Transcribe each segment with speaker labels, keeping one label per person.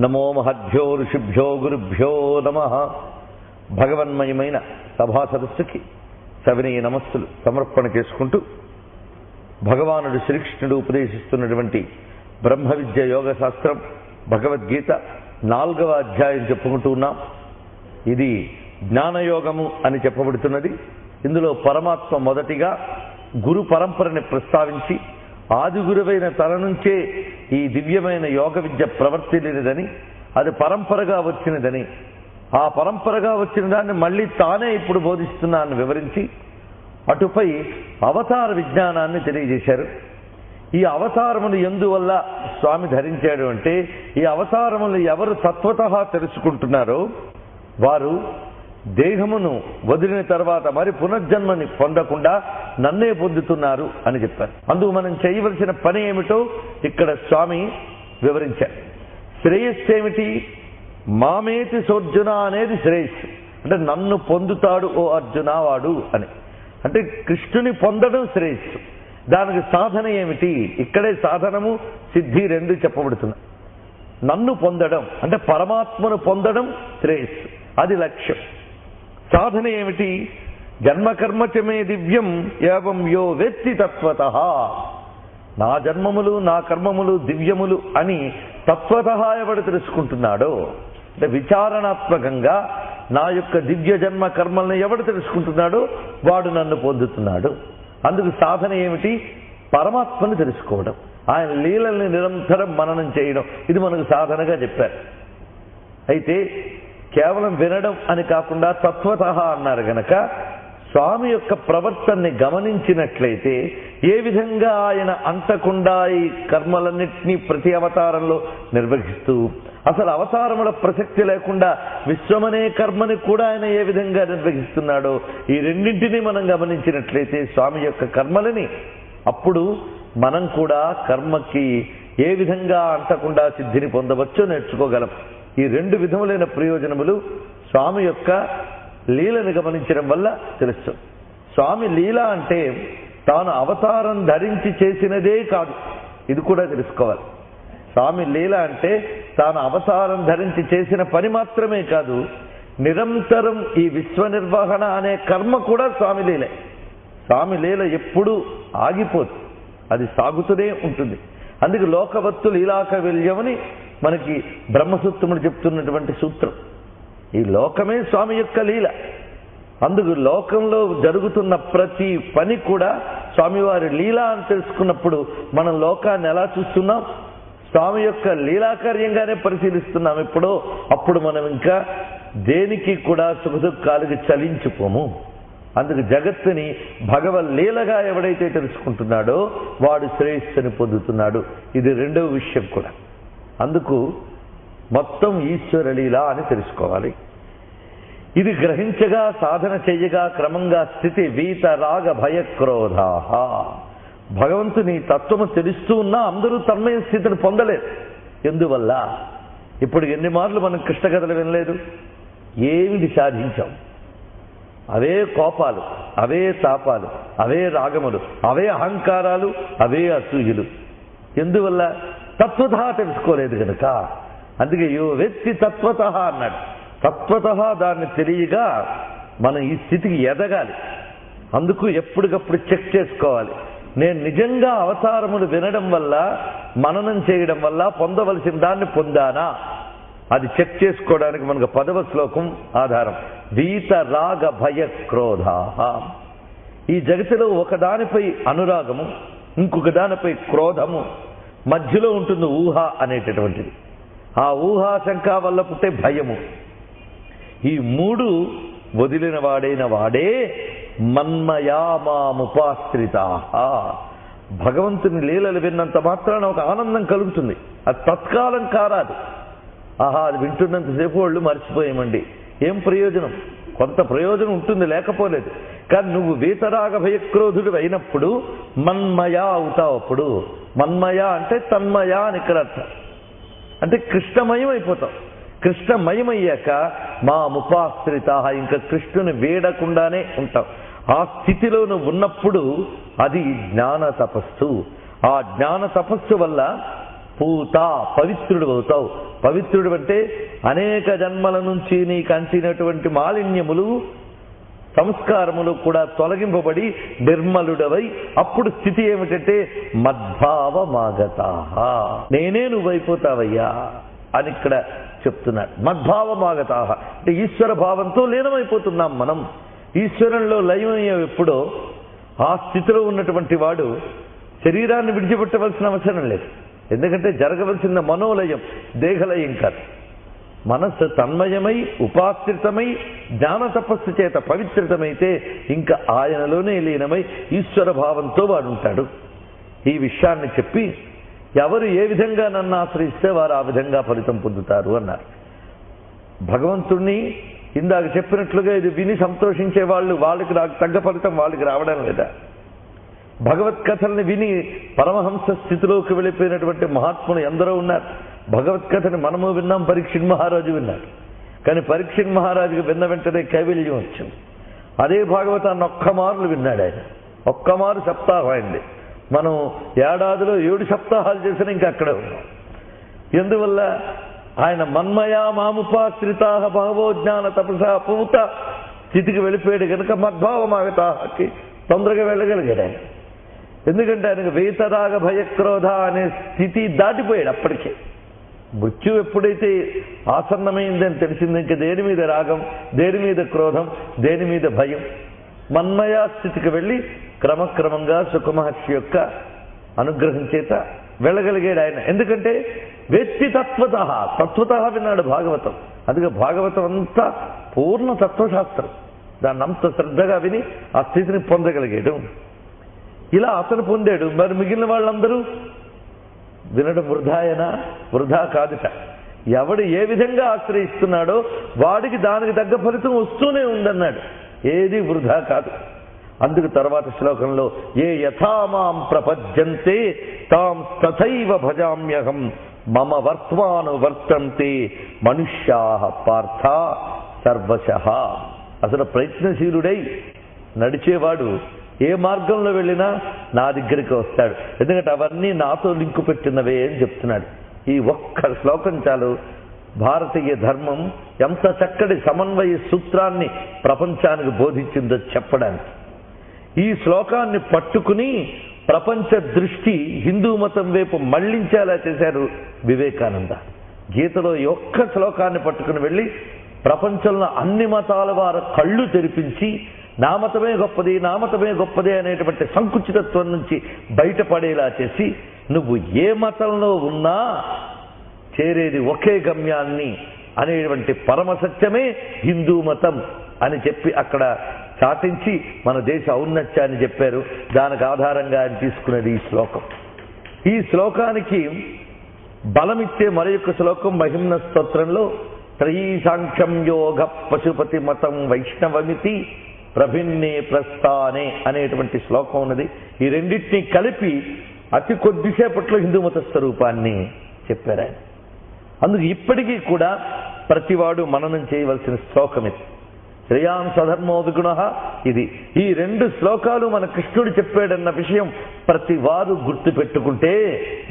Speaker 1: నమో మహద్భ్యో ఋషిభ్యో గురుభ్యో నమః. భగవన్మయమైన సభా సదస్సుకి సవినయ నమస్సులు సమర్పణ చేసుకుంటూ భగవానుడు శ్రీకృష్ణుడు ఉపదేశిస్తున్నటువంటి బ్రహ్మ విద్య యోగ శాస్త్రం భగవద్గీత 4వ అధ్యాయం చెప్పుకుంటూ ఉన్నాం. ఇది జ్ఞానయోగము అని చెప్పబడుతున్నది. ఇందులో పరమాత్మ మొదటిగా గురు పరంపరని ప్రస్తావించి ఆది గురువైన తన నుంచే ఈ దివ్యమైన యోగ విద్య ప్రవర్తిల్లినదని, అది పరంపరగా వచ్చినదని, ఆ పరంపరగా వచ్చిన దాన్ని మళ్ళీ తానే ఇప్పుడు బోధిస్తున్నానని వివరించి అటుపై అవతార విజ్ఞానాన్ని తెలియజేశారు. ఈ అవతారములు ఎందువల్ల స్వామి ధరించాడు అంటే, ఈ అవతారములు ఎవరు తత్వతః తెలుసుకుంటున్నారో వారు దేహమును వదిలిన తర్వాత మరి పునర్జన్మని పొందకుండా నన్నే పొందుతున్నారు అని చెప్పారు. అందుకు మనం చేయవలసిన పని ఏమిటో ఇక్కడ స్వామి వివరించారు. శ్రేయస్సు ఏమిటి? మామేతి సోర్జున అనేది శ్రేయస్సు. అంటే నన్ను పొందుతాడు ఓ అర్జున వాడు అని, అంటే కృష్ణుని పొందడం శ్రేయస్సు. దానికి సాధన ఏమిటి? ఇక్కడే సాధనము సిద్ధి రెండు చెప్పబడుతున్నాయి. నన్ను పొందడం అంటే పరమాత్మను పొందడం శ్రేయస్సు, అది లక్ష్యం. సాధన ఏమిటి? జన్మకర్మచమే దివ్యం ఏవం యో వేత్తి తత్వతః. నా జన్మములు నా కర్మములు దివ్యములు అని తత్వతః ఎవడు తెలుసుకుంటున్నాడో, అంటే విచారణాత్మకంగా నా యొక్క దివ్య జన్మ కర్మల్ని ఎవడు తెలుసుకుంటున్నాడో వాడు నన్ను పొందుతున్నాడు. అందుకు సాధన ఏమిటి? పరమాత్మని తెలుసుకోవడం, ఆయన లీలల్ని నిరంతరం మననం చేయడం, ఇది మనకు సాధనగా చెప్పారు. అయితే కేవలం వినడం అని కాకుండా తత్వతః అన్నారు గనక స్వామి యొక్క ప్రవర్తనని గమనించినట్లయితే ఏ విధంగా ఆయన అంతకుండా ఈ కర్మలన్నింటినీ ప్రతి అవతారంలో నిర్వహిస్తూ, అసలు అవతారముల ప్రసక్తి లేకుండా విశ్వమనే కర్మని కూడా ఆయన ఏ విధంగా నిర్వహిస్తున్నాడో ఈ రెండింటినీ మనం గమనించినట్లయితే స్వామి యొక్క కర్మలని, అప్పుడు మనం కూడా కర్మకి ఏ విధంగా అంతకుండా సిద్ధిని పొందవచ్చో నేర్చుకోగలం. ఈ రెండు విధములైన ప్రయోజనములు స్వామి యొక్క లీలను గమనించడం వల్ల తెలుస్తుంది. స్వామి లీల అంటే తాను అవతారం ధరించి చేసినదే కాదు, ఇది కూడా తెలుసుకోవాలి. స్వామి లీల అంటే తాను అవతారం ధరించి చేసిన పని మాత్రమే కాదు, నిరంతరం ఈ విశ్వ నిర్వహణ అనే కర్మ కూడా స్వామి లీలే. స్వామి లీల ఎప్పుడూ ఆగిపోదు, అది సాగుతూనే ఉంటుంది. అందుకే లోకవత్తు లీలాకవిల్యమని మనకి బ్రహ్మసూత్రములు చెప్తున్నటువంటి సూత్రం. ఈ లోకమే స్వామి యొక్క లీల. అందుకు లోకంలో జరుగుతున్న ప్రతి పని కూడా స్వామివారి లీల అని తెలుసుకున్నప్పుడు మనం లోకాన్ని ఎలా చూస్తున్నాం? స్వామి యొక్క లీలాకార్యంగానే పరిశీలిస్తున్నాం. ఎప్పుడో అప్పుడు మనం ఇంకా దేనికి కూడా సుఖదుఖాలకు చలించిపోము. అందుకు జగత్తుని భగవల్లీలగా ఎవడైతే తెలుసుకుంటున్నాడో వాడు శ్రేయస్సుని పొందుతున్నాడు. ఇది రెండవ విషయం కూడా. అందుకు మొత్తం ఈశ్వరలీల అని తెలుసుకోవాలి. ఇది గ్రహించగా సాధన చెయ్యగా క్రమంగా స్థితి వీత రాగ భయక్రోధా. భగవంతుని తత్వము తెలుస్తూ ఉన్నా అందరూ తన్మయ స్థితిని పొందలేదు. ఎందువల్ల? ఇప్పుడు ఎన్ని మార్లు మనం కృష్ణ కథలు వినలేదు? ఏమిటి సాధించాం? అవే కోపాలు, అవే తాపాలు, అవే రాగములు, అవే అహంకారాలు, అవే అసూయులు. ఎందువల్ల? తత్వతః తెలుసుకోలేదు కనుక. అందుకే యో వేత్తి తత్వతః అన్నాడు. తత్వతః దాన్ని తెలియగా మనం ఈ స్థితికి ఎదగాలి. అందుకు ఎప్పటికప్పుడు చెక్ చేసుకోవాలి. నేను నిజంగా అవతారములు వినడం వల్ల, మననం చేయడం వల్ల పొందవలసిన దాన్ని పొందానా? అది చెక్ చేసుకోవడానికి మనకు 10వ శ్లోకం ఆధారం. వీత రాగ భయ క్రోధా. ఈ జగతిలో ఒకదానిపై అనురాగము, ఇంకొక దానిపై క్రోధము, మధ్యలో ఉంటుంది ఊహ అనేటటువంటిది. ఆ ఊహాశంక వల్ల పుట్టే భయము. ఈ మూడు వదిలిన వాడైన వాడే మన్మయామాముపాశ్రితా. భగవంతుని లీలలు విన్నంత మాత్రాన ఒక ఆనందం కలుగుతుంది. అది తత్కాలం కారాదు. ఆహా, అది వింటున్నంతసేపు వాళ్ళు మర్చిపోయామండి, ఏం ప్రయోజనం? కొంత ప్రయోజనం ఉంటుంది, లేకపోలేదు. కానీ నువ్వు వీతరాగ భయక్రోధుడు అయినప్పుడు మన్మయ అవుతావు. అప్పుడు మన్మయ అంటే తన్మయ అని ఇక్కడ అర్థం. అంటే కృష్ణమయం అయిపోతావు. కృష్ణమయమయ్యాక మా ముపాశ్రిత, ఇంకా కృష్ణుని వేడకుండానే ఉంటావు. ఆ స్థితిలో నువ్వు ఉన్నప్పుడు అది జ్ఞాన తపస్సు. ఆ జ్ఞాన తపస్సు వల్ల పూత పవిత్రుడు అవుతావు. పవిత్రుడు అంటే అనేక జన్మల నుంచి నీకు అంటినటువంటి మాలిన్యములు సంస్కారములు కూడా తొలగింపబడి నిర్మలుడవై అప్పుడు స్థితి ఏమిటంటే మద్భావమాగతాః, నేనే నువ్వైపోతావయ్యా అని ఇక్కడ చెప్తున్నాడు. మద్భావమాగతాః అంటే ఈశ్వర భావంతో లీనమైపోతున్నాం మనం. ఈశ్వరంలో లయమయ్యే ఎప్పుడో ఆ స్థితిలో ఉన్నటువంటి వాడు శరీరాన్ని విడిచిపెట్టవలసిన అవసరం లేదు. ఎందుకంటే జరగవలసిన మనోలయం, దేహలయం కాదు. మనస్సు తన్మయమై ఉపాశ్రితమై జ్ఞాన తపస్సు చేత పవిత్రితమైతే ఇంకా ఆయనలోనే లీనమై ఈశ్వర భావంతో వాడుంటాడు. ఈ విషయాన్ని చెప్పి ఎవరు ఏ విధంగా నన్ను ఆశ్రయిస్తే వారు ఆ విధంగా ఫలితం పొందుతారు అన్నారు. భగవంతుణ్ణి ఇందాక చెప్పినట్లుగా ఇది విని సంతోషించే వాళ్ళు, వాళ్ళకి తగ్గ ఫలితం వాళ్ళకి రావడం లేదా? భగవత్కథల్ని విని పరమహంస స్థితిలోకి వెళ్ళిపోయినటువంటి మహాత్ములు ఎందరో ఉన్నారు. భగవత్కథని మనము విన్నాం, పరీక్షిత్ మహారాజు విన్నారు. కానీ పరీక్షిత్ మహారాజుకి విన్న వెంటనే కైవల్యం వచ్చింది. అదే భాగవతాన్ని ఒక్కమారులు విన్నాడు ఆయన. ఒక్కమారు సప్తాహం అయింది. మనం ఏడాదిలో 7 సప్తాహాలు చేసినా ఇంకా అక్కడే ఉన్నాం. ఎందువల్ల ఆయన మన్మయా మాముపాశ్రితా బహవో జ్ఞాన తపసా పూత స్థితికి వెళ్ళిపోయాడు కనుక మద్భావమాగతాకి తొందరగా వెళ్ళగలిగాడు ఆయన. ఎందుకంటే ఆయనకు వేతరాగ భయక్రోధ అనే స్థితి దాటిపోయాడు అప్పటికే. మృత్యు ఎప్పుడైతే ఆసన్నమైందని తెలిసింది, ఇంకా దేని మీద రాగం, దేని మీద క్రోధం, దేని మీద భయం, మన్మయా స్థితికి వెళ్ళి క్రమక్రమంగా సుఖమహర్షి యొక్క అనుగ్రహం చేత వెళ్ళగలిగాడు ఆయన. ఎందుకంటే వ్యక్తి తత్వత విన్నాడు భాగవతం. అందుకే భాగవతం అంతా పూర్ణ తత్వశాస్త్రం. దాన్ని అంత శ్రద్ధగా విని ఆ స్థితిని పొందగలిగాడు. ఇలా అతను పొందాడు. మరి మిగిలిన వాళ్ళందరూ వినడం వృధాయనా? వృధా కాదుట. ఎవడు ఏ విధంగా ఆశ్రయిస్తున్నాడో వాడికి దానికి తగ్గ ఫలితం వస్తూనే ఉందన్నాడు. ఏది వృధా కాదు. అందుకు తర్వాత శ్లోకంలో ఏ యథామాం ప్రపద్యంతే తాం తథైవ భజామ్యహం మమ వర్త్మాను వర్తంతే మనుష్యాః పార్థ సర్వశః. అసలు ప్రయత్నశీలుడై నడిచేవాడు ఏ మార్గంలో వెళ్ళినా నా దగ్గరికి వస్తాడు. ఎందుకంటే అవన్నీ నాతో లింకు పెట్టినవే అని చెప్తున్నాడు. ఈ ఒక్క శ్లోకం చాలు భారతీయ ధర్మం ఎంత చక్కటి సమన్వయ సూత్రాన్ని ప్రపంచానికి బోధించిందో చెప్పడానికి. ఈ శ్లోకాన్ని పట్టుకుని ప్రపంచ దృష్టి హిందూ మతం వైపు మళ్లించేలా చేశారు వివేకానంద. గీతలో ఈ ఒక్క శ్లోకాన్ని పట్టుకుని వెళ్ళి ప్రపంచంలో అన్ని మతాల వారి కళ్ళు తెరిపించి నా మతమే గొప్పది, నా మతమే గొప్పది అనేటువంటి సంకుచితత్వం నుంచి బయటపడేలా చేసి నువ్వు ఏ మతంలో ఉన్నా చేరేది ఒకే గమ్యాన్ని అనేటువంటి పరమసత్యమే హిందూ మతం అని చెప్పి అక్కడ చాటించి మన దేశ ఔన్నత్యాన్ని చెప్పారు. దానికి ఆధారంగా ఆయన తీసుకున్నది ఈ శ్లోకం. ఈ శ్లోకానికి బలమిచ్చే మరొక శ్లోకం మహిమ్న స్తోత్రంలో త్రయీ సాంఖ్యం యోగ పశుపతి మతం వైష్ణవమితి ప్రభిన్నే ప్రస్థానే అనేటువంటి శ్లోకం ఉన్నది. ఈ రెండింటినీ కలిపి అతి కొద్దిసేపట్లో హిందూ మత స్వరూపాన్ని చెప్పారు ఆయన. అందుకు ఇప్పటికీ కూడా ప్రతివాడు మననం చేయవలసిన శ్లోకం ఇది. శ్రేయాం స్వధర్మో విగుణః ఇది. ఈ 2 శ్లోకాలు మన కృష్ణుడు చెప్పాడన్న విషయం ప్రతి వారు గుర్తు పెట్టుకుంటే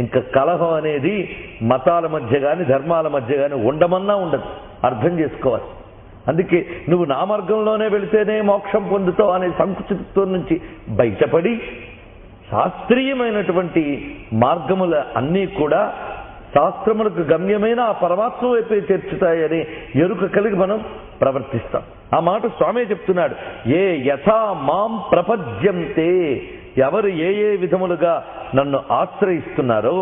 Speaker 1: ఇంకా కలహం అనేది మతాల మధ్య కానీ ధర్మాల మధ్య కానీ ఉండమన్నా ఉండదు. అర్థం చేసుకోవాలి. అందుకే నువ్వు నా మార్గంలోనే వెళితేనే మోక్షం పొందుతావు అనే సంకుచితత్వం నుంచి బయటపడి శాస్త్రీయమైనటువంటి మార్గముల అన్నీ కూడా శాస్త్రములకు గమ్యమైన ఆ పరమాత్మ వైపే చేర్చుతాయని ఎరుక కలిగి మనం ప్రవర్తిస్తాం. ఆ మాట స్వామి చెప్తున్నాడు. ఏ యథా మాం ప్రపద్యంతే, ఎవరు ఏ ఏ విధములుగా నన్ను ఆశ్రయిస్తున్నారో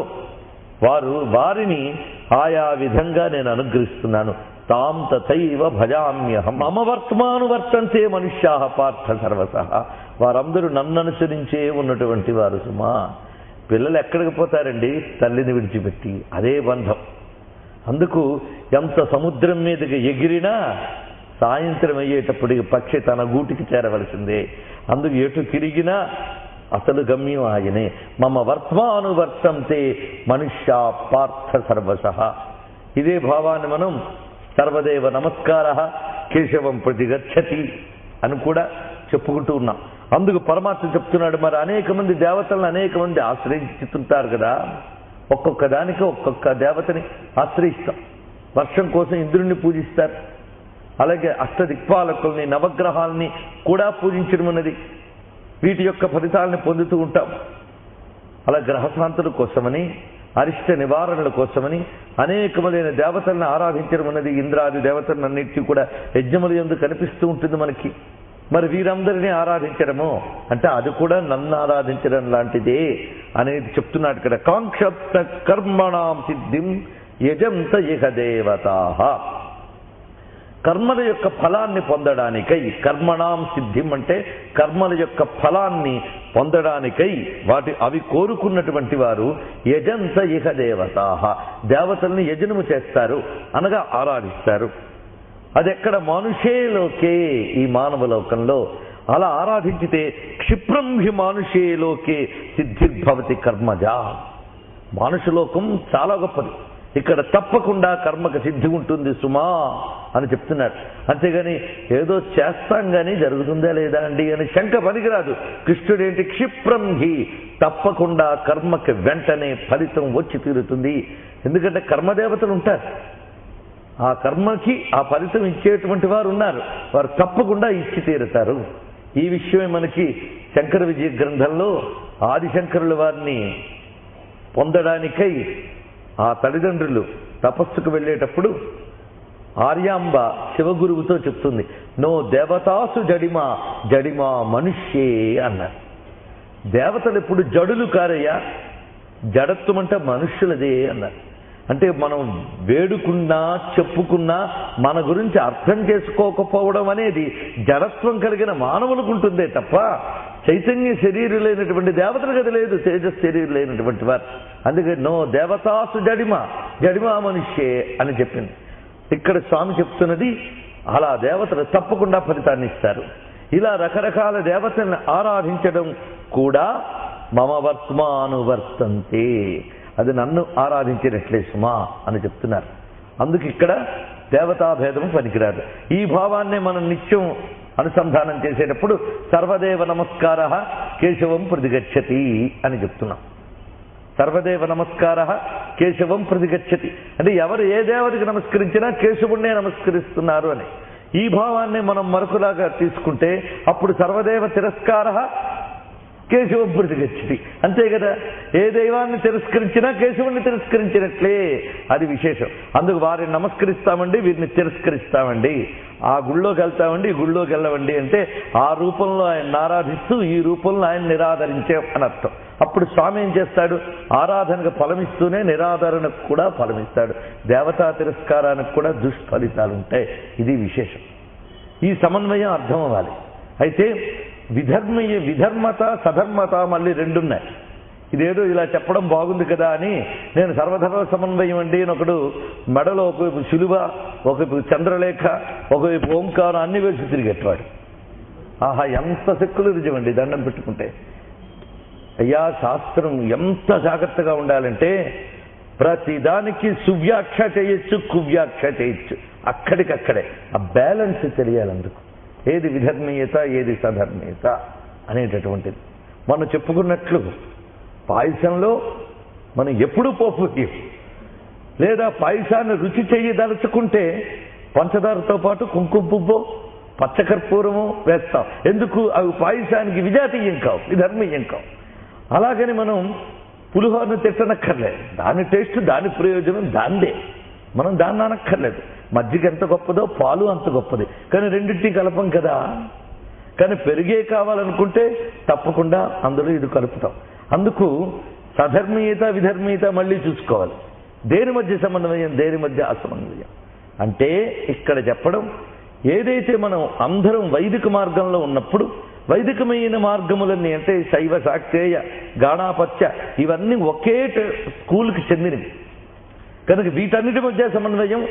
Speaker 1: వారిని ఆయా విధంగా నేను అనుగ్రహిస్తున్నాను. తాం తథైవ భజామ్యహం మమ వర్త్మాను వర్తంతే మనుష్యాః పార్థ సర్వశః. వారందరూ నన్ను అనుసరించే ఉన్నటువంటి వారు సుమా. పిల్లలు ఎక్కడికి పోతారండి? తల్లిని విడిచిపెట్టి. అదే బంధం. అందుకు ఎంత సముద్రం మీదకి ఎగిరినా సాయంత్రం అయ్యేటప్పటికి పక్షి తన గూటికి చేరవలసిందే. అందుకు ఎటు తిరిగినా అసలు గమ్యం ఆయనే. మమ వర్త్మాను వర్తంతే మనుష్యా పార్థ సర్వశః. ఇదే భావాన్ని మనం సర్వదేవ నమస్కారః కేశవం ప్రతి గచ్చతి అని కూడా చెప్పుకుంటూ ఉన్నాం. అందుకు పరమాత్మ చెప్తున్నాడు, మరి అనేక మంది దేవతలను అనేక మంది ఆశ్రయించుతుంటారు కదా, ఒక్కొక్క దానికి ఒక్కొక్క దేవతని ఆశ్రయిస్తాం. వర్షం కోసం ఇంద్రుణ్ణి పూజిస్తారు. అలాగే అష్టదిక్పాలకుల్ని, నవగ్రహాల్ని కూడా పూజించడం ఉన్నది. వీటి యొక్క ఫలితాలని పొందుతూ ఉంటాం. అలా గ్రహశాంతుల కోసమని, అరిష్ట నివారణల కోసమని అనేకములైన దేవతలను ఆరాధించడం ఉన్నది. ఇంద్రాది దేవతలన్నింటినీ కూడా యజ్ఞముల యందు కనిపిస్తూ ఉంటుంది మనకి. మరి వీరందరినీ ఆరాధించడము అంటే అది కూడా నన్ను ఆరాధించడం లాంటిదే అనేది చెప్తున్నాడు ఇక్కడ. కాంక్షప్త కర్మణాం సిద్ధిం యజంత ఇహ దేవతాః. కర్మల యొక్క ఫలాన్ని పొందడానికై, కర్మణాం సిద్ధిం అంటే కర్మల యొక్క ఫలాన్ని పొందడానికై అవి కోరుకున్నటువంటి వారు యజంత ఇహ దేవతాః, దేవతల్ని యజనము చేస్తారు అనగా ఆరాధిస్తారు. అది ఎక్కడ? మానుషేలోకే, ఈ మానవ లోకంలో అలా ఆరాధించితే క్షిప్రం హి మానుషేలోకే సిద్ధిర్భవతి కర్మజా. మానుషలోకం చాలా గొప్పది. ఇక్కడ తప్పకుండా కర్మకు సిద్ధి ఉంటుంది సుమా అని చెప్తున్నారు. అంతేగాని ఏదో చేస్తాం కానీ జరుగుతుందా లేదా అండి అని శంక పనికిరాదు. కృష్ణుడేంటి? క్షిప్రం హి, తప్పకుండా కర్మకి వెంటనే ఫలితం వచ్చి తీరుతుంది. ఎందుకంటే కర్మదేవతలు ఉంటారు. ఆ కర్మకి ఆ ఫలితం ఇచ్చేటువంటి వారు ఉన్నారు. వారు తప్పకుండా ఇచ్చి తీరుతారు. ఈ విషయమే మనకి శంకర విజయ గ్రంథంలో ఆదిశంకరుల వారిని పొందడానికై ఆ తల్లిదండ్రులు తపస్సుకు వెళ్ళేటప్పుడు ఆర్యాంబ శివగురువుతో చెప్తుంది, నో దేవతాసు జడిమా జడిమా మనుష్యే అన్నారు. దేవతలు ఎప్పుడు జడులు కారయ్యా, జడత్వం అంటే మనుష్యులదే అన్నారు. అంటే మనం వేడుకున్నా చెప్పుకున్నా మన గురించి అర్థం చేసుకోకపోవడం అనేది జడత్వం కలిగిన మానవులకు ఉంటుందే తప్ప చైతన్య శరీరం లేనటువంటి దేవతలకు అది లేదు, తేజస్ శరీరం లేనటువంటి వారు. అందుకే నో దేవతాసు జడిమా జడిమా మనుష్యే అని చెప్పింది. ఇక్కడ స్వామి చెప్తున్నది అలా దేవతలు తప్పకుండా ఫలితాన్ని ఇస్తారు. ఇలా రకరకాల దేవతలను ఆరాధించడం కూడా మమ వర్త్మానువర్తంతే, అది నన్ను ఆరాధించినట్లే సుమా అని చెప్తున్నారు. అందుకు ఇక్కడ దేవతాభేదం పనికిరాదు. ఈ భావాన్నే మనం నిత్యం అనుసంధానం చేసేటప్పుడు సర్వదేవ నమస్కార కేశవం ప్రతిగచ్చతి అని చెప్తున్నాం. సర్వదేవ నమస్కార కేశవం ప్రతిగచ్చతి అంటే ఎవరు ఏ దేవతకి నమస్కరించినా కేశవుణ్ణే నమస్కరిస్తున్నారు అని. ఈ భావాన్ని మనం మరొకలాగా తీసుకుంటే అప్పుడు సర్వదేవ తిరస్కార కేశవం ప్రతిగచ్చతి, అంతే కదా. ఏ దైవాన్ని తిరస్కరించినా కేశవుణ్ణి తిరస్కరించినట్లే, అది విశేషం. అందుకు వారిని నమస్కరిస్తామండి, వీరిని తిరస్కరిస్తామండి. ఆ గుళ్ళోకి వెళ్తామండి, ఈ గుళ్ళోకి వెళ్ళవండి అంటే ఆ రూపంలో ఆయన ఆరాధిస్తూ ఈ రూపంలో ఆయన నిరాదరించే అని అర్థం. అప్పుడు స్వామి ఏం చేస్తాడు? ఆరాధనకు ఫలమిస్తూనే నిరాదరణకు కూడా ఫలమిస్తాడు. దేవతా తిరస్కారానికి కూడా దుష్ఫలితాలు ఉంటాయి. ఇది విశేషం. ఈ సమన్వయం అర్థం అవ్వాలి. అయితే విధర్మత సధర్మత మళ్ళీ రెండున్నాయి. ఇదేదో ఇలా చెప్పడం బాగుంది కదా అని నేను సర్వధర్మ సమన్వయం అండి అని ఒకడు మెడలో ఒకవైపు శిలువ, ఒకవైపు చంద్రలేఖ, ఒకవైపు ఓంకారం అన్ని వేసి తిరిగేటవాడు. ఆహా, ఎంత సెక్యులరిజం అండి దండం పెట్టుకుంటే. అయ్యా, శాస్త్రం ఎంత జాగ్రత్తగా ఉండాలంటే ప్రతిదానికి సువ్యాఖ్య చేయొచ్చు, కువ్యాఖ్య చేయొచ్చు. అక్కడికక్కడే ఆ బ్యాలెన్స్ తెలియాలి. అందుకు ఏది విధర్మీయత, ఏది సధర్మీయత అనేటటువంటిది. మనం చెప్పుకున్నట్లు పాయసంలో మనం ఎప్పుడూ పోపు లేదా పాయసాన్ని రుచి చేయదలుచుకుంటే పంచదారతో పాటు కుంకుమ పువ్వు, పచ్చకర్పూరము వేస్తాం. ఎందుకు? అవి పాయసానికి విజాతీయం కావు, విధర్మీయం కావు. అలాగని మనం పులిహోరను తిట్టనక్కర్లేదు. దాని టేస్ట్, దాని ప్రయోజనం దాందే. మనం దాన్ని అనక్కర్లేదు. మజ్జిగ ఎంత గొప్పదో పాలు అంత గొప్పది, కానీ రెండింటినీ కలపం కదా. కానీ పెరిగే కావాలనుకుంటే తప్పకుండా అందులో ఇది కలుపుతాం. అందుకు సధర్మీయత విధర్మీయత మళ్ళీ చూసుకోవాలి. దేని మధ్య సమన్వయం, దేని మధ్య అసమన్వయం అంటే ఇక్కడ చెప్పడం, ఏదైతే మనం అందరం వైదిక మార్గంలో ఉన్నప్పుడు వైదికమైన మార్గములన్నీ అంటే శైవ, శాక్తేయ, గాణాపత్య ఇవన్నీ ఒకే స్కూల్కి చెందినవి కనుక వీటన్నిటి మధ్య సమన్వయం,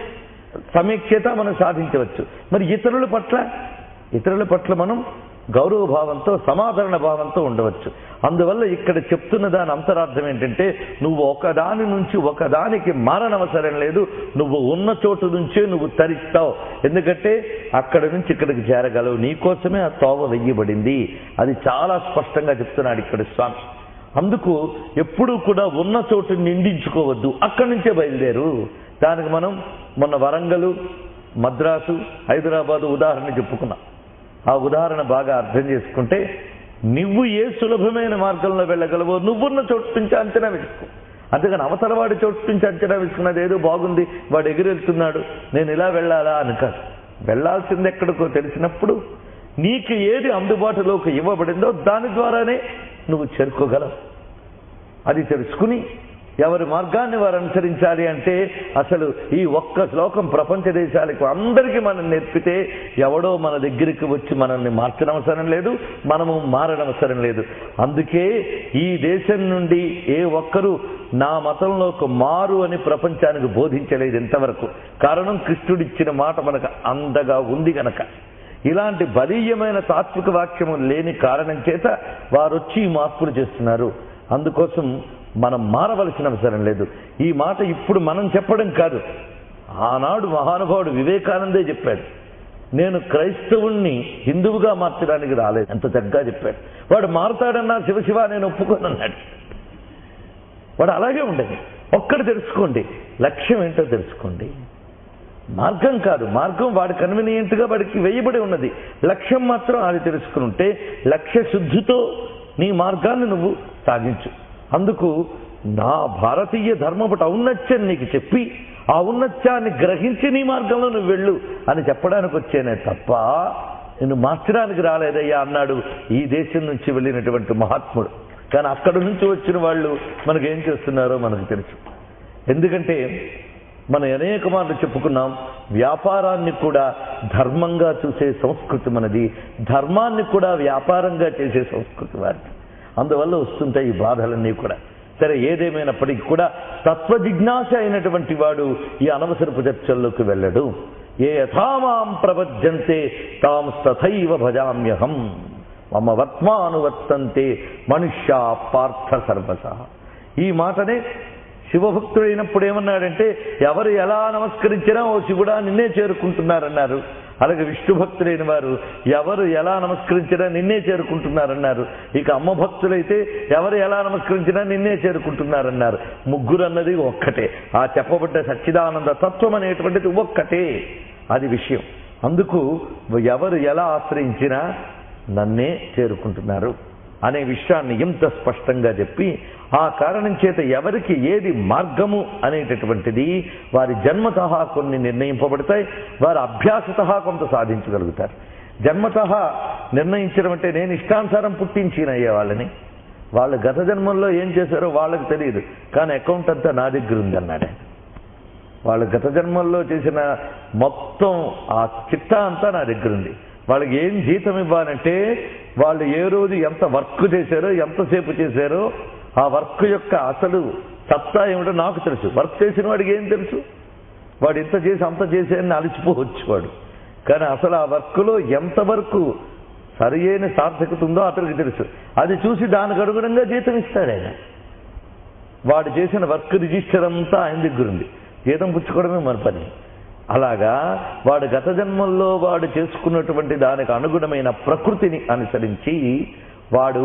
Speaker 1: సమైక్యత మనం సాధించవచ్చు. మరి ఇతరుల పట్ల మనం గౌరవ భావంతో, సమాధాన భావంతో ఉండవచ్చు. అందువల్ల ఇక్కడ చెప్తున్న దాని అంతరార్థం ఏంటంటే, నువ్వు ఒకదాని నుంచి ఒకదానికి మారనవసరం లేదు. నువ్వు ఉన్న చోటు నుంచే నువ్వు తరిస్తావు. ఎందుకంటే అక్కడి నుంచి ఇక్కడికి చేరగలవు. నీకోసమే ఆ తోవ వెయ్యబడింది. అది చాలా స్పష్టంగా చెప్తున్నాడు ఇక్కడ స్వామి. అందుకు ఎప్పుడూ కూడా ఉన్న చోటు నిండించుకోవద్దు, అక్కడి నుంచే బయలుదేరు. దానికి మనం మొన్న వరంగల్, మద్రాసు, హైదరాబాదు ఉదాహరణ చెప్పుకున్నాం. ఆ ఉదాహరణ బాగా అర్థం చేసుకుంటే నువ్వు ఏ సులభమైన మార్గంలో వెళ్ళగలవో నువ్వున్న చోటు నుంచి అంచనా వేసుకో. అంతేగాని అవతల వాడి చోటు నుంచి అంచనా వేసుకున్నది ఏదో బాగుంది, వాడు ఎగిరెళ్తున్నాడు, నేను ఇలా వెళ్ళాలా అని కాదు. వెళ్లాల్సింది ఎక్కడికో తెలిసినప్పుడు నీకు ఏది అందుబాటులోకి ఇవ్వబడిందో దాని ద్వారానే నువ్వు చేరుకోగలవు. అది తెలుసుకుని ఎవరి మార్గాన్ని వారు అనుసరించాలి అంటే అసలు ఈ ఒక్క శ్లోకం ప్రపంచ దేశాలకు అందరికీ మనం నేర్పితే ఎవడో మన దగ్గరికి వచ్చి మనల్ని మార్చనవసరం లేదు, మనము మారనవసరం లేదు. అందుకే ఈ దేశం నుండి ఏ ఒక్కరూ నా మతంలోకి మారు అని ప్రపంచానికి బోధించలేదు ఇంతవరకు. కారణం కృష్ణుడిచ్చిన మాట మనకు అందగా ఉంది గనక. ఇలాంటి బలీయమైన తాత్విక వాక్యము లేని కారణం చేత వారు వచ్చి ఈ మార్పులు చేస్తున్నారు. అందుకోసం మనం మారవలసిన అవసరం లేదు. ఈ మాట ఇప్పుడు మనం చెప్పడం కాదు, ఆనాడు మహానుభావుడు వివేకానందే చెప్పాడు. నేను క్రైస్తవుణ్ణి హిందువుగా మార్చడానికి రాలేదు, ఎంత చక్కగా చెప్పాడు. వాడు మారుతాడన్నా శివశివ నేను ఒప్పుకోనన్నాడు. వాడు అలాగే ఉండేది. ఒక్కడు తెలుసుకోండి, లక్ష్యం ఏంటో తెలుసుకోండి. మార్గం కాదు, మార్గం వాడి కన్వీనియంట్గా వాడికి వేయబడి ఉన్నది. లక్ష్యం మాత్రం అది తెలుసుకుని ఉంటే లక్ష్య శుద్ధితో నీ మార్గాన్ని నువ్వు సాగించు. అందుకు నా భారతీయ ధర్మపట ఔన్నత్యం నీకు చెప్పి ఆ ఔన్నత్యాన్ని గ్రహించి నీ మార్గంలో నువ్వు వెళ్ళు అని చెప్పడానికి వచ్చేనే తప్ప నిన్ను మార్చడానికి రాలేదయ్యా అన్నాడు ఈ దేశం నుంచి వెళ్ళినటువంటి మహాత్ముడు. కానీ అక్కడి నుంచి వచ్చిన వాళ్ళు మనకేం చేస్తున్నారో మనకు తెలుసు. ఎందుకంటే మనం అనేక మార్లు చెప్పుకున్నాం, వ్యాపారాన్ని కూడా ధర్మంగా చూసే సంస్కృతి మనది, ధర్మాన్ని కూడా వ్యాపారంగా చేసే సంస్కృతి వారిది. అందువల్ల వస్తుంటాయి ఈ బాధలన్నీ కూడా. సరే, ఏదేమైనప్పటికీ కూడా తత్వ జిజ్ఞాస అయినటువంటి వాడు ఈ అనవసరపు చర్చల్లోకి వెళ్ళడు. ఏ యథామాం ప్రపద్యంతే తాం తథైవ భజామ్యహం మమ వర్త్మానువర్తంతే మనుష్యా పార్థ సర్వశః. ఈ మాటనే శివభక్తుడైనప్పుడు ఏమన్నాడంటే, ఎవరు ఎలా నమస్కరించినా ఓ శివుడా నిన్నే చేరుకుంటున్నారన్నారు. అలాగే విష్ణు భక్తులైన వారు ఎవరు ఎలా నమస్కరించినా నిన్నే చేరుకుంటున్నారన్నారు. ఇక అమ్మ భక్తులైతే ఎవరు ఎలా నమస్కరించినా నిన్నే చేరుకుంటున్నారన్నారు. ముగ్గురు అన్నది ఒక్కటే, ఆ చెప్పబడ్డ సచ్చిదానంద తత్వం అనేటువంటిది ఒక్కటే, అది విషయం. అందుకు ఎవరు ఎలా ఆశ్రయించినా నన్నే చేరుకుంటున్నారు అనే విషయాన్ని ఎంత స్పష్టంగా చెప్పి, ఆ కారణం చేత ఎవరికి ఏది మార్గము అనేటటువంటిది వారి జన్మతః కొన్ని నిర్ణయింపబడతాయి, వారి అభ్యాసతః కొంత సాధించగలుగుతారు. జన్మతః నిర్ణయించడం అంటే నేను ఇష్టానుసారం పుట్టించినయ్యే వాళ్ళని, వాళ్ళు గత జన్మల్లో ఏం చేశారో వాళ్ళకి తెలియదు, కానీ అకౌంట్ అంతా నా దగ్గర ఉందన్నాడు. వాళ్ళు గత జన్మల్లో చేసిన మొత్తం ఆ చిట్టా అంతా నా దగ్గర ఉంది. వాళ్ళకి ఏం జీతం ఇవ్వాలంటే వాళ్ళు ఏ రోజు ఎంత వర్క్ చేశారో, ఎంతసేపు చేశారో ఆ వర్క్ యొక్క అసలు సత్తా ఏమిటో నాకు తెలుసు. వర్క్ చేసిన వాడికి ఏం తెలుసు? వాడు ఇంత చేసి అంత చేసేయని అలసిపోవచ్చు వాడు. కానీ అసలు ఆ వర్క్లో ఎంతవరకు సరి అయిన సార్థకత ఉందో అతనికి తెలుసు. అది చూసి దానికి అనుగుణంగా జీతం ఇస్తాడు ఆయన. వాడు చేసిన వర్క్ రిజిస్టర్ అంతా ఆయన దగ్గర ఉంది, జీతం పుచ్చుకోవడమే మన పని. అలాగా వాడు గత జన్మల్లో వాడు చేసుకున్నటువంటి దానికి అనుగుణమైన ప్రకృతిని అనుసరించి వాడు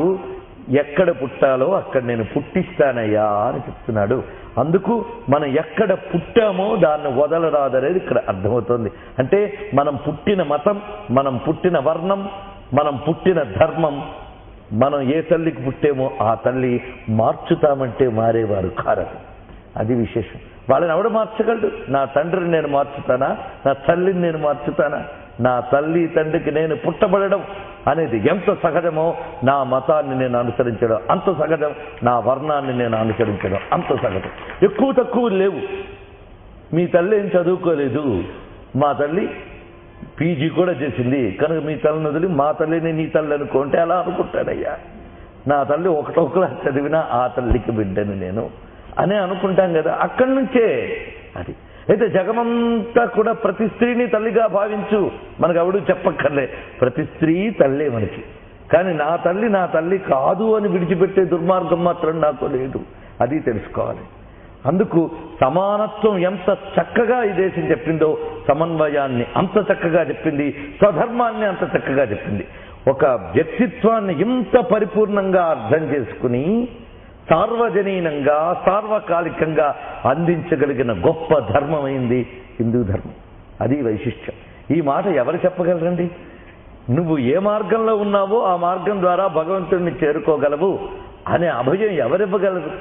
Speaker 1: ఎక్కడ పుట్టాలో అక్కడ నేను పుట్టిస్తానయ్యా అని చెప్తున్నాడు. అందుకు మనం ఎక్కడ పుట్టామో దాన్ని వదలరాదనేది ఇక్కడ అర్థమవుతుంది. అంటే మనం పుట్టిన మతం, మనం పుట్టిన వర్ణం, మనం పుట్టిన ధర్మం, మనం ఏ తల్లికి పుట్టేమో ఆ తల్లి మార్చుతామంటే మారేవారు కారదు. అది విశేషం. వాళ్ళని ఎవడు మార్చగలడు? నా తండ్రిని నేను మార్చుతానా? నా తల్లిని నేను మార్చుతానా? నా తల్లి తండ్రికి నేను పుట్టబడడం అనేది ఎంత సహజమో నా మతాన్ని నేను అనుసరించడం అంత సహజం, నా వర్ణాన్ని నేను అనుసరించడం అంత సహజం. ఎక్కువ తక్కువ లేవు. మీ తల్లి ఏం చదువుకోలేదు, మా తల్లి పీజీ కూడా చేసింది కనుక మీ తల్లిని వదిలి మా తల్లిని నీ తల్లి అనుకుంటే అలా అనుకుంటానయ్యా. నా తల్లి ఒకటో క్లాస్ చదివినా ఆ తల్లికి బిడ్డను నేను అనే అనుకుంటాం కదా. అక్కడి నుంచే అది. అయితే జగమంతా కూడా ప్రతి స్త్రీని తల్లిగా భావించు, మనకు ఎవడు చెప్పక్కర్లే, ప్రతి స్త్రీ తల్లే మనకి. కానీ నా తల్లి కాదు అని విడిచిపెట్టే దుర్మార్గం మాత్రం నాకు లేదు, అది తెలుసుకోవాలి. అందుకు సమానత్వం ఎంత చక్కగా ఈ దేశం చెప్పిందో, సమన్వయాన్ని అంత చక్కగా చెప్పింది, స్వధర్మాన్ని అంత చక్కగా చెప్పింది. ఒక వ్యక్తిత్వాన్ని ఇంత పరిపూర్ణంగా అర్థం చేసుకుని సార్వజనీనంగా సార్వకాలికంగా అందించగలిగిన గొప్ప ధర్మమైంది హిందూ ధర్మం. అది వైశిష్ట్యం. ఈ మాట ఎవరు చెప్పగలరండి? నువ్వు ఏ మార్గంలో ఉన్నావో ఆ మార్గం ద్వారా భగవంతుడిని చేరుకోగలవు అనే అభయం ఎవరివ్వగలరు?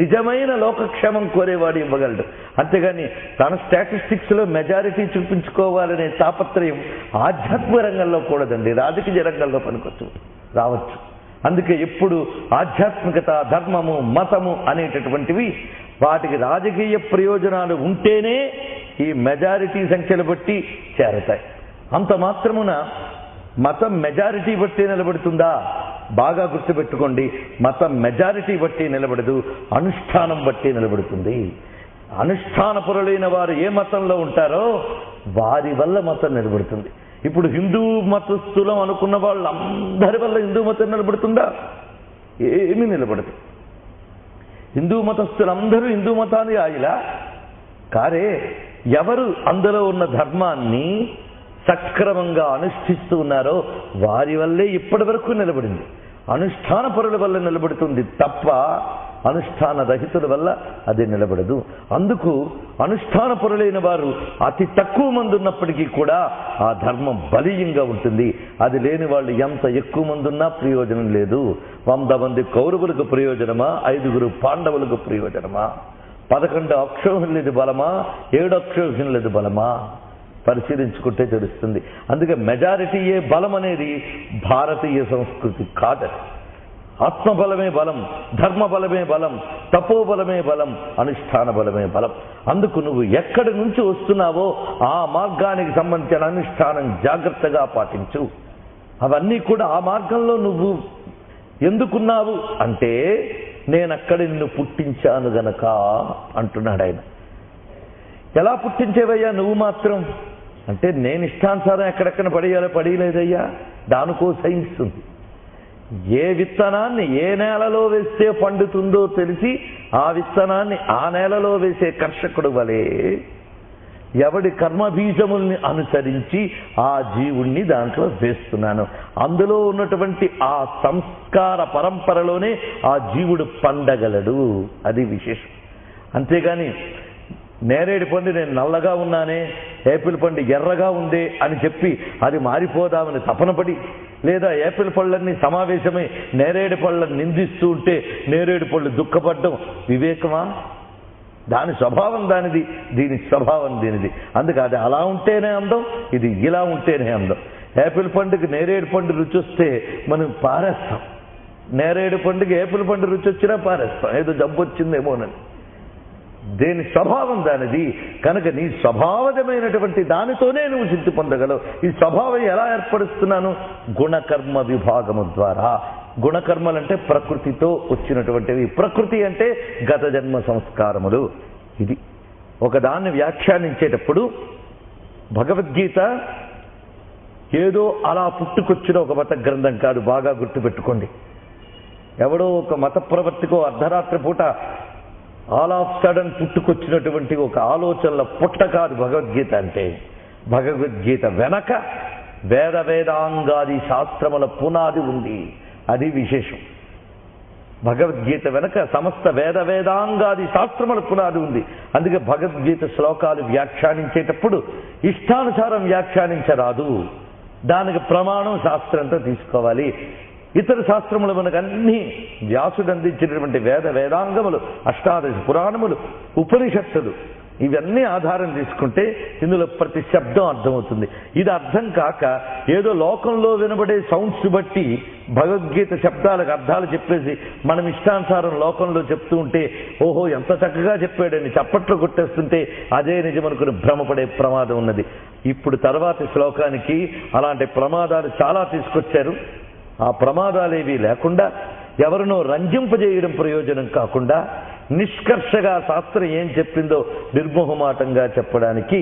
Speaker 1: నిజమైన లోకక్షేమం కోరేవాడు ఇవ్వగలడు. అంతేగాని తన స్టాటిస్టిక్స్లో మెజారిటీ చూపించుకోవాలనే తాపత్రయం ఆధ్యాత్మిక రంగంలో కూడదండి, రాజకీయ రంగంలో పనికొచ్చు రావచ్చు. అందుకే ఎప్పుడు ఆధ్యాత్మికత, ధర్మము, మతము అనేటటువంటివి వాటికి రాజకీయ ప్రయోజనాలు ఉంటేనే ఈ మెజారిటీ సంఖ్యలు బట్టి చేరతాయి. అంత మాత్రమున మతం మెజారిటీ బట్టి నిలబడుతుందా? బాగా గుర్తుపెట్టుకోండి, మతం మెజారిటీ బట్టి నిలబడదు, అనుష్ఠానం బట్టి నిలబడుతుంది. అనుష్ఠానపరులైన వారు ఏ మతంలో ఉంటారో వారి వల్ల మతం నిలబడుతుంది. ఇప్పుడు హిందూ మతస్థులం అనుకున్న వాళ్ళందరి వల్ల హిందూ మతం నిలబడుతుందా? ఏమీ నిలబడదు. హిందూ మతస్థులందరూ హిందూ మతాన్ని ఆయిలా కారే. ఎవరు అందులో ఉన్న ధర్మాన్ని సక్రమంగా అనుష్ఠిస్తూ ఉన్నారో వారి వల్లే ఇప్పటి వరకు నిలబడింది. అనుష్ఠాన పరుల వల్ల నిలబడుతుంది తప్ప అనుష్ఠాన రహితుల వల్ల అది నిలబడదు. అందుకు అనుష్ఠాన పరులైన వారు అతి తక్కువ మంది ఉన్నప్పటికీ కూడా ఆ ధర్మం బలీయంగా ఉంటుంది. అది లేని వాళ్ళు ఎంత ఎక్కువ మంది ఉన్నా ప్రయోజనం లేదు. 100 మంది కౌరవులకు ప్రయోజనమా, 5 పాండవులకు ప్రయోజనమా? 11 అక్షోహిణులది బలమా, 7 అక్షోహిణులది బలమా? పరిశీలించుకుంటే తెలుస్తుంది. అందుకే మెజారిటీయే బలం అనేది భారతీయ సంస్కృతి కాదు. ఆత్మబలమే బలం, ధర్మ బలమే బలం, తపోబలమే బలం, అనుష్ఠాన బలమే బలం. అందుకు నువ్వు ఎక్కడి నుంచి వస్తున్నావో ఆ మార్గానికి సంబంధించిన అనుష్ఠానం జాగ్రత్తగా పాటించు. అవన్నీ కూడా ఆ మార్గంలో నువ్వు ఎందుకున్నావు అంటే నేనక్కడ నిన్ను పుట్టించాను గనక అంటున్నాడు ఆయన. ఎలా పుట్టించేవయ్యా నువ్వు మాత్రం అంటే నేను ఇష్టానుసారం ఎక్కడెక్కడ పడేయాలో పడేయలేదయ్యా. దానికో సైన్స్ ఉంది. ఏ విత్తనాన్ని ఏ నేలలో వేస్తే పండుతుందో తెలిసి ఆ విత్తనాన్ని ఆ నేలలో వేసే కర్షకుడు వలె ఎవడి కర్మబీజముల్ని అనుసరించి ఆ జీవుణ్ణి దాంట్లో వేస్తున్నాను. అందులో ఉన్నటువంటి ఆ సంస్కార పరంపరలోనే ఆ జీవుడు పండగలడు. అది విశేషం. అంతేగాని నేరేడు పండు నేను నల్లగా ఉన్నానే, ఏపిల్ పండు ఎర్రగా ఉందే అని చెప్పి అది మారిపోదామని తపనపడి, లేదా ఏపిల్ పళ్ళన్నీ సమావేశమై నేరేడు పళ్ళని నిందిస్తూ ఉంటే నేరేడు పళ్ళు దుఃఖపడ్డం వివేకమా? దాని స్వభావం దానిది, దీని స్వభావం దీనిది. అందుకే అది అలా ఉంటేనే అందం, ఇది ఇలా ఉంటేనే అందం. ఏపిల్ పండుగ నేరేడు పండు రుచి వస్తే మనం పారేస్తాం, నేరేడు పండుగ ఏపిల్ పండు రుచి వచ్చినా పారేస్తాం, ఏదో జబ్బు వచ్చిందేమోనని. దేని స్వభావం దానిది. కనుక నీ స్వభావజమైనటువంటి దానితోనే నువ్వు సిద్ధి పొందగలవు. ఈ స్వభావం ఎలా ఏర్పరుస్తున్నాను? గుణకర్మ విభాగము ద్వారా. గుణకర్మలంటే ప్రకృతితో వచ్చినటువంటివి. ప్రకృతి అంటే గత జన్మ సంస్కారములు. ఇది ఒకదాన్ని వ్యాఖ్యానించేటప్పుడు భగవద్గీత ఏదో అలా పుట్టుకొచ్చిన ఒక మత గ్రంథం కాదు. బాగా గుర్తుపెట్టుకోండి. ఎవడో ఒక మత ప్రవర్తికో అర్ధరాత్రి పూట ఆల్ ఆఫ్ సడన్ పుట్టుకొచ్చినటువంటి ఒక ఆలోచనల పుట్ట కాదు భగవద్గీత అంటే. భగవద్గీత వెనక వేద వేదాంగాది శాస్త్రముల పునాది ఉంది. అది విశేషం. భగవద్గీత వెనక సమస్త వేద వేదాంగాది శాస్త్రముల పునాది ఉంది. అందుకే భగవద్గీత శ్లోకాలు వ్యాఖ్యానించేటప్పుడు ఇష్టానుసారం వ్యాఖ్యానించరాదు. దానికి ప్రమాణం శాస్త్రంతో తీసుకోవాలి. ఇతర శాస్త్రములు మనకు అన్ని వ్యాసుడు అందించినటువంటి వేద వేదాంగములు, అష్టాదశ పురాణములు, ఉపనిషత్తులు ఇవన్నీ ఆధారం తీసుకుంటే ఇందులో ప్రతి శబ్దం అర్థమవుతుంది. ఇది అర్థం కాక ఏదో లోకంలో వినబడే సౌండ్స్ బట్టి భగవద్గీత శబ్దాలకు అర్థాలు చెప్పేసి మనం ఇష్టానుసారం లోకంలో చెప్తూ ఉంటే ఓహో ఎంత చక్కగా చెప్పాడని చప్పట్లు కొట్టేస్తుంటే అదే నిజమనుకుని భ్రమపడే ప్రమాదం ఉన్నది. ఇప్పుడు తర్వాతి శ్లోకానికి అలాంటి ప్రమాదాలు చాలా తీసుకొచ్చారు. ఆ ప్రమాదాలేవి లేకుండా ఎవరినో రంజింపజేయడం ప్రయోజనం కాకుండా నిష్కర్షగా శాస్త్రం ఏం చెప్పిందో నిర్మోహమాటంగా చెప్పడానికి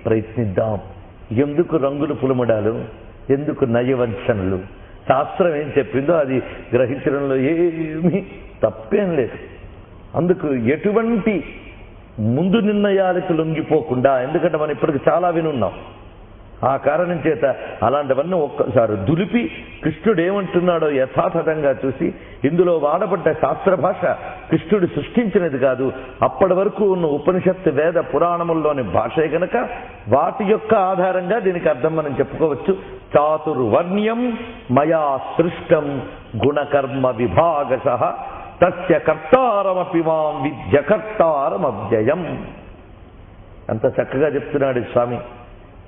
Speaker 1: ప్రయత్నిద్దాం. ఎందుకు రంగులు పులుమడాలు, ఎందుకు నయవంచనలు? శాస్త్రం ఏం చెప్పిందో అది గ్రహించడంలో ఏమీ తప్పేం లేదు. అందుకు ఎటువంటి ముందు నిర్ణయాలకు లొంగిపోకుండా, ఎందుకంటే మనం ఇప్పటికి చాలా వినున్నాం, ఆ కారణం చేత అలాంటివన్నీ ఒక్కసారి దులిపి కృష్ణుడు ఏమంటున్నాడో యథాతథంగా చూసి, ఇందులో వాడబడ్డ శాస్త్ర భాష కృష్ణుడు సృష్టించినది కాదు, అప్పటి వరకు ఉన్న ఉపనిషత్తు వేద పురాణముల్లోని భాషే గనక వాటి యొక్క ఆధారంగా దీనికి అర్థం మనం చెప్పుకోవచ్చు. చాతుర్వర్ణ్యం మయా సృష్టం గుణకర్మ విభాగశః తస్య కర్తారమపి మాం విద్య కర్తారమవ్యయం. అంత చక్కగా చెప్తున్నాడు స్వామి.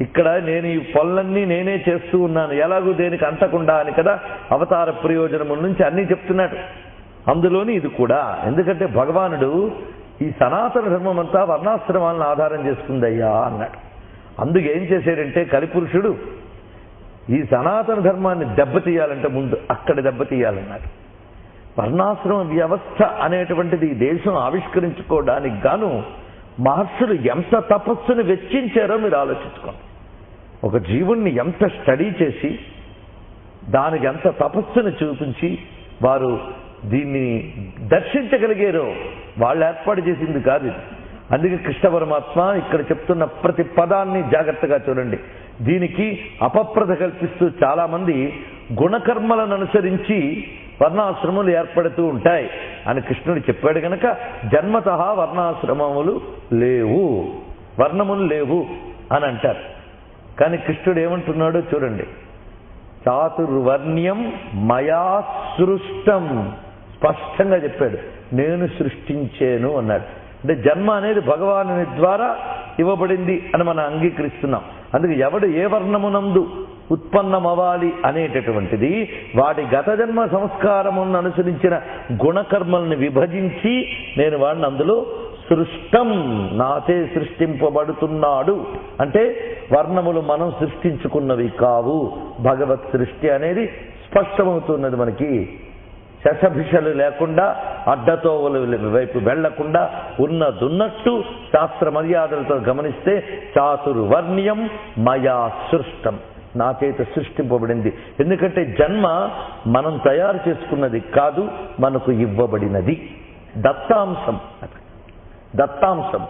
Speaker 1: ఇక్కడ నేను ఈ పనులన్నీ నేనే చేస్తూ ఉన్నాను, ఎలాగూ దేనికి అంటకుండా అని కదా అవతార ప్రయోజనముల నుంచి అన్నీ చెప్తున్నాడు. అందులోని ఇది కూడా. ఎందుకంటే భగవానుడు ఈ సనాతన ధర్మం అంతా వర్ణాశ్రమాలను ఆధారం చేసుకుందయ్యా అన్నాడు. అందుకు ఏం చేశాడంటే కలిపురుషుడు ఈ సనాతన ధర్మాన్ని దెబ్బతీయాలంటే ముందు అక్కడ దెబ్బతీయాలన్నాడు. వర్ణాశ్రమ వ్యవస్థ అనేటువంటిది ఈ దేశం ఆవిష్కరించుకోవడానికి గాను మహర్షులు ఎంత తపస్సును వెచ్చించారో మీరు ఆలోచించుకోండి. ఒక జీవుణ్ణి ఎంత స్టడీ చేసి దానికి ఎంత తపస్సును చూపించి వారు దీన్ని దర్శించగలిగారో వాళ్ళు ఏర్పాటు చేసింది కాదు ఇది. అందుకే కృష్ణ పరమాత్మ ఇక్కడ చెప్తున్న ప్రతి పదాన్ని జాగ్రత్తగా చూడండి. దీనికి అపప్రద కల్పిస్తూ చాలా మంది గుణకర్మలను అనుసరించి వర్ణాశ్రమములు ఏర్పడుతూ ఉంటాయి అని కృష్ణుడు చెప్పాడు గనక జన్మతః వర్ణాశ్రమములు లేవు, వర్ణములు లేవు అని అంటారు. కానీ కృష్ణుడు ఏమంటున్నాడో చూడండి. చాతుర్వర్ణ్యం మయా సృష్టం, స్పష్టంగా చెప్పాడు, నేను సృష్టించాను అన్నాడు. అంటే జన్మ అనేది భగవానుని ద్వారా ఇవ్వబడింది అని మనం అంగీకరిస్తున్నాం. అందుకే ఎవడు ఏ వర్ణమునందు ఉత్పన్నమవ్వాలి అనేటటువంటిది వాడి గత జన్మ సంస్కారములను అనుసరించిన గుణకర్మల్ని విభజించి నేను వాడిని అందులో సృష్టం, నాచే సృష్టింపబడుతున్నాడు. అంటే వర్ణములు మనం సృష్టించుకున్నవి కావు, భగవత్ సృష్టి అనేది స్పష్టమవుతున్నది మనకి. శశభిషలు లేకుండా అడ్డతోవల వైపు వెళ్లకుండా ఉన్నదున్నట్టు శాస్త్ర మర్యాదలతో గమనిస్తే చాతుర్వర్ణ్యం మయా సృష్టం, నా చేత సృష్టింపబడింది. ఎందుకంటే జన్మ మనం తయారు చేసుకున్నది కాదు, మనకు ఇవ్వబడినది. దత్తాంశం, దత్తాంశం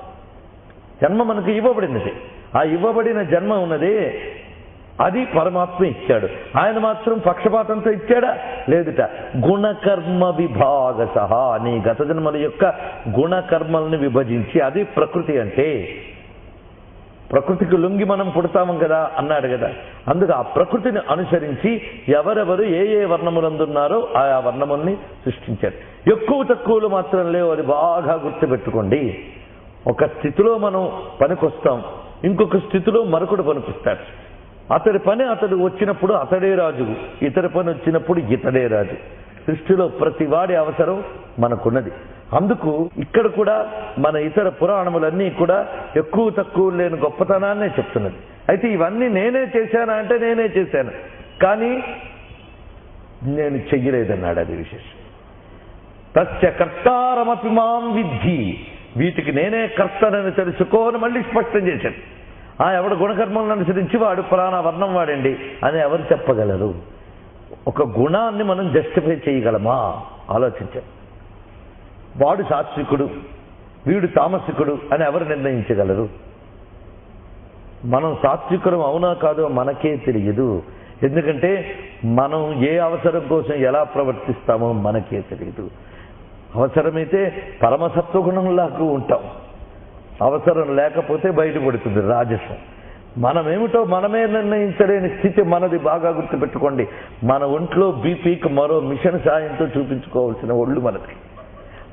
Speaker 1: జన్మ మనకు ఇవ్వబడినది. ఆ ఇవ్వబడిన జన్మ ఉన్నదే అది పరమాత్మ ఇచ్చాడు. ఆయన మాత్రం పక్షపాతంతో ఇచ్చాడా? లేదుట. గుణకర్మ విభాగశః, నీ గత జన్మల యొక్క గుణకర్మల్ని విభజించి, అది ప్రకృతి. అంటే ప్రకృతికి లొంగి మనం పుడతాము కదా అన్నాడు కదా. అందుకు ఆ ప్రకృతిని అనుసరించి ఎవరెవరు ఏ ఏ వర్ణములందున్నారో ఆయా వర్ణముల్ని సృష్టించారు. ఎక్కువ తక్కువలు మాత్రం లేవు, అది బాగా గుర్తుపెట్టుకోండి. ఒక స్థితిలో మనం పనికొస్తాం, ఇంకొక స్థితిలో మరొకడు పనికొస్తాడు. అతడి పని అతడు వచ్చినప్పుడు అతడే రాజు, ఇతడి పని వచ్చినప్పుడు ఇతడే రాజు. సృష్టిలో ప్రతి వాడి అవసరం మనకున్నది. అందుకు ఇక్కడ కూడా మన ఇతర పురాణములన్నీ కూడా ఎక్కువ తక్కువ లేని గొప్పతనాన్నే చెప్తున్నది. అయితే ఇవన్నీ నేనే చేశానా అంటే నేనే చేశాను, కానీ నేను చెయ్యలేదన్నాడు. అది విశేషం. తస్య కర్తారమపి మాం విద్ధి, వీటికి నేనే కర్తనని తెలుసుకోని మళ్ళీ స్పష్టం చేశాడు. ఎవడు గుణకర్మలను అనుసరించి వాడు ఫలానా వర్ణం వాడండి అని ఎవరు చెప్పగలరు? ఒక గుణాన్ని మనం జస్టిఫై చేయగలమా? ఆలోచించాం. వాడు సాత్వికుడు, వీడు తామసికుడు అని ఎవరు నిర్ణయించగలరు? మనం సాత్వికులం అవునా కాదో మనకే తెలియదు. ఎందుకంటే మనం ఏ అవసరం కోసం ఎలా ప్రవర్తిస్తామో మనకే తెలియదు. అవసరమైతే పరమసత్వగుణంలాగా ఉంటాం, అవసరం లేకపోతే బయటపడుతుంది రాజసం. మనమేమిటో మనమే నిర్ణయించలేని స్థితి మనది. బాగా గుర్తుపెట్టుకోండి. మన ఒంట్లో బీపీకి మరో మిషన్ సాయంతో చూపించుకోవాల్సిన ఒళ్ళు మనది.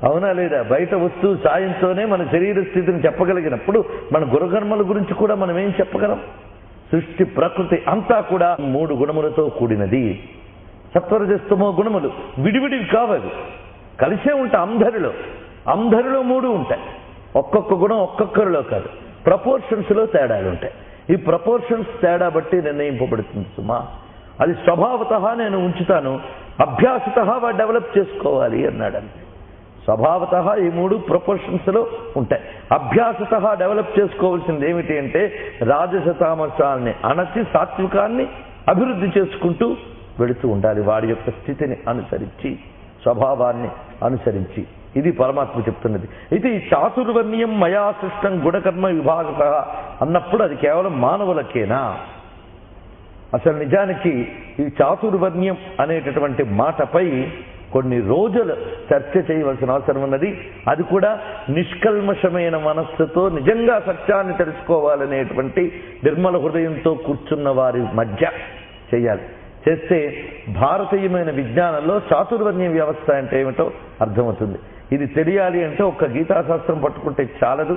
Speaker 1: అవునా లేదా? బయట వస్తువు సాయంతోనే మన శరీర స్థితిని చెప్పగలిగినప్పుడు మన గుణకర్మల గురించి కూడా మనం ఏం చెప్పగలం? సృష్టి ప్రకృతి అంతా కూడా 3 గుణములతో కూడినది. సత్వరజస్తమో గుణములు విడివిడివి కావవి, కలిసే ఉంటాయి. అందరిలో 3 ఉంటాయి. ఒక్కొక్క గుణం ఒక్కొక్కరిలో కాదు, ప్రపోర్షన్స్లో తేడాలు ఉంటాయి. ఈ ప్రపోర్షన్స్ తేడా బట్టి నిర్ణయింపబడుతుంది సుమా. అది స్వభావతః నేను ఉంచుతాను, అభ్యాసతః వాడు డెవలప్ చేసుకోవాలి అన్నాడు. అంతే. స్వభావతః ఈ 3 ప్రపోర్షన్స్లో ఉంటాయి. అభ్యాసతః డెవలప్ చేసుకోవాల్సింది ఏమిటి అంటే రాజస తామసాన్ని అణచి సాత్వికాన్ని అభివృద్ధి చేసుకుంటూ వెళుతూ ఉండాలి, వాడి యొక్క స్థితిని అనుసరించి, స్వభావాన్ని అనుసరించి. ఇది పరమాత్మ చెప్తున్నది. అయితే ఈ చాతుర్వర్ణ్యం మయా సృష్టం గుణకర్మ విభాగత అన్నప్పుడు అది కేవలం మానవులకేనా? అసలు నిజానికి ఈ చాతుర్వర్ణ్యం అనేటటువంటి మాటపై కొన్ని రోజులు చర్చ చేయవలసిన అవసరం ఉన్నది. అది కూడా నిష్కల్మషమైన మనస్సుతో నిజంగా సత్యాన్ని తెలుసుకోవాలనేటువంటి నిర్మల హృదయంతో కూర్చున్న వారి మధ్య చేయాలి. చేస్తే భారతీయమైన విజ్ఞానంలో చాతుర్వర్ణ్య వ్యవస్థ అంటే ఏమిటో అర్థమవుతుంది. ఇది తెలియాలి అంటే ఒక్క గీతాశాస్త్రం పట్టుకుంటే చాలదు.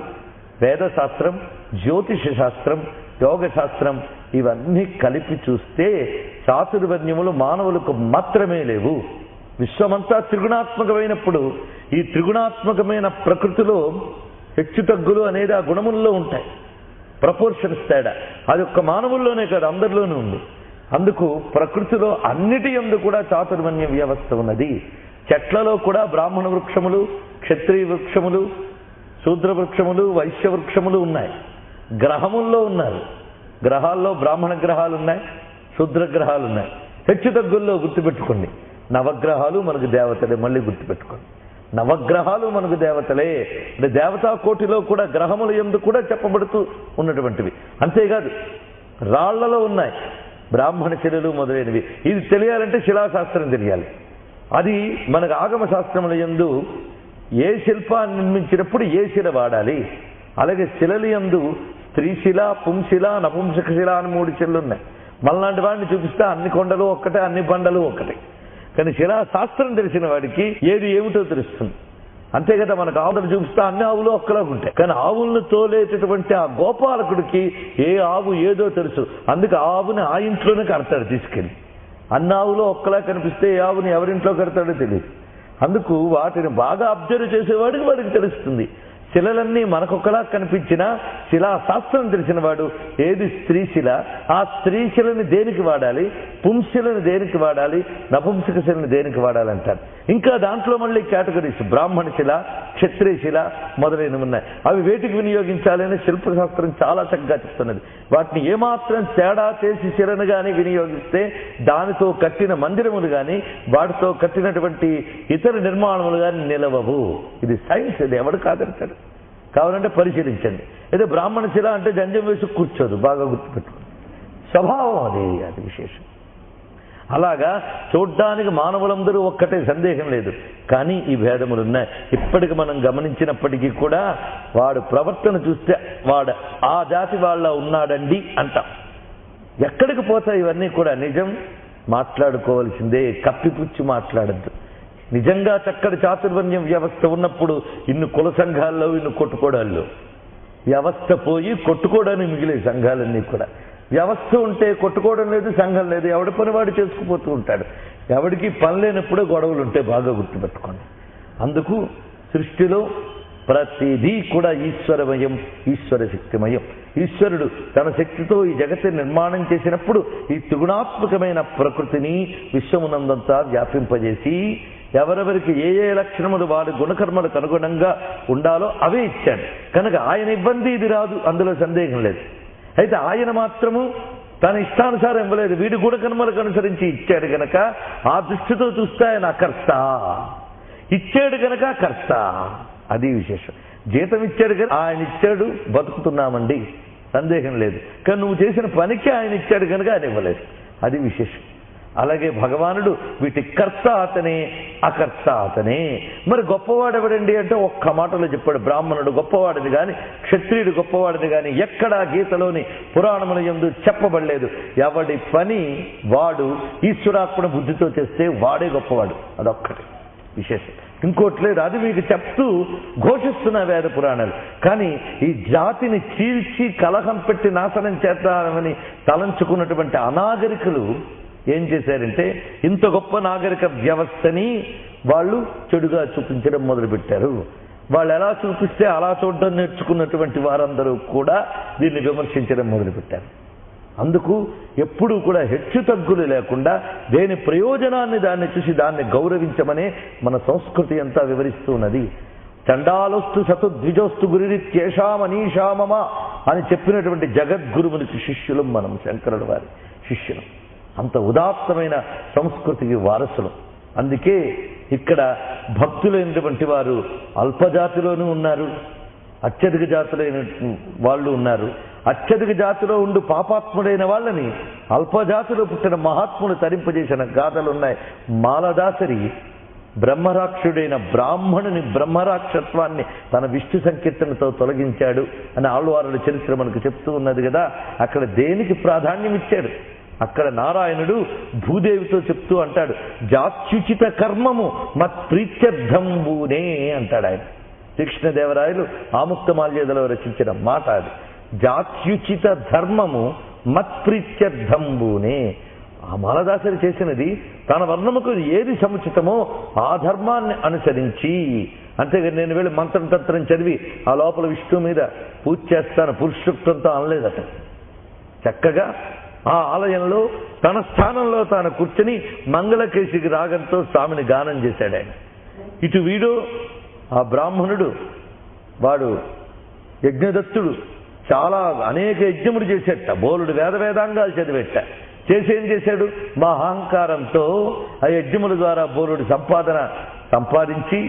Speaker 1: వేదశాస్త్రం, జ్యోతిష శాస్త్రం, యోగ శాస్త్రం ఇవన్నీ కలిపి చూస్తే చాతుర్వర్ణ్యములు మానవులకు మాత్రమే లేవు. విశ్వమంతా త్రిగుణాత్మకమైనప్పుడు ఈ త్రిగుణాత్మకమైన ప్రకృతిలో హెచ్చుతగ్గులు అనేది ఆ గుణముల్లో ఉంటాయి. ప్రపోర్షన్స్ తేడా అది ఒక్క మానవుల్లోనే కాదు, అందరిలోనూ ఉంది. అందుకు ప్రకృతిలో అన్నిటి యందు కూడా చాతుర్వర్ణ్య వ్యవస్థ ఉన్నది. చెట్లలో కూడా బ్రాహ్మణ వృక్షములు, క్షత్రియ వృక్షములు, శూద్ర వృక్షములు, వైశ్య వృక్షములు ఉన్నాయి. గ్రహముల్లో ఉన్నారు. గ్రహాల్లో బ్రాహ్మణ గ్రహాలు ఉన్నాయి, శూద్ర గ్రహాలు ఉన్నాయి. హెచ్చుతగ్గుల్లో గుర్తుపెట్టుకోండి, నవగ్రహాలు మనకు దేవతలే. మళ్ళీ గుర్తుపెట్టుకోండి, నవగ్రహాలు మనకు దేవతలే. అంటే దేవతా కోటిలో కూడా గ్రహముల యందు కూడా చెప్పబడుతూ ఉన్నటువంటివి. అంతేకాదు రాళ్లలో ఉన్నాయి బ్రాహ్మణ శిలలు మొదలైనవి. ఇది తెలియాలంటే శిలాశాస్త్రం తెలియాలి. అది మనకు ఆగమ శాస్త్రముల యందు ఏ శిల్పాన్ని నిర్మించినప్పుడు ఏ శిల వాడాలి. అలాగే శిలల యందు స్త్రీశిల, పుంశిల, నపుంసక శిల అని 3 శిలలు ఉన్నాయి. మనలాంటి వాడిని చూపిస్తే అన్ని కొండలు ఒక్కటే, అన్ని బండలు ఒక్కటే. కానీ శిలాశాస్త్రం తెలిసిన వాడికి ఏది ఏమిటో తెలుస్తుంది. అంతే కదా, మనకు ఆవులను చూపిస్తే అన్ని ఆవులు ఒక్కలాగా ఉంటాయి. కానీ ఆవులను తోలేటటువంటి ఆ గోపాలకుడికి ఏ ఆవు ఏదో తెలుసు. అందుకే ఆవుని ఆ ఇంట్లోనే కడతాడు తీసుకెళ్ళి. అన్ని ఆవులు ఒక్కలా కనిపిస్తే ఏ ఆవుని ఎవరింట్లో కడతాడో తెలియదు. అందుకు వాటిని బాగా అబ్జర్వ్ చేసేవాడికి వాడికి తెలుస్తుంది. శిలలన్నీ మనకొకలా కనిపించినా శిలాశాస్త్రం తెలిసిన వాడు ఏది స్త్రీశిల, ఆ స్త్రీశిలని దేనికి వాడాలి, పుంశిలని దేనికి వాడాలి, నపుంసక శిలని దేనికి వాడాలంటారు. ఇంకా దాంట్లో మళ్ళీ కేటగిరీస్ బ్రాహ్మణ శిల, క్షత్రియ శిల మొదలైనవి ఉన్నాయి. అవి వేటికి వినియోగించాలని శిల్పశాస్త్రం చాలా చక్కగా చెప్తున్నది. వాటిని ఏమాత్రం తేడా చేసి శిలను కానీ వినియోగిస్తే దానితో కట్టిన మందిరములు కానీ వాటితో కట్టినటువంటి ఇతర నిర్మాణములు కానీ నిలవవు. ఇది సైన్స్, ఇది ఎవడు కాదంటాడు. కావాలంటే పరిశీలించండి. అయితే బ్రాహ్మణ శిల అంటే జంజం వేసి కూర్చోదు, బాగా గుర్తుపెట్టుకోండి. స్వభావం అది విశేషం. అలాగా చూడ్డానికి మానవులందరూ ఒక్కటే, సందేహం లేదు. కానీ ఈ భేదములు ఉన్నాయి. ఇప్పటికి మనం గమనించినప్పటికీ కూడా వాడు ప్రవర్తన చూస్తే వాడు ఆ జాతి వాళ్ళ ఉన్నాడండి అంటాం. ఎక్కడికి పోతాయి ఇవన్నీ కూడా? నిజం మాట్లాడుకోవాల్సిందే, కప్పిపుచ్చి మాట్లాడద్దు. నిజంగా చక్కటి చాతుర్వర్ణ్యం వ్యవస్థ ఉన్నప్పుడు ఇన్ని కుల సంఘాల్లో, ఇన్ని కొట్టుకోవడాల్లో వ్యవస్థ పోయి కొట్టుకోవడానికి మిగిలే సంఘాలన్నీ కూడా. వ్యవస్థ ఉంటే కొట్టుకోవడం లేదు, సంఘం లేదు. ఎవడి పని వాడు చేసుకుపోతూ ఉంటాడు. ఎవడికి పని లేనప్పుడే గొడవలు ఉంటాయి, బాగా గుర్తుపెట్టుకోండి. అందుకు సృష్టిలో ప్రతిదీ కూడా ఈశ్వరమయం, ఈశ్వర శక్తిమయం. ఈశ్వరుడు తన శక్తితో ఈ జగత్తుని నిర్మాణం చేసినప్పుడు ఈ త్రిగుణాత్మకమైన ప్రకృతిని విశ్వమునందంతా వ్యాపింపజేసి ఎవరెవరికి ఏ ఏ లక్షణములు వారి గుణకర్మలకు అనుగుణంగా ఉండాలో అవే ఇచ్చాడు. కనుక ఆయన ఇబ్బంది ఇది రాదు, అందులో సందేహం లేదు. అయితే ఆయన మాత్రము తన ఇష్టానుసారం ఇవ్వలేదు, వీడి గుణకర్మలకు అనుసరించి ఇచ్చాడు గనక ఆ దృష్టితో చూస్తే ఆయన అకర్త. ఇచ్చాడు గనక కర్త, అది విశేషం. జీతం ఇచ్చాడు కదా, ఆయన ఇచ్చాడు, బతుకుతున్నామండి, సందేహం లేదు. కానీ నువ్వు చేసిన పనికి ఆయన ఇచ్చాడు కనుక ఆయన ఇవ్వలేదు, అది విశేషం. అలాగే భగవానుడు వీటి కర్త అతనే, అకర్త అతనే. మరి గొప్పవాడు ఎవడండి అంటే ఒక్క మాటలో చెప్పాడు. బ్రాహ్మణుడు గొప్పవాడిని కానీ, క్షత్రియుడు గొప్పవాడిని కానీ ఎక్కడా గీతలోని పురాణముల యందు చెప్పబడలేదు. ఎవడి పని వాడు ఈశ్వరాత్మన బుద్ధితో చేస్తే వాడే గొప్పవాడు, అదొక్కటి విశేషం. ఇంకోటి లేదు. అది మీకు చెప్తూ ఘోషిస్తున్న వేద పురాణాలు. కానీ ఈ జాతిని చీల్చి కలహం పెట్టి నాశనం చేద్దామని తలంచుకున్నటువంటి అనాగరికులు ఏం చేశారంటే ఇంత గొప్ప నాగరిక వ్యవస్థని వాళ్ళు చెడుగా చూపించడం మొదలుపెట్టారు. వాళ్ళు ఎలా చూపిస్తే అలా చూడడం నేర్చుకున్నటువంటి వారందరూ కూడా దీన్ని విమర్శించడం మొదలుపెట్టారు. అందుకు ఎప్పుడూ కూడా హెచ్చు తగ్గులు లేకుండా దేని ప్రయోజనాన్ని దాన్ని చూసి దాన్ని గౌరవించమనే మన సంస్కృతి అంతా వివరిస్తూ ఉన్నది. చండాలోస్తు సతు ద్విజోస్తు గురిరిత్యేషామనీషామమ అని చెప్పినటువంటి జగద్గురువునికి శిష్యులం మనం, శంకరుడు వారి శిష్యులం. అంత ఉదాత్తమైన సంస్కృతికి వారసులు. అందుకే ఇక్కడ భక్తులైనటువంటి వారు అల్పజాతిలోనూ ఉన్నారు, అత్యధిక జాతులైన వాళ్ళు ఉన్నారు. అత్యధిక జాతిలో ఉండి పాపాత్ముడైన వాళ్ళని అల్పజాతిలో పుట్టిన మహాత్ములు తరింపజేసిన గాథలున్నాయి. మాలదాసరి బ్రహ్మరాక్షుడైన బ్రాహ్మణుని బ్రహ్మరాక్షత్వాన్ని తన విష్ణు సంకీర్తనతో తొలగించాడు అని ఆళ్వారుల చరిత్ర మనకు చెప్తూ ఉన్నది కదా. అక్కడ దేనికి ప్రాధాన్యం ఇచ్చాడు? అక్కడ నారాయణుడు భూదేవితో చెప్తూ అంటాడు, జాత్యుచిత కర్మము మత్ప్రీత్యర్థంబూనే అంటాడు ఆయన. శ్రీకృష్ణదేవరాయలు ఆముక్తమాల్యదలో రచించిన మాట అది. జాత్యుచిత ధర్మము మత్ప్రీత్యర్థంబూనే. ఆ మాలదాసరి చేసినది తన వర్ణముకు ఏది సముచితమో ఆ ధర్మాన్ని అనుసరించి, అంతేగాని నేను వెళ్ళి మంత్రం తంత్రం చదివి ఆ లోపల విష్ణువు మీద పూజ చేస్తాను పురుషుక్తంతో అనలేదట. చక్కగా ఆ ఆలయంలో తన స్థానంలో తాను కూర్చొని మంగళకేశికి రాగంతో స్వామిని గానం చేశాడు ఆయన. ఇటు వీడు ఆ బ్రాహ్మణుడు, వాడు యజ్ఞదత్తుడు, చాలా అనేక యజ్ఞములు చేసేట, బోలుడు వేదాంగాలు చదివేట. చేసేం చేశాడు? మా అహంకారంతో ఆ యజ్ఞముల ద్వారా బోలుడు సంపాదించి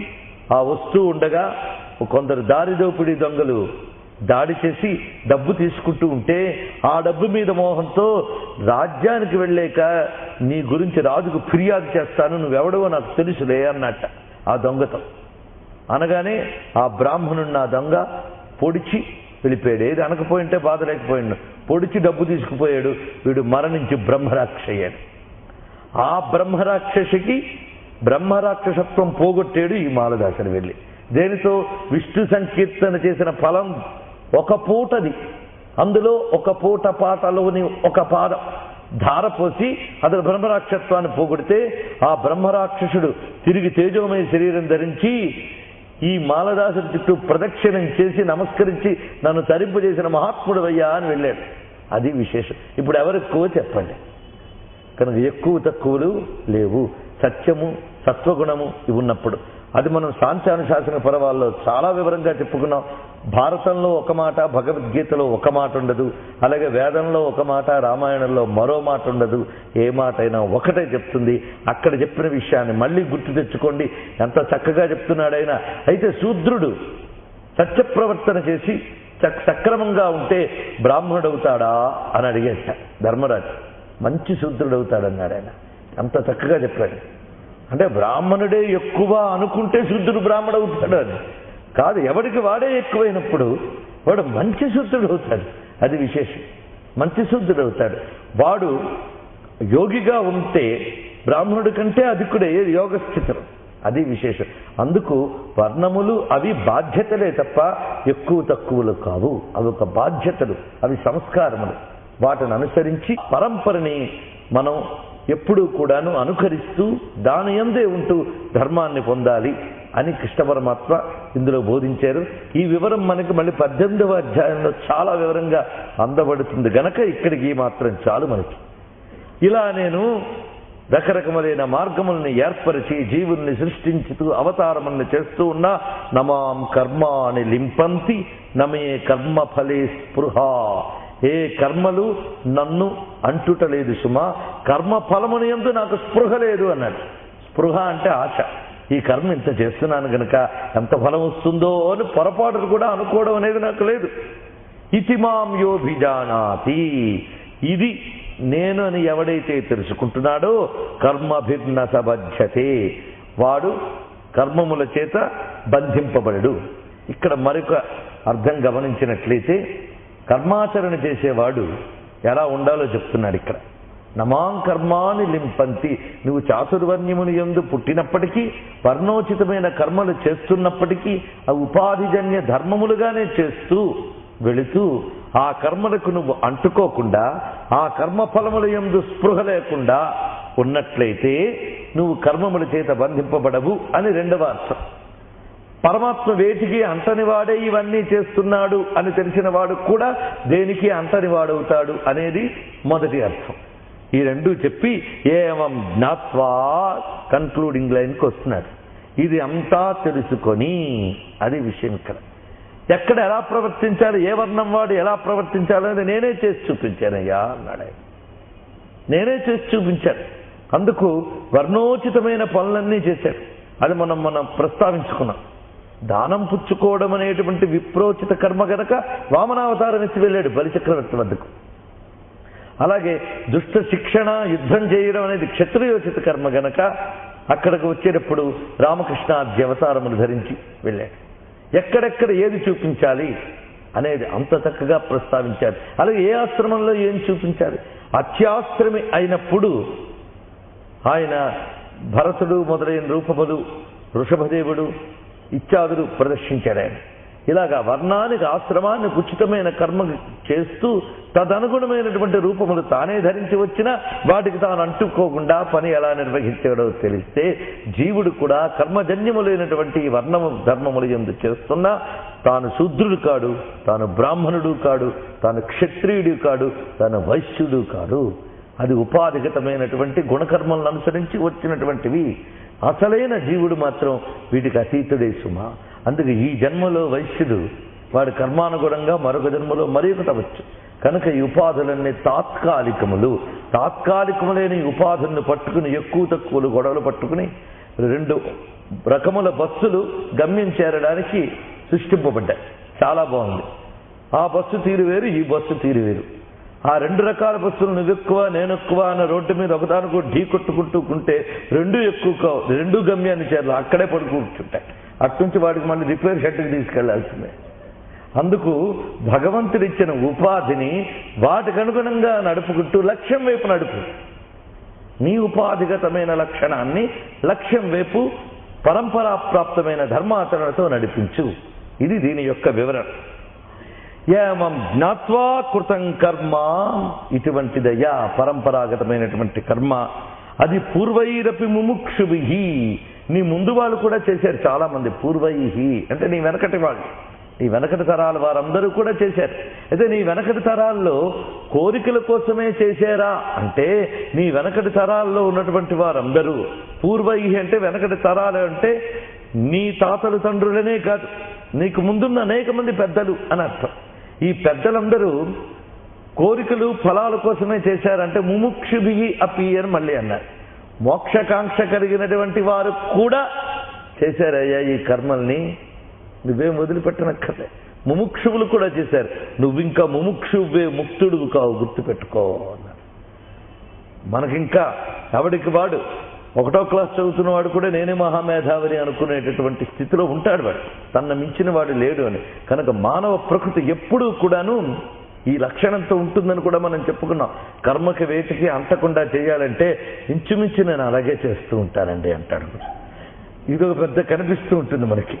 Speaker 1: ఆ వస్తువు ఉండగా కొందరు దారిదోపిడి దొంగలు దాడి చేసి డబ్బు తీసుకుంటూ ఉంటే ఆ డబ్బు మీద మోహంతో రాజ్యానికి వెళ్ళాక నీ గురించి రాజుకు ఫిర్యాదు చేస్తాను, నువ్వెవడవో నాకు తెలుసులే అన్నట్ట ఆ దొంగతో. అనగానే ఆ బ్రాహ్మణుడిని ఆ దొంగ పొడిచి వెళ్ళిపోయాడు. ఏది అనకపోయింటే బాధ లేకపోయాడు, పొడిచి డబ్బు తీసుకుపోయాడు. వీడు మరణించి బ్రహ్మరాక్ష అయ్యాడు. ఆ బ్రహ్మరాక్షసికి బ్రహ్మరాక్షసత్వం పోగొట్టాడు ఈ మాలదాసరి వెళ్ళి. దేనితో? విష్ణు సంకీర్తన చేసిన ఫలం ఒక పూటది. అందులో ఒక పూట పాటలోని ఒక పాదం ధారపోసి అతను బ్రహ్మరాక్షత్వాన్ని పోగొడితే ఆ బ్రహ్మరాక్షసుడు తిరిగి తేజోమయ శరీరం ధరించి ఈ మాలదాసుడి చుట్టూ ప్రదక్షిణం చేసి నమస్కరించి నన్ను తరింపు చేసిన మహాత్ముడు అయ్యా అని వెళ్ళాడు. అది విశేషం. ఇప్పుడు ఎవరెక్కువ చెప్పండి. కనుక ఎక్కువ తక్కువలు లేవు. సత్యము సత్వగుణము ఇవి ఉన్నప్పుడు అది మనం సాంఖ్యానుశాసన పర్వాల్లో చాలా వివరంగా చెప్పుకున్నాం. భారతంలో ఒక మాట, భగవద్గీతలో ఒక మాట ఉండదు. అలాగే వేదంలో ఒక మాట, రామాయణంలో మరో మాట ఉండదు. ఏ మాట అయినా ఒకటే చెప్తుంది. అక్కడ చెప్పిన విషయాన్ని మళ్ళీ గుర్తు తెచ్చుకోండి. ఎంత చక్కగా చెప్తున్నాడైనా. అయితే శూద్రుడు సత్యప్రవర్తన చేసి సక్రమంగా ఉంటే బ్రాహ్మణుడవుతాడా అని అడిగేట ధర్మరాజు. మంచి శూద్రుడవుతాడన్నాడు ఆయన. అంత చక్కగా చెప్పాడు. అంటే బ్రాహ్మణుడే ఎక్కువ అనుకుంటే శూద్రుడు బ్రాహ్మణుడవుతాడు అని కాదు. ఎవడికి వాడే ఎక్కువైనప్పుడు వాడు మంచి శూద్రుడు అవుతాడు. అది విశేషం. మంచి శూద్రుడు అవుతాడు. వాడు యోగిగా ఉంటే బ్రాహ్మణుడి కంటే అధికుడే యోగస్థితులు. అది విశేషం. అందుకు వర్ణములు అవి బాధ్యతలే తప్ప ఎక్కువ తక్కువలు కావు. అవి ఒక బాధ్యతలు, అవి సంస్కారములు. వాటిని అనుసరించి పరంపరని మనం ఎప్పుడూ కూడాను అనుకరిస్తూ దాని యందే ఉంటూ ధర్మాన్ని పొందాలి అని కృష్ణ పరమాత్మ ఇందులో బోధించారు. ఈ వివరం మనకి మళ్ళీ 18వ అధ్యాయంలో చాలా వివరంగా అందబడుతుంది గనక ఇక్కడికి మాత్రం చాలు మనకి. ఇలా నేను రకరకములైన మార్గములను ఏర్పరిచి జీవుల్ని సృష్టించుతూ అవతారములను చేస్తూ ఉన్నా నమాం కర్మాని లింపంతి నమే కర్మఫలే స్పృహ. ఏ కర్మలు నన్ను అంటుటలేదు సుమా, కర్మ ఫలముని యందు నాకు స్పృహ లేదు అన్నాడు. స్పృహ అంటే ఆశ. ఈ కర్మ ఇంత చేస్తున్నాను గనక ఎంత ఫలం వస్తుందో అని పొరపాటును కూడా అనుకోవడం అనేది నాకు లేదు. ఇతి మాం యోభిజానాతి. ఇది నేను అని ఎవడైతే తెలుసుకుంటున్నాడో కర్మభిర్న సబధ్యతే, వాడు కర్మముల చేత బంధింపబడడు. ఇక్కడ మరొక అర్థం గమనించినట్లయితే కర్మాచరణ చేసేవాడు ఎలా ఉండాలో చెప్తున్నాడు ఇక్కడ. నమాం కర్మాని లింపంతి. నువ్వు చాతుర్వర్ణ్యముని యందు పుట్టినప్పటికీ వర్ణోచితమైన కర్మలు చేస్తున్నప్పటికీ ఆ ఉపాధిజన్య ధర్మములుగానే చేస్తూ వెళుతూ ఆ కర్మలకు నువ్వు అంటుకోకుండా ఆ కర్మఫలముల యందు స్పృహ లేకుండా ఉన్నట్లయితే నువ్వు కర్మముల చేత బంధింపబడవు అని రెండవ అర్థం. పరమాత్మ వేటికి అంటనివాడే ఇవన్నీ చేస్తున్నాడు అని తెలిసిన వాడు కూడా దేనికి అంటనివాడవుతాడు అనేది మొదటి అర్థం. ఈ రెండు చెప్పి ఏవం జ్ఞాత్వా కన్క్లూడింగ్ లైన్కి వస్తున్నాడు. ఇది అంతా తెలుసుకొని, అది విషయం ఇక్కడ. ఎక్కడ ఎలా ప్రవర్తించాలి, ఏ వర్ణం వాడు ఎలా ప్రవర్తించాలని నేనే చేసి చూపించానయ్యా అన్నాడు ఆయన. నేనే చేసి చూపించాను. అందుకు వర్ణోచితమైన పనులన్నీ చేశాడు. అది మనం ప్రస్తావించుకున్నాం. దానం పుచ్చుకోవడం అనేటువంటి విప్రోచిత కర్మ గనక వామనావతారం ఎత్తి వెళ్ళాడు బలిచక్రవర్తి వద్దకు. అలాగే దుష్ట శిక్షణ యుద్ధం చేయడం అనేది క్షత్రియోచిత కర్మ గనక అక్కడికి వచ్చేటప్పుడు రామకృష్ణాద్య అవతారములు ధరించి వెళ్ళాడు. ఎక్కడెక్కడ ఏది చూపించాలి అనేది అంత చక్కగా ప్రస్తావించారు. అలాగే ఏ ఆశ్రమంలో ఏం చూపించాలి, అత్యాశ్రమి అయినప్పుడు ఆయన భరతుడు మొదలైన రూపములు, వృషభదేవుడు ఇత్యాదులు ప్రదర్శించాడు. ఆయన ఇలాగా వర్ణానికి ఆశ్రమానికి ఉచితమైన కర్మ చేస్తూ తదనుగుణమైనటువంటి రూపములు తానే ధరించి వచ్చినా వాటికి తాను అంటుకోకుండా పని ఎలా నిర్వహించాడో తెలిస్తే జీవుడు కూడా కర్మజన్యములైనటువంటి వర్ణము ధర్మములు ఎందు చేస్తున్నా తాను శూద్రుడు కాడు, తాను బ్రాహ్మణుడు కాడు, తాను క్షత్రియుడు కాడు, తాను వైశ్యుడు కాడు. అది ఉపాధిగతమైనటువంటి గుణకర్మలను అనుసరించి వచ్చినటువంటివి. అసలైన జీవుడు మాత్రం వీటికి అతీతుడే సుమా. అందుకే ఈ జన్మలో వైశ్యుడు వాడి కర్మానుగుణంగా మరొక జన్మలో మరొకటి అవచ్చు. కనుక ఈ ఉపాధులన్నీ తాత్కాలికములు. తాత్కాలికములైన ఈ ఉపాధులను పట్టుకుని ఎక్కువ తక్కువలు గొడవలు పట్టుకుని 2 రకముల బస్సులు గమ్యం చేరడానికి సృష్టింపబడ్డాయి. చాలా బాగుంది. ఆ బస్సు తీరు వేరు, ఈ బస్సు తీరు వేరు. ఆ 2 రకాల బస్సులు నువ్వెక్కువ నేనెక్కువ అన్న రోడ్డు మీద ఒకదానికి ఢీ కొట్టుకుంటూకుంటే 2 ఎక్కువ కావు, 2 గమ్యాన్ని చేరాలి, అక్కడే పడుకుంటుంటాయి. అట్నుంచి వాడికి మళ్ళీ రిపేర్ షెడ్కి తీసుకెళ్లాల్సిందే. అందుకు భగవంతుడిచ్చిన ఉపాధిని వాటికి అనుగుణంగా నడుపుకుంటూ లక్ష్యం వైపు నడుపు. నీ ఉపాధిగతమైన లక్షణాన్ని లక్ష్యం వైపు పరంపరాప్రాప్తమైన ధర్మాచరణతో నడిపించు. ఇది దీని యొక్క వివరణ. ఏమం జ్ఞాత్వా కృతం కర్మ, ఇటువంటిదయ్యా పరంపరాగతమైనటువంటి కర్మ. అది పూర్వైరపి ముముక్షుభిః, నీ ముందు వాళ్ళు కూడా చేశారు చాలా మంది. పూర్వైః అంటే నీ వెనకటి వాళ్ళు, నీ వెనకటి తరాల వారందరూ కూడా చేశారు. అయితే నీ వెనకటి తరాల్లో కోరికల కోసమే చేశారా అంటే నీ వెనకటి తరాల్లో ఉన్నటువంటి వారందరూ పూర్వైః అంటే వెనకటి తరాలు అంటే నీ తాతలు తండ్రులనే కాదు, నీకు ముందున్న అనేక మంది పెద్దలు అని అర్థం. ఈ పెద్దలందరూ కోరికలు ఫలాల కోసమే చేశారంటే ముముక్షుభిః అపి అని మళ్ళీ అన్నారు. మోక్షకాంక్ష కలిగినటువంటి వారు కూడా చేశారయ్యా ఈ కర్మల్ని, నువ్వేం వదిలిపెట్టనక్కర్లే. ముముక్షువులు కూడా చేశారు, నువ్వింకా ముముక్షువే, ముక్తుడు కావు, గుర్తుపెట్టుకో అన్నారు. మనకింకా ఎవడికి వాడు 1వ క్లాస్ చదువుతున్న వాడు కూడా నేనే మహామేధావిని అనుకునేటటువంటి స్థితిలో ఉంటాడు. వాడు తన మించిన వాడు లేడు అని. కనుక మానవ ప్రకృతి ఎప్పుడూ కూడాను ఈ లక్షణంతో ఉంటుందని కూడా మనం చెప్పుకున్నాం. కర్మకి వేటికి అంటకుండా చేయాలంటే ఇంచుమించు నేను అలాగే చేస్తూ ఉంటానండి అంటాడు. ఇదొక పెద్ద కనిపిస్తూ ఉంటుంది మనకి.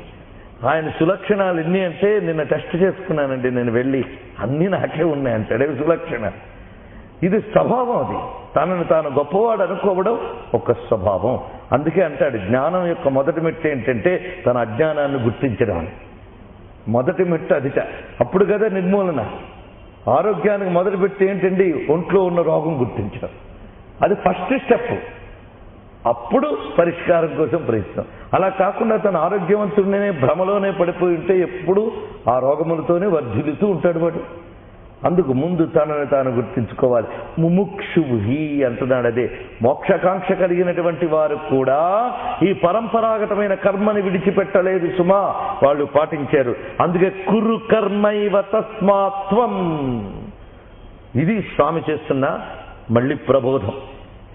Speaker 1: ఆయన సులక్షణాలు ఎన్ని అంటే నిన్న టెస్ట్ చేసుకున్నానండి నేను వెళ్ళి, అన్నీ నాకే ఉన్నాయంటాడు. అవి సులక్షణాలు. ఇది స్వభావం. అది తనను తాను గొప్పవాడు అనుకోవడం ఒక స్వభావం. అందుకే అంటాడు జ్ఞానం యొక్క మొదటి మెట్టు ఏంటంటే తన అజ్ఞానాన్ని గుర్తించడం. మొదటి మెట్టు అదిట. అప్పుడు కదా నిర్మూలన. ఆరోగ్యానికి మొదటి పెట్టి ఏంటండి ఒంట్లో ఉన్న రోగం గుర్తించడం. అది ఫస్ట్ స్టెప్. అప్పుడు పరిష్కారం కోసం ప్రయత్నం. అలా కాకుండా తన ఆరోగ్యవంతుడినే భ్రమలోనే పడిపోయి ఉంటే ఎప్పుడు ఆ రోగములతోనే వర్ధిల్లుతూ ఉంటాడు వాడు. అందుకు ముందు తనను తాను గుర్తించుకోవాలి. ముముక్షుభిః అంటున్నాడు. అదే మోక్షకాంక్ష కలిగినటువంటి వారు కూడా ఈ పరంపరాగతమైన కర్మని విడిచిపెట్టలేదు సుమా, వాళ్ళు పాటించారు. అందుకే కురు కర్మైవ తస్మాత్వం. ఇది స్వామి చేస్తున్న మళ్ళీ ప్రబోధం.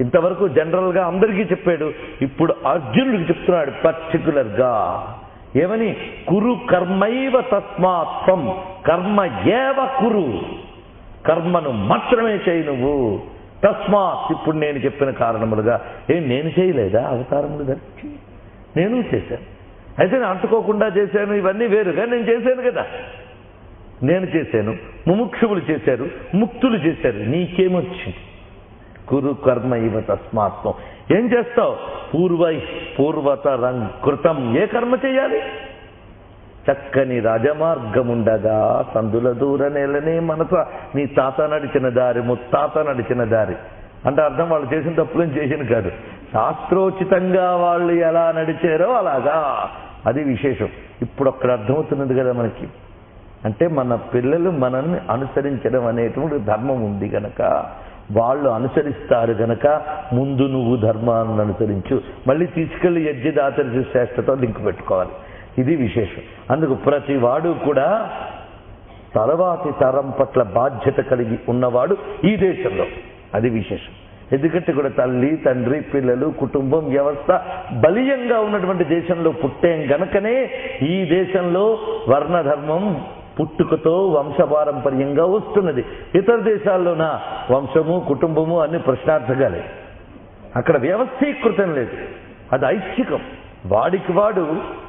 Speaker 1: ఇంతవరకు జనరల్గా అందరికీ చెప్పాడు, ఇప్పుడు అర్జునుడికి చెప్తున్నాడు పర్టికులర్గా. ఏమని? కురు కర్మైవ తస్మాత్వం, కర్మ ఏవ కురు, కర్మను మాత్రమే చేయి నువ్వు. తస్మాత్, ఇప్పుడు నేను చెప్పిన కారణములుగా. నేను చేయలేదా అవతారములు ధరించి? నేను చేశాను. అయితే నేను అంటుకోకుండా చేశాను, ఇవన్నీ వేరుగా నేను చేశాను కదా. నేను చేశాను, ముముక్షువులు చేశారు, ముక్తులు చేశారు, నీకేమొచ్చింది? కురు కర్మ ఇవ తస్మాత్వం. ఏం చేస్తావు? పూర్వతరం కృతం. ఏ కర్మ చేయాలి? చక్కని రాజమార్గముండగా సందుల దూర నెలనే మనస. నీ తాత నడిచిన దారి, ముత్తాత నడిచిన దారి అంటే అర్థం వాళ్ళు చేసిన తప్పులేం చేసిన కాదు, శాస్త్రోచితంగా వాళ్ళు ఎలా నడిచారో అలాగా. అది విశేషం. ఇప్పుడు అక్కడ అర్థమవుతున్నది కదా మనకి. అంటే మన పిల్లలు మనల్ని అనుసరించడం అనేటువంటి ధర్మం ఉంది గనక వాళ్ళు అనుసరిస్తారు గనక ముందు నువ్వు ధర్మాన్ని అనుసరించు. మళ్ళీ తీసుకెళ్లి యజ్ఞదాతరి శ్రేష్టతో లింక్ పెట్టుకోవాలి. ఇది విశేషం. అందుకు ప్రతి వాడు కూడా తర్వాతి తరం పట్ల బాధ్యత కలిగి ఉన్నవాడు ఈ దేశంలో. అది విశేషం. ఎందుకంటే కూడా తల్లి, తండ్రి, పిల్లలు, కుటుంబం వ్యవస్థ బలీయంగా ఉన్నటువంటి దేశంలో పుట్టేం గనకనే ఈ దేశంలో వర్ణధర్మం పుట్టుకతో వంశపారంపర్యంగా వస్తున్నది. ఇతర దేశాల్లోన వంశము, కుటుంబము అన్ని ప్రశ్నార్థకాలే. అక్కడ వ్యవస్థీకృతం లేదు, అది ఐచ్ఛికం. వాడికి వాడు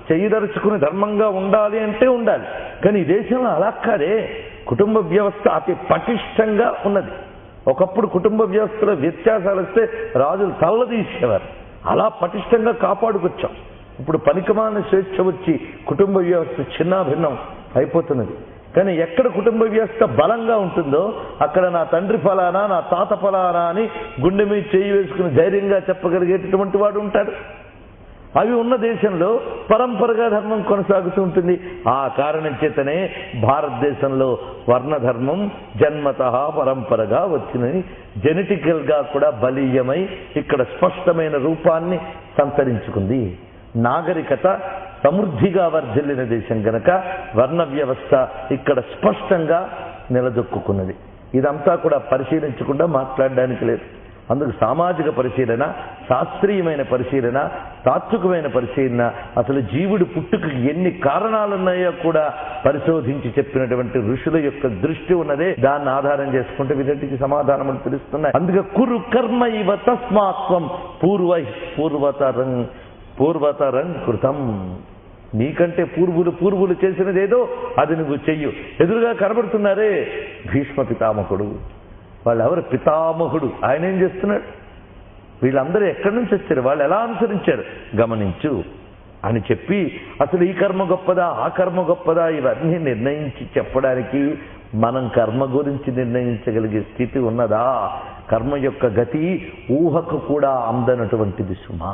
Speaker 1: చేయదలుచుకుని ధర్మంగా ఉండాలి అంటే ఉండాలి. కానీ ఈ దేశంలో అలా కాదే. కుటుంబ వ్యవస్థ అతి పటిష్టంగా ఉన్నది. ఒకప్పుడు కుటుంబ వ్యవస్థలో వ్యత్యాసాలు వస్తే రాజులు తల్లదీసేవారు. అలా పటిష్టంగా కాపాడుకొచ్చాం. ఇప్పుడు పనికిమాలిన స్వేచ్ఛ వచ్చి కుటుంబ వ్యవస్థ చిన్నాభిన్నం అయిపోతున్నది. కానీ ఎక్కడ కుటుంబ వ్యవస్థ బలంగా ఉంటుందో అక్కడ నా తండ్రి ఫలానా, నా తాత ఫలానా అని గుండె మీద చేయి వేసుకుని ధైర్యంగా చెప్పగలిగేటటువంటి వాడు ఉంటాడు. అవి ఉన్న దేశంలో పరంపరగా ధర్మం కొనసాగుతూ ఉంటుంది. ఆ కారణం చేతనే భారతదేశంలో వర్ణధర్మం జన్మతః పరంపరగా వచ్చినది. జెనెటికల్గా కూడా బలీయమై ఇక్కడ స్పష్టమైన రూపాన్ని సంతరించుకుంది. నాగరికత సమృద్ధిగా వర్ధిల్లిన దేశం గనక వర్ణ వ్యవస్థ ఇక్కడ స్పష్టంగా నిలదొక్కున్నది. ఇదంతా కూడా పరిశీలించకుండా మాట్లాడడానికి లేదు. అందుకు సామాజిక పరిశీలన, శాస్త్రీయమైన పరిశీలన, తాత్వికమైన పరిశీలన, అసలు జీవుడు పుట్టుకు ఎన్ని కారణాలున్నాయో కూడా పరిశోధించి చెప్పినటువంటి ఋషుల యొక్క దృష్టి ఉన్నదే. దాన్ని ఆధారం చేసుకుంటే వీటికి సమాధానములు తెలుస్తున్నాయి. అందుకే కురు కర్మ ఇవ తస్మాత్వం పూర్వతరం కృతం. నీకంటే పూర్వులు చేసినదేదో అది నువ్వు చెయ్యు. ఎదురుగా కనబడుతున్నారే భీష్మ పితామహుడు, వాళ్ళెవరు? పితామహుడు. ఆయన ఏం చేస్తున్నాడు? వీళ్ళందరూ ఎక్కడి నుంచి వచ్చారు, వాళ్ళు ఎలా అనుసరించారు గమనించు అని చెప్పి అసలు ఈ కర్మ గొప్పదా, ఆ కర్మ గొప్పదా, ఇవన్నీ నిర్ణయించి చెప్పడానికి మనం కర్మ గురించి నిర్ణయించగలిగే స్థితి ఉన్నదా? కర్మ యొక్క గతి ఊహకు కూడా అందనటువంటిది సుమా.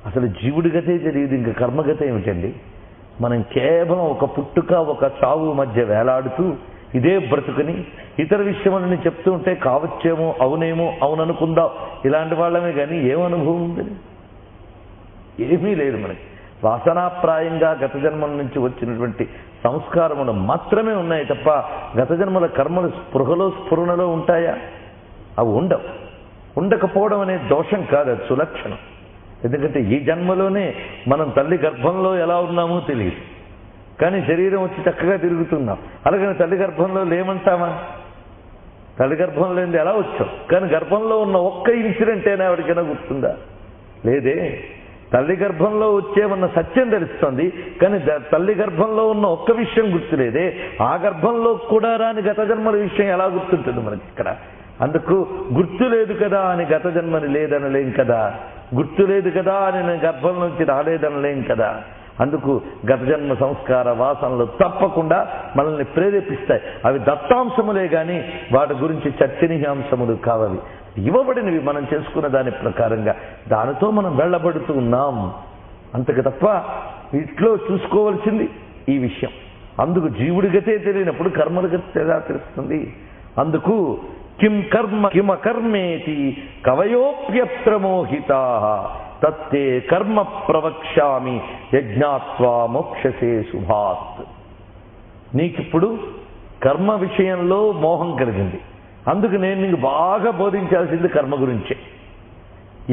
Speaker 1: అసలు జీవుడి గతే తెలియదు, ఇంకా కర్మగత ఏమిటండి? మనం కేవలం ఒక పుట్టుక, ఒక చావు మధ్య వేలాడుతూ ఇదే బ్రతుకుని ఇతర విషయములని చెప్తూ ఉంటే కావచ్చేమో, అవునేమో, అవుననుకుందాం ఇలాంటి వాళ్ళమే. కానీ ఏమనుభవం ఉందని ఏమీ లేదు మనకి. వాసనాప్రాయంగా గత జన్మల నుంచి వచ్చినటువంటి సంస్కారములు మాత్రమే ఉన్నాయి తప్ప గత జన్మల కర్మలు స్పృహలో ఉంటాయా? అవి ఉండవు. ఉండకపోవడం అనే దోషం కాదు, అది సులక్షణం. ఎందుకంటే ఈ జన్మలోనే మనం తల్లి గర్భంలో ఎలా ఉన్నామో తెలియదు, కానీ శరీరం వచ్చి చక్కగా తిరుగుతున్నాం. అలాగని తల్లి గర్భంలో లేమంటామా? తల్లి గర్భంలో లేనిది ఎలా వచ్చాం? కానీ గర్భంలో ఉన్న ఒక్క ఇన్సిడెంట్ అయినా ఎవరికైనా గుర్తుందా? లేదే. తల్లి గర్భంలో వచ్చేమన్న సత్యం తెలుస్తుంది, కానీ తల్లి గర్భంలో ఉన్న ఒక్క విషయం గుర్తులేదే. ఆ గర్భంలో కూడా రాని గత జన్మల విషయం ఎలా గుర్తుంటుంది మనకి ఇక్కడ? అందుకు గుర్తు లేదు కదా అని గత జన్మని లేదనలేం కదా, గుర్తు లేదు కదా అని నేను గర్భం నుంచి రాలేదనలేం కదా. అందుకు గత జన్మ సంస్కార వాసనలు తప్పకుండా మనల్ని ప్రేరేపిస్తాయి. అవి దత్తాంశములే గాని వాటి గురించి చర్చనీయాంశములు కావవి. ఇవ్వబడినవి మనం చేసుకున్న దాని ప్రకారంగా దానితో మనం వెళ్ళబడుతూ ఉన్నాం. అంతకు తప్ప వీటిలో చూసుకోవాల్సింది ఈ విషయం. అందుకు జీవుడి గతే తెలియనప్పుడు కర్మల గతి ఎలా తెలుస్తుంది? అందుకు కిం కర్మ కిమకర్మేతి కవయోప్యత్ర మోహితాః తత్తే కర్మ ప్రవక్ష్యామి యజ్ఞాత్వా మోక్షసే శుభాత్. నీకిప్పుడు కర్మ విషయంలో మోహం కలిగింది, అందుకు నేను నీకు బాగా బోధించాల్సింది కర్మ గురించే.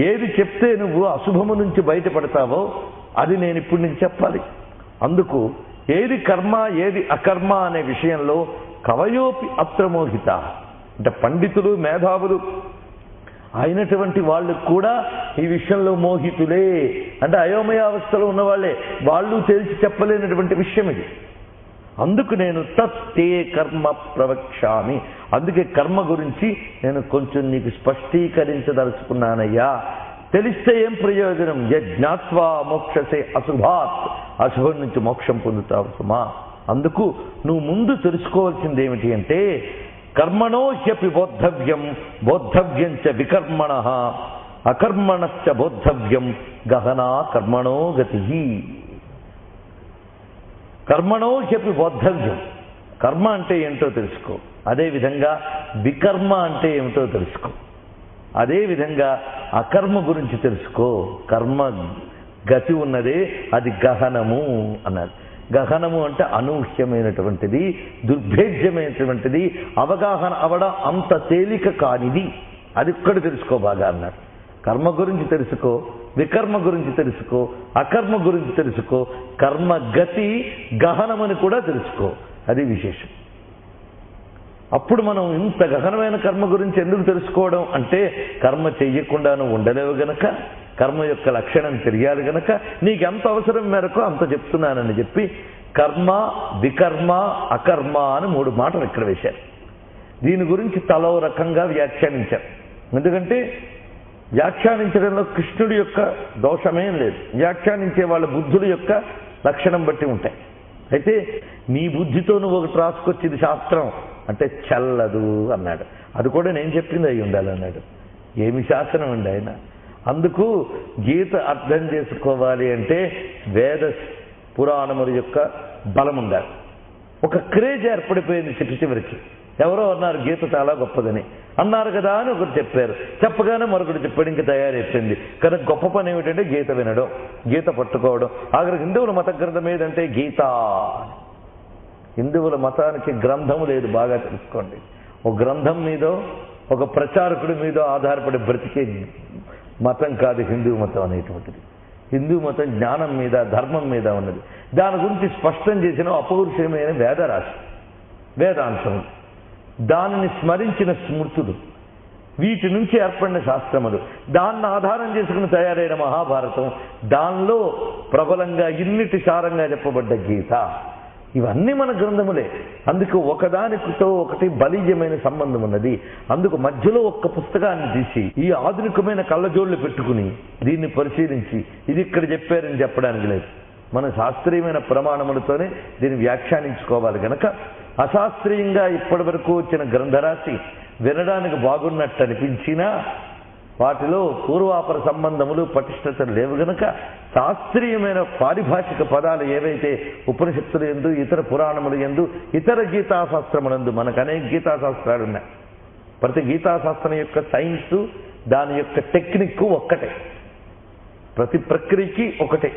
Speaker 1: ఏది చెప్తే నువ్వు అశుభము నుంచి బయటపడతావో అది నేను ఇప్పుడు నీకు చెప్పాలి. అందుకు ఏది కర్మ ఏది అకర్మ అనే విషయంలో కవయోపి అత్ర మోహిత అంటే పండితులు మేధావులు అయినటువంటి వాళ్ళు కూడా ఈ విషయంలో మోహితులే. అంటే అయోమయావస్థలో ఉన్నవాళ్లే, వాళ్ళు తేల్చి చెప్పలేనటువంటి విషయం ఇది. అందుకు నేను తత్తే కర్మ ప్రవక్ష్యామి, అందుకే కర్మ గురించి నేను కొంచెం నీకు స్పష్టీకరించదలుచుకున్నానయ్యా. తెలిస్తే ఏం ప్రయోజనం? యజ్ఞాత్వా మోక్షసే అశుభాత్, అశుభం నుంచి మోక్షం పొందుతావు సుమా. అందుకు నువ్వు ముందు తెలుసుకోవాల్సింది ఏమిటి అంటే కర్మణో హ్యపి బోద్ధవ్యం, బోద్ధవ్యం చ వికర్మణః, అకర్మణశ్చ బోద్ధవ్యం గహనా కర్మణో గతి. కర్మణో హ్యపి బోద్ధవ్యం, కర్మ అంటే ఏమిటో తెలుసుకో. అదేవిధంగా వికర్మ అంటే ఏమిటో తెలుసుకో. అదేవిధంగా అకర్మ గురించి తెలుసుకో. కర్మ గతి ఉన్నదే అది గహనము అన్నారు. గహనము అంటే అనూహ్యమైనటువంటిది, దుర్భేద్యమైనటువంటిది, అవగాహన అవడం అంత తేలిక కానిది. అది ఒక్కటి తెలుసుకో బాగా అన్నారు. కర్మ గురించి తెలుసుకో, వికర్మ గురించి తెలుసుకో, అకర్మ గురించి తెలుసుకో, కర్మ గతి గహనమని కూడా తెలుసుకో. అది విశేషం. అప్పుడు మనం ఇంత గహనమైన కర్మ గురించి ఎందుకు తెలుసుకోవడం అంటే, కర్మ చెయ్యకుండాను ఉండలేవు గనక, కర్మ యొక్క లక్షణం తెలియాలి గనక నీకు ఎంత అవసరం మేరకు అంత చెప్తున్నానని చెప్పి కర్మ, వికర్మ, అకర్మ అని 3 మాటలు ఇక్కడ వేశారు. దీని గురించి తలో రకంగా వ్యాఖ్యానించారు. ఎందుకంటే వ్యాఖ్యానించడంలో కృష్ణుడి యొక్క దోషమేం లేదు. వ్యాఖ్యానించే వాళ్ళ బుద్ధుల యొక్క లక్షణం బట్టి ఉంటాయి. అయితే నీ బుద్ధితో నువ్వు ఒకటి రాసుకొచ్చింది శాస్త్రం అంటే చల్లదు అన్నాడు. అది కూడా నేను చెప్పింది అయి ఉండాలన్నాడు. ఏమి శాస్త్రం అండి ఆయన. అందుకు గీత అర్థం చేసుకోవాలి అంటే వేద పురాణముల యొక్క బలం ఉండాలి. ఒక క్రేజ్ ఏర్పడిపోయింది చివరికి. ఎవరో అన్నారు గీత చాలా గొప్పదని అన్నారు కదా అని ఒకరు చెప్పారు. చెప్పగానే మరొకటి చెప్పాడు, ఇంకా తయారైపోయింది. కానీ గొప్ప పని ఏమిటంటే గీత వినడం, గీత పట్టుకోవడం. ఆఖరికి హిందువుల మత గ్రంథం ఏదంటే గీత. హిందువుల మతానికి గ్రంథము లేదు, బాగా తెలుసుకోండి. ఒక గ్రంథం మీదో ఒక ప్రచారకుడి మీదో ఆధారపడి బ్రతికే మతం కాదు హిందూ మతం అనేటువంటిది. హిందూ మతం జ్ఞానం మీద, ధర్మం మీద ఉన్నది. దాని గురించి స్పష్టం చేసిన అపౌరుషమైన వేదరాశి, వేదాంశములు, దానిని స్మరించిన స్మృతులు, వీటి నుంచి ఏర్పడిన శాస్త్రములు, దాన్ని ఆధారం చేసుకుని తయారైన మహాభారతం, దానిలో ప్రబలంగా ఇన్నిటి సారంగా చెప్పబడ్డ గీత, ఇవన్నీ మన గ్రంథములే. అందుకు ఒకదానితో ఒకటి బలీయమైన సంబంధం ఉన్నది. అందుకు మధ్యలో ఒక్క పుస్తకాన్ని తీసి ఈ ఆధునికమైన కళ్ళజోళ్లు పెట్టుకుని దీన్ని పరిశీలించి ఇది ఇక్కడ చెప్పారని చెప్పడానికి లేదు. మన శాస్త్రీయమైన ప్రమాణములతోనే దీన్ని వ్యాఖ్యానించుకోవాలి గనక అశాస్త్రీయంగా ఇప్పటి వరకు వచ్చిన గ్రంథరాశి వినడానికి బాగున్నట్టు అనిపించినా వాటిలో పూర్వాపర సంబంధములు పటిష్టతలు లేవు గనక శాస్త్రీయమైన పారిభాషిక పదాలు ఏవైతే ఉపనిషత్తులు ఎందు, ఇతర పురాణములు ఎందు, ఇతర గీతాశాస్త్రములందు, మనకు అనేక గీతాశాస్త్రాలు ఉన్నాయి. ప్రతి గీతాశాస్త్రం యొక్క సైన్సు, దాని యొక్క టెక్నిక్ ఒక్కటే, ప్రతి ప్రక్రియకి ఒకటే.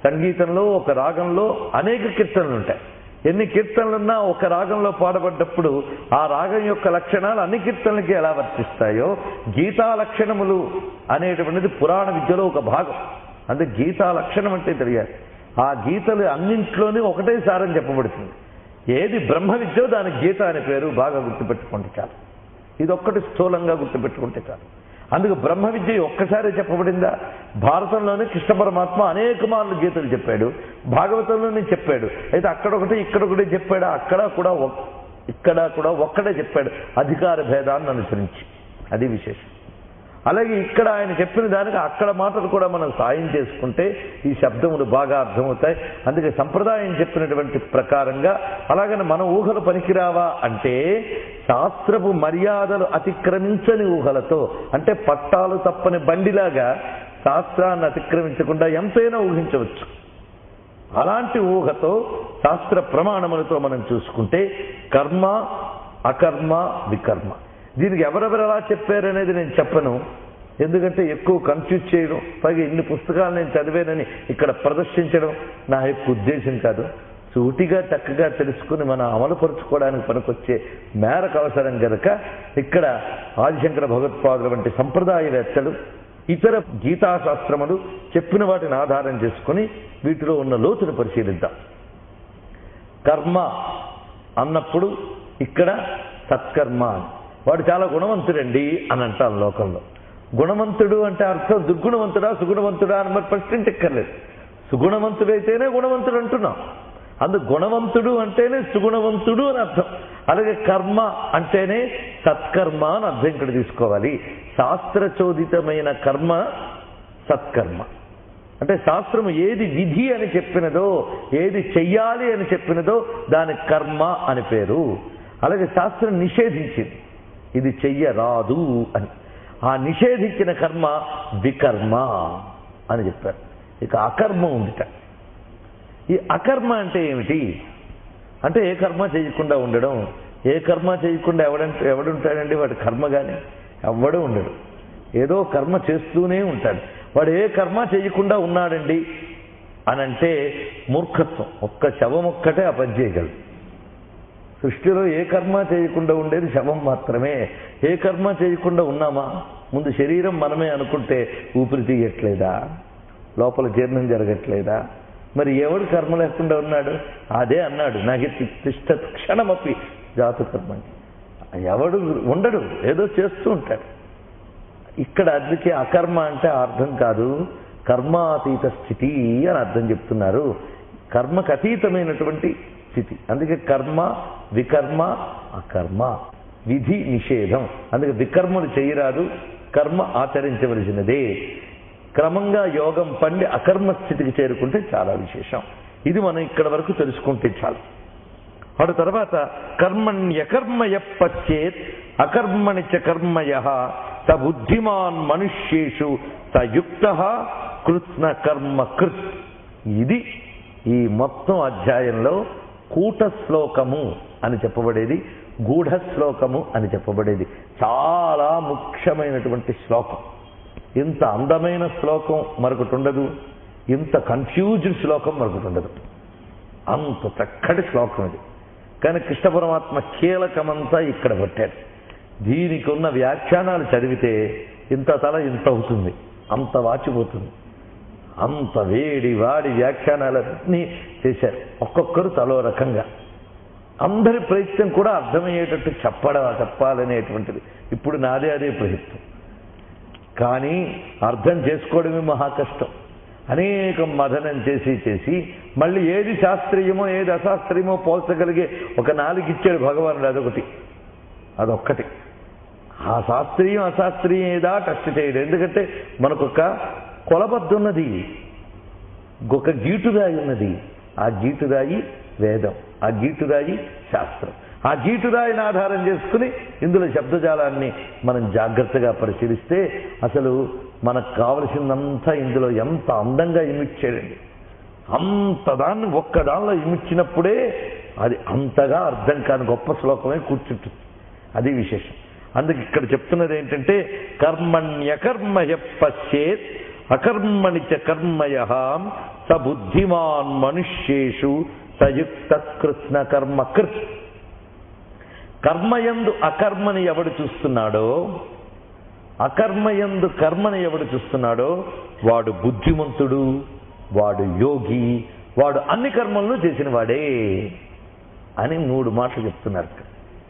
Speaker 1: సంగీతంలో ఒక రాగంలో అనేక కీర్తనలు ఉంటాయి. ఎన్ని కీర్తనలున్నా ఒక రాగంలో పాడబడ్డప్పుడు ఆ రాగం యొక్క లక్షణాలు అన్ని కీర్తనలకి ఎలా వర్తిస్తాయో గీతా లక్షణములు అనేటువంటిది పురాణ విద్యలో ఒక భాగం. అంటే గీతా లక్షణం అంటే తెలియాలి. ఆ గీతలు అన్నింట్లోనే ఒకటే సారం చెప్పబడుతుంది. ఏది బ్రహ్మ విద్యో దానికి గీత అనే పేరు. బాగా గుర్తుపెట్టుకుంటే చాలు. ఇదొక్కటి స్థూలంగా గుర్తుపెట్టుకుంటే చాలు. అందుకు బ్రహ్మ విద్య ఒక్కసారి చెప్పబడిందా? భారతంలోనే కృష్ణ పరమాత్మ అనేక మార్లు గీతలు చెప్పాడు, భాగవతంలోనే చెప్పాడు. అయితే అక్కడొకటి ఇక్కడొకటి చెప్పాడు. ఇక్కడ కూడా ఒక్కడే చెప్పాడు, అధికార భేదాన్ని అనుసరించి. అది విశేషం. అలాగే ఇక్కడ ఆయన చెప్పిన దానికి అక్కడ మాటలు కూడా మనం సాయం చేసుకుంటే ఈ శబ్దములు బాగా అర్థమవుతాయి. అందుకే సంప్రదాయం చెప్పినటువంటి ప్రకారంగా అలాగని మన ఊహలు పనికిరావా అంటే శాస్త్రపు మర్యాదలు అతిక్రమించని ఊహలతో, అంటే పట్టాలు తప్పని బండిలాగా శాస్త్రాన్ని అతిక్రమించకుండా ఎంతైనా ఊహించవచ్చు. అలాంటి ఊహతో శాస్త్ర ప్రమాణములతో మనం చూసుకుంటే కర్మ, అకర్మ, వికర్మ, దీనికి ఎవరెవరు ఎలా చెప్పారనేది నేను చెప్పను. ఎందుకంటే ఎక్కువ కన్ఫ్యూజ్ చేయడం, పైగా ఇన్ని పుస్తకాలు నేను చదివానని ఇక్కడ ప్రదర్శించడం నా యొక్క ఉద్దేశం కాదు. సూటిగా చక్కగా తెలుసుకుని మనం అమలుపరుచుకోవడానికి పనికొచ్చే మేరకు అవసరం కనుక ఇక్కడ ఆదిశంకర భగవత్పాదుల వంటి సంప్రదాయవేత్తలు, ఇతర గీతాశాస్త్రములు చెప్పిన వాటిని ఆధారం చేసుకుని వీటిలో ఉన్న లోతును పరిశీలిద్దాం. కర్మ అన్నప్పుడు ఇక్కడ సత్కర్మ, వాడు చాలా గుణవంతుడండి అని అంటాం లోకంలో. గుణవంతుడు అంటే అర్థం దుర్గుణవంతుడా సుగుణవంతుడా అని మరి ప్రశ్నించక్కర్లేదు. సుగుణవంతుడైతేనే గుణవంతుడు అంటున్నాం. అందుకు గుణవంతుడు అంటేనే సుగుణవంతుడు అని అర్థం. అలాగే కర్మ అంటేనే సత్కర్మ అని అర్థం ఇక్కడ తీసుకోవాలి. శాస్త్రచోదితమైన కర్మ సత్కర్మ. అంటే శాస్త్రము ఏది విధి అని చెప్పినదో, ఏది చెయ్యాలి అని చెప్పినదో దానికి కర్మ అని పేరు. అలాగే శాస్త్రం నిషేధించింది, ఇది చెయ్యరాదు అని. ఆ నిషేధించిన కర్మ వికర్మ అని చెప్పారు. ఇక అకర్మ ఉందిట. ఈ అకర్మ అంటే ఏమిటి అంటే ఏ కర్మ చేయకుండా ఉండడం. ఏ కర్మ చేయకుండా ఎవడుంటాడండి? వాడి కర్మ కానీ ఎవడూ ఉండడు. ఏదో కర్మ చేస్తూనే ఉంటాడు. వాడు ఏ కర్మ చేయకుండా ఉన్నాడండి అని అంటే మూర్ఖత్వం. ఒక్క శవం ఒక్కటే ఆ పని చేయగలదు. సృష్టిలో ఏ కర్మ చేయకుండా ఉండేది శవం మాత్రమే. ఏ కర్మ చేయకుండా ఉన్నామా? ముందు శరీరం మనమే అనుకుంటే ఊపిరి తీయట్లేదా? లోపల జీర్ణం జరగట్లేదా? మరి ఎవడు కర్మ లేకుండా ఉన్నాడు? అదే అన్నాడు, నాకు తిష్ట క్షణమపి జాతు కర్మ. ఎవడు ఉండడు, ఏదో చేస్తూ ఉంటాడు. ఇక్కడ అందుకే అకర్మ అంటే అర్థం కాదు, కర్మాతీత స్థితి అని అర్థం చెప్తున్నారు. కర్మకు అతీతమైనటువంటి స్థితి. అందుకే కర్మ, వికర్మ, అకర్మ, విధి నిషేధం. అందుకే వికర్మలు చేయరాదు, కర్మ ఆచరించవలసినదే. క్రమంగా యోగం పండి అకర్మ స్థితికి చేరుకుంటే చాలా విశేషం. ఇది మనం ఇక్కడ వరకు తెలుసుకుంటే చాలు. అటు తర్వాత కర్మణ్యకర్మయ పశ్చేత్ అకర్మణి చ కర్మయః స బుద్ధిమాన్ మనుష్యేషు స యుక్తః కృత్న కర్మ కృత్. ఇది ఈ మొత్తం అధ్యాయంలో కూట శ్లోకము అని చెప్పబడేది, గూఢ శ్లోకము అని చెప్పబడేది. చాలా ముఖ్యమైనటువంటి శ్లోకం. ఇంత అందమైన శ్లోకం మరొకటి ఉండదు, ఇంత కన్ఫ్యూజ్డ్ శ్లోకం మరొకటి ఉండదు. అంత చక్కటి శ్లోకం ఇది. కానీ కృష్ణ పరమాత్మ కీలకమంతా ఇక్కడ పెట్టాడు. దీనికి ఉన్న వ్యాఖ్యానాలు చదివితే ఇంత తల ఇంత అవుతుంది, అంత వాచిపోతుంది. అంత వేడి వాడి వ్యాఖ్యానాలన్నీ చేశారు, ఒక్కొక్కరు తలో రకంగా. అందరి ప్రయత్నం కూడా అర్థమయ్యేటట్టు చెప్పాలనేటువంటిది ఇప్పుడు నాదే అదే ప్రయత్నం. కానీ అర్థం చేసుకోవడమే మహా కష్టం. అనేకం మదనం చేసి మళ్ళీ ఏది శాస్త్రీయమో ఏది అశాస్త్రీయమో పోల్చగలిగే ఒక 4 ఇచ్చాడు భగవానుడు. అదొక్కటి. ఆ శాస్త్రీయం అశాస్త్రీయం ఏదా టచ్ చేయడు. ఎందుకంటే మనకొక కొలబద్దు ఉన్నది, ఒక గీటురాయి ఉన్నది. ఆ గీటురాయి వేదం, ఆ గీటురాయి శాస్త్రం. ఆ గీటురాయిని ఆధారం చేసుకుని ఇందులో శబ్దజాలాన్ని మనం జాగ్రత్తగా పరిశీలిస్తే అసలు మనకు కావలసిందంతా ఇందులో ఎంత అందంగా ఇమిడ్చాడండి. అంత దాన్ని ఒక్కదానిలో ఇమిడ్చినప్పుడే అది అంతగా అర్థం కాని గొప్ప శ్లోకమే కూర్చుంటుంది. అది విశేషం. అందుకే ఇక్కడ చెప్తున్నది ఏంటంటే కర్మణ్యకర్మయ పశ్చేత్ అకర్మణి చ కర్మయః స బుద్ధిమాన్ మనుష్యేషు సయుక్త కృత్న కర్మ కృత్. కర్మయందు అకర్మని ఎవడు చూస్తున్నాడో, అకర్మయందు కర్మని ఎవడు చూస్తున్నాడో వాడు బుద్ధిమంతుడు, వాడు యోగి, వాడు అన్ని కర్మలను చేసిన వాడే అని 3 మాటలు చెప్తున్నారు.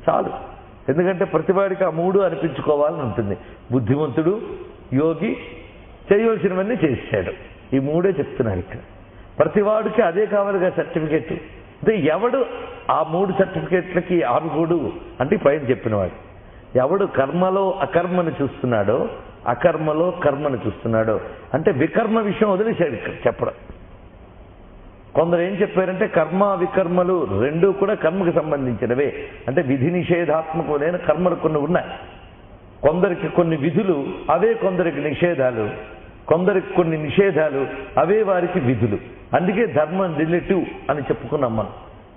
Speaker 1: చాలు. ఎందుకంటే ప్రతివాడికి ఆ 3 అనిపించుకోవాలని ఉంటుంది. బుద్ధిమంతుడు, యోగి, చేయవలసినవన్నీ చేశాడు. ఈ 3 చెప్తున్నారు ఇక్కడ. ప్రతివాడికి అదే కావాలిగా సర్టిఫికెట్. అంటే ఎవడు ఆ 3 సర్టిఫికెట్లకి అర్హుడు అంటే పైన చెప్పినవాడు. ఎవడు కర్మలో అకర్మను చూస్తున్నాడో, అకర్మలో కర్మను చూస్తున్నాడో అంటే వికర్మ విషయం వదిలేశాడు ఇక్కడ చెప్పడం. కొందరు ఏం చెప్పారంటే కర్మ వికర్మలు 2 కూడా కర్మకు సంబంధించినవే. అంటే విధి నిషేధాత్మకమైన కర్మలు కొన్ని ఉన్నాయి. కొందరికి కొన్ని విధులు అవే కొందరికి నిషేధాలు, కొందరికి కొన్ని నిషేధాలు అవే వారికి విధులు. అందుకే ధర్మం రిలేటివ్ అని చెప్పుకున్నాం మనం.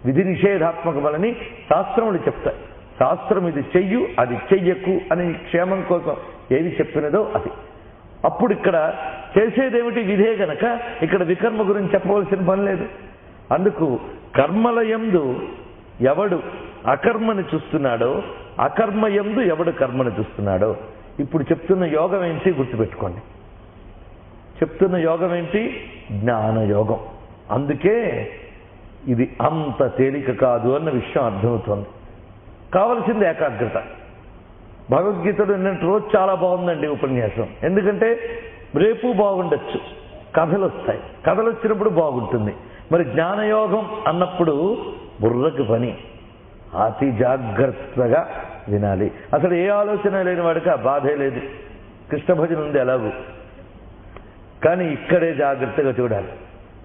Speaker 1: విధి నిషేధాత్మకమని శాస్త్రములు చెప్తాయి. శాస్త్రం ఇది చెయ్యు అది చెయ్యకు అని క్షేమం కోసం ఏది చెప్పినదో అది. అప్పుడు ఇక్కడ చేసేదేమిటి విధే గనక ఇక్కడ వికర్మ గురించి చెప్పవలసిన పని లేదు. అందుకు కర్మలయందు ఎవడు అకర్మని చూస్తున్నాడో, అకర్మయందు ఎవడు కర్మను చూస్తున్నాడో. ఇప్పుడు చెప్తున్న యోగం ఏంటి గుర్తుపెట్టుకోండి. చెప్తున్న యోగం ఏంటి? జ్ఞానయోగం. అందుకే ఇది అంత తేలిక కాదు అన్న విషయం అర్థమవుతోంది. కావలసింది ఏకాగ్రత. భగవద్గీతలో నిన్నటి రోజు చాలా బాగుందండి ఉపన్యాసం. ఎందుకంటే రేపు బాగుండొచ్చు, కథలు వస్తాయి. కథలు వచ్చినప్పుడు బాగుంటుంది. మరి జ్ఞానయోగం అన్నప్పుడు బుర్రకు పని, అతి జాగ్రత్తగా వినాలి. అసలు ఏ ఆలోచన లేని వాడికి ఆ బాధే లేదు. కృష్ణ భజన ఉంది ఎలాగూ, కానీ ఇక్కడే జాగ్రత్తగా చూడాలి.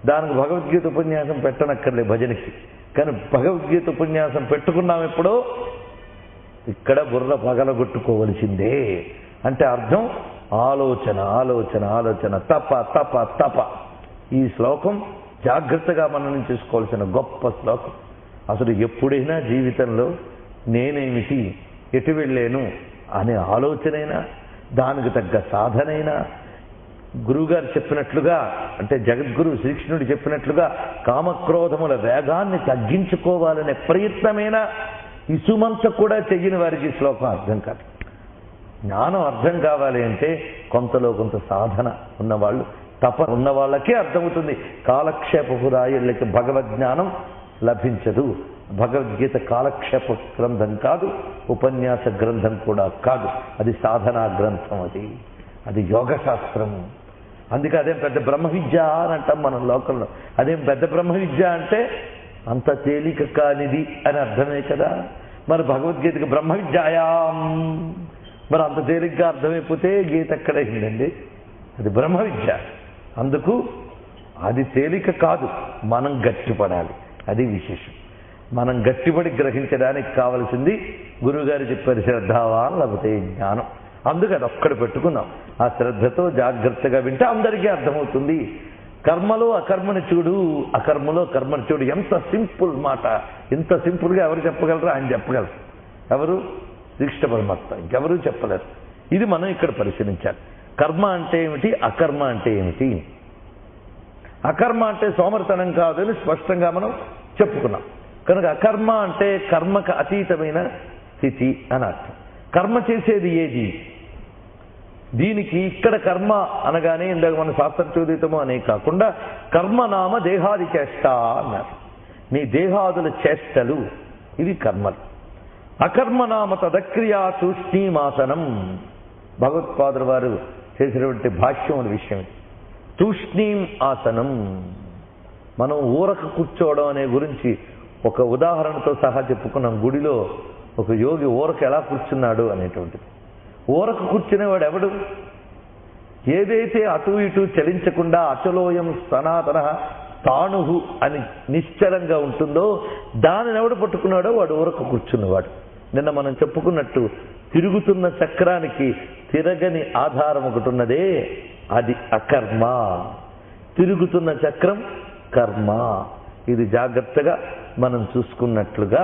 Speaker 1: దానికి భగవద్గీత ఉపన్యాసం పెట్టనక్కర్లే భజనకి. కానీ భగవద్గీత ఉపన్యాసం పెట్టుకున్నాం ఎప్పుడో ఇక్కడ బుర్ర పగలగొట్టుకోవలసిందే. అంటే అర్థం ఆలోచన ఆలోచన ఆలోచన, తప తప తప. ఈ శ్లోకం జాగ్రత్తగా మనం చేసుకోవాల్సిన గొప్ప శ్లోకం. అసలు ఎప్పుడైనా జీవితంలో నేనేమిటి, ఎటు వెళ్ళాను అనే ఆలోచనైనా, దానికి తగ్గ సాధనైనా, గురువుగారు చెప్పినట్లుగా, అంటే జగద్గురు శ్రీకృష్ణుడు చెప్పినట్లుగా కామక్రోధముల వేగాన్ని తగ్గించుకోవాలనే ప్రయత్నమైన ఇసుమంత కూడా చెయ్యని వారికి శ్లోకం అర్థం కాదు. జ్ఞానం అర్థం కావాలి అంటే కొంతలో కొంత సాధన ఉన్నవాళ్ళు, తప ఉన్న వాళ్ళకే అర్థమవుతుంది. కాలక్షేపపు రాయళ్ళకి భగవద్జ్ఞానం లభించదు. భగవద్గీత కాలక్షేప గ్రంథం కాదు, ఉపన్యాస గ్రంథం కూడా కాదు. అది సాధనా గ్రంథం, అది యోగ శాస్త్రము. అందుకే అదేం పెద్ద బ్రహ్మ విద్య అని అంటాం మనం లోకంలో. అదేం పెద్ద బ్రహ్మ విద్య అంటే అంత తేలిక కానిది అని అర్థమే కదా. మరి భగవద్గీతకి బ్రహ్మ విద్యాయాం, మరి అంత తేలిగ్గా అర్థమైపోతే గీత ఎక్కడైందండి? అది బ్రహ్మ విద్య. అందుకు అది తేలిక కాదు, మనం గట్టిపడాలి. అది విశేషం. మనం గట్టిపడి గ్రహించడానికి కావలసింది గురువుగారు చెప్పారు, శ్రద్ధావాన్ లభతే జ్ఞానం. అందుకు అది ఒక్కడ పెట్టుకున్నాం. ఆ శ్రద్ధతో జాగ్రత్తగా వింటే అందరికీ అర్థమవుతుంది. కర్మలో అకర్మని చూడు, అకర్మలో కర్మని చూడు. ఎంత సింపుల్ మాట! ఇంత సింపుల్గా ఎవరు చెప్పగలరు? ఆయన చెప్పగలరు. ఎవరు? శ్రీకృష్ణ పరమాత్మ, ఇంకెవరూ చెప్పలేరు. ఇది మనం ఇక్కడ పరిశీలించాలి. కర్మ అంటే ఏమిటి, అకర్మ అంటే ఏమిటి? అకర్మ అంటే సోమరితనం కాదు అని స్పష్టంగా మనం చెప్పుకున్నాం. కనుక అకర్మ అంటే కర్మకు అతీతమైన స్థితి అని అర్థం. కర్మ చేసేది ఏది? దీనికి ఇక్కడ కర్మ అనగానే ఇందాక మన శాస్త్రచోదితము అనే కాకుండా కర్మనామ దేహాది చేష్ట అన్నారు. నీ దేహాదుల చేష్టలు ఇవి కర్మలు. అకర్మనామ తదక్రియా తూష్ణీమాసనం. భగవత్పాదుల వారు చేసినటువంటి భాష్యం అనే విషయం. తూష్ణీం ఆసనం, మనం ఊరక కూర్చోవడం అనే గురించి ఒక ఉదాహరణతో సహా చెప్పుకున్నాం. గుడిలో ఒక యోగి ఊరక ఎలా కూర్చున్నాడు అనేటువంటిది. ఊరక కూర్చునేవాడు ఎవడు? ఏదైతే అటు ఇటు చలించకుండా అచలోయం సనాతన తాణుహు అని నిశ్చలంగా ఉంటుందో దానిని ఎవడు పట్టుకున్నాడో వాడు ఊరక కూర్చున్నవాడు. నిన్న మనం చెప్పుకున్నట్టు తిరుగుతున్న చక్రానికి తిరగని ఆధారం ఒకటి ఉన్నదే, అది అకర్మ. తిరుగుతున్న చక్రం కర్మ. ఇది జాగ్రత్తగా మనం చూసుకున్నట్లుగా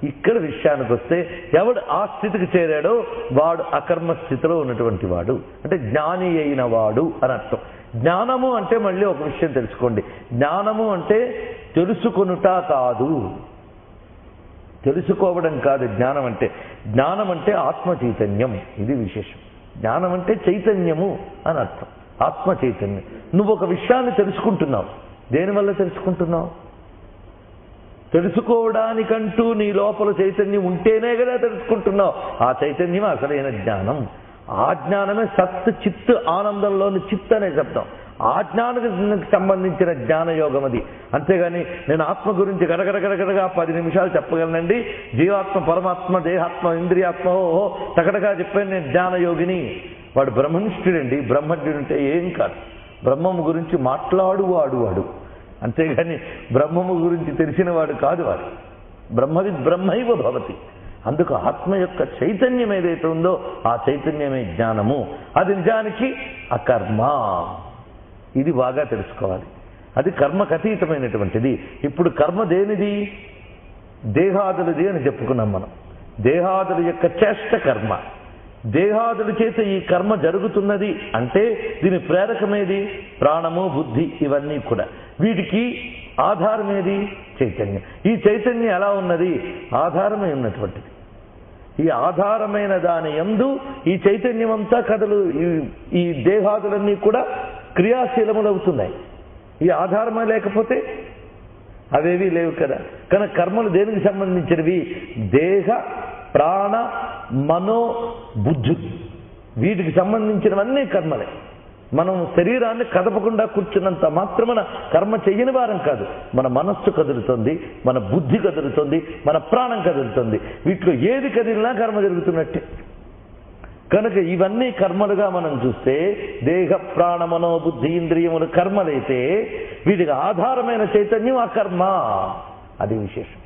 Speaker 1: ఇక్కడ విషయానికి వస్తే ఎవడు ఆ స్థితికి చేరాడో వాడు అకర్మ స్థితిలో ఉన్నటువంటి వాడు, అంటే జ్ఞాని అయిన వాడు అని అర్థం. జ్ఞానము అంటే మళ్ళీ ఒక విషయం తెలుసుకోండి. జ్ఞానము అంటే తెలుసుకొనుట కాదు, తెలుసుకోవడం కాదు. జ్ఞానం అంటే, జ్ఞానం అంటే ఆత్మ చైతన్యం. ఇది విశేషం. జ్ఞానం అంటే చైతన్యము అని అర్థం, ఆత్మ చైతన్యం. నువ్వు ఒక విషయాన్ని తెలుసుకుంటున్నావు. దేనివల్ల తెలుసుకుంటున్నావు? తెలుసుకోవడానికంటూ నీ లోపల చైతన్యం ఉంటేనే కదా తెలుసుకుంటున్నావు. ఆ చైతన్యం అసలైన జ్ఞానం. ఆ జ్ఞానమే సత్ చిత్ ఆనందంలోని చిత్ అనే శబ్దం. ఆ జ్ఞానానికి సంబంధించిన జ్ఞానయోగం అది. అంతేగాని నేను ఆత్మ గురించి గడగడగడగడగా 10 నిమిషాలు చెప్పగలనండి. జీవాత్మ, పరమాత్మ, దేహాత్మ, ఇంద్రియాత్మ ఓహో తగడగా చెప్పాను నేను జ్ఞానయోగిని. వాడు బ్రహ్మనిష్ఠుడండి. బ్రహ్మజ్ఞుడు అంటే ఏం కాదు. బ్రహ్మము గురించి మాట్లాడువాడు వాడు, అంతేగాని బ్రహ్మము గురించి తెలిసినవాడు కాదు వాడు. బ్రహ్మవిద్ బ్రహ్మైవ భవతి. అందుకు ఆత్మ యొక్క చైతన్యం ఏదైతే ఉందో ఆ చైతన్యమే జ్ఞానము. అది నిజానికి అకర్మ. ఇది బాగా తెలుసుకోవాలి. అది కర్మకు అతీతమైనటువంటిది. ఇప్పుడు కర్మ దేనిది? దేహాదులది అని చెప్పుకున్నాం మనం. దేహాదుల యొక్క చేష్ట కర్మ. దేహాదుల చేత ఈ కర్మ జరుగుతున్నది అంటే దీని ప్రేరకమేది? ప్రాణము, బుద్ధి, ఇవన్నీ కూడా. వీటికి ఆధారమేది? చైతన్యం. ఈ చైతన్యం ఎలా ఉన్నది? ఆధారమై ఉన్నటువంటిది. ఈ ఆధారమైన దాని యందు ఈ చైతన్యం అంతా కథలు, ఈ దేహాదులన్నీ కూడా క్రియాశీలములవుతున్నాయి. ఈ ఆధారమే లేకపోతే అవేవి లేవు కదా. కనుక కర్మలు దేనికి సంబంధించినవి? దేహ, ప్రాణ, మనో, బుద్ధి, వీటికి సంబంధించినవన్నీ కర్మలే. మనం శరీరాన్ని కదపకుండా కూర్చున్నంత మాత్రమున కర్మ చెయ్యని వారం కాదు. మన మనస్సు కదులుతుంది, మన బుద్ధి కదులుతుంది, మన ప్రాణం కదులుతుంది. వీటిలో ఏది కదిలినా కర్మ జరుగుతున్నట్టే. కనుక ఇవన్నీ కర్మలుగా మనం చూస్తే దేహ, ప్రాణ, మనో, బుద్ధి, ఇంద్రియములు కర్మలైతే వీటికి ఆధారమైన చైతన్యం అకర్మ. అది విశేషం.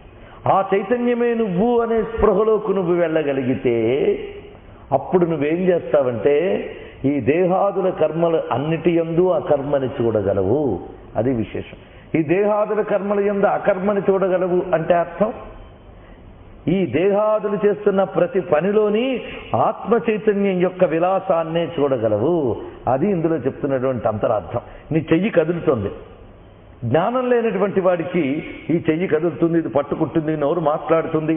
Speaker 1: ఆ చైతన్యమే నువ్వు అనే స్పృహలోకి నువ్వు వెళ్ళగలిగితే అప్పుడు నువ్వేం చేస్తావంటే ఈ దేహాదుల కర్మలు అన్నిటి యందు అకర్మని చూడగలవు. అది విశేషం. ఈ దేహాదుల కర్మల యందు అకర్మని చూడగలవు అంటే అర్థం ఈ దేహాదులు చేస్తున్న ప్రతి పనిలోని ఆత్మ చైతన్యం యొక్క విలాసాన్నే చూడగలవు. అది ఇందులో చెప్తున్నటువంటి అంతరార్థం. నీ చెయ్యి కదులుతోంది. జ్ఞానం లేనటువంటి వాడికి ఈ చెయ్యి కదులుతుంది, ఇది పట్టుకుంటుంది, నోరు మాట్లాడుతుంది,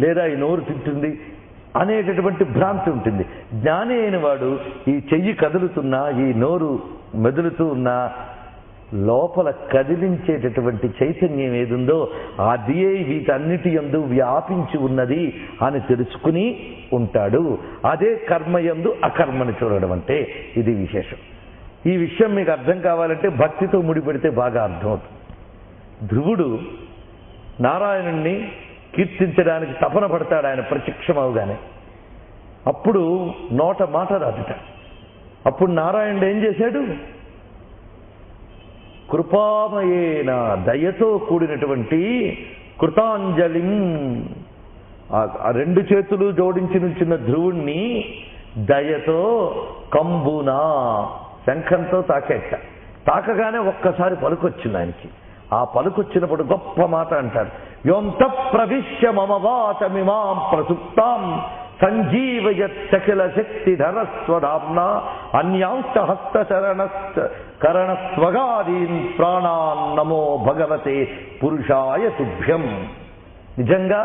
Speaker 1: లేదా ఈ నోరు తింటుంది అనేటటువంటి భ్రాంతి ఉంటుంది. జ్ఞాని అయిన వాడు ఈ చెయ్యి కదులుతున్నా, ఈ నోరు మెదులుతూ ఉన్నా లోపల కదిలించేటటువంటి చైతన్యం ఏదుందో అది వీటన్నిటి యందు వ్యాపించి ఉన్నది అని తెలుసుకుని ఉంటాడు. అదే కర్మయందు అకర్మని చూడడం అంటే ఇది విశేషం. ఈ విషయం మీకు అర్థం కావాలంటే భక్తితో ముడిపెడితే బాగా అర్థమవుతుంది. ధ్రువుడు నారాయణుణ్ణి కీర్తించడానికి తపన పడతాడు. ఆయన ప్రత్యక్షమవగానే అప్పుడు నోట మాట రాదుట. అప్పుడు నారాయణుడు ఏం చేశాడు? కృపామయేన, దయతో కూడినటువంటి కృతాంజలిం, ఆ రెండు చేతులు జోడించి నుంచిన ధ్రువుణ్ణి దయతో కంబునా శంఖంతో తాకేట. తాకగానే ఒక్కసారి పలుకొచ్చింది ఆయనకి. ఆ పలుకొచ్చినప్పుడు గొప్ప మాట అంటారు, యోంత ప్రవిశ్య మమ వాచమిమాం ప్రసుప్తాం సంజీవయచ్చఖిల శక్తిధరస్వధామ్నా అన్యాంశ హస్తచరణకరణస్వగాదీన్ ప్రాణాన్ నమో భగవతే పురుషాయ తుభ్యం. నిజంగా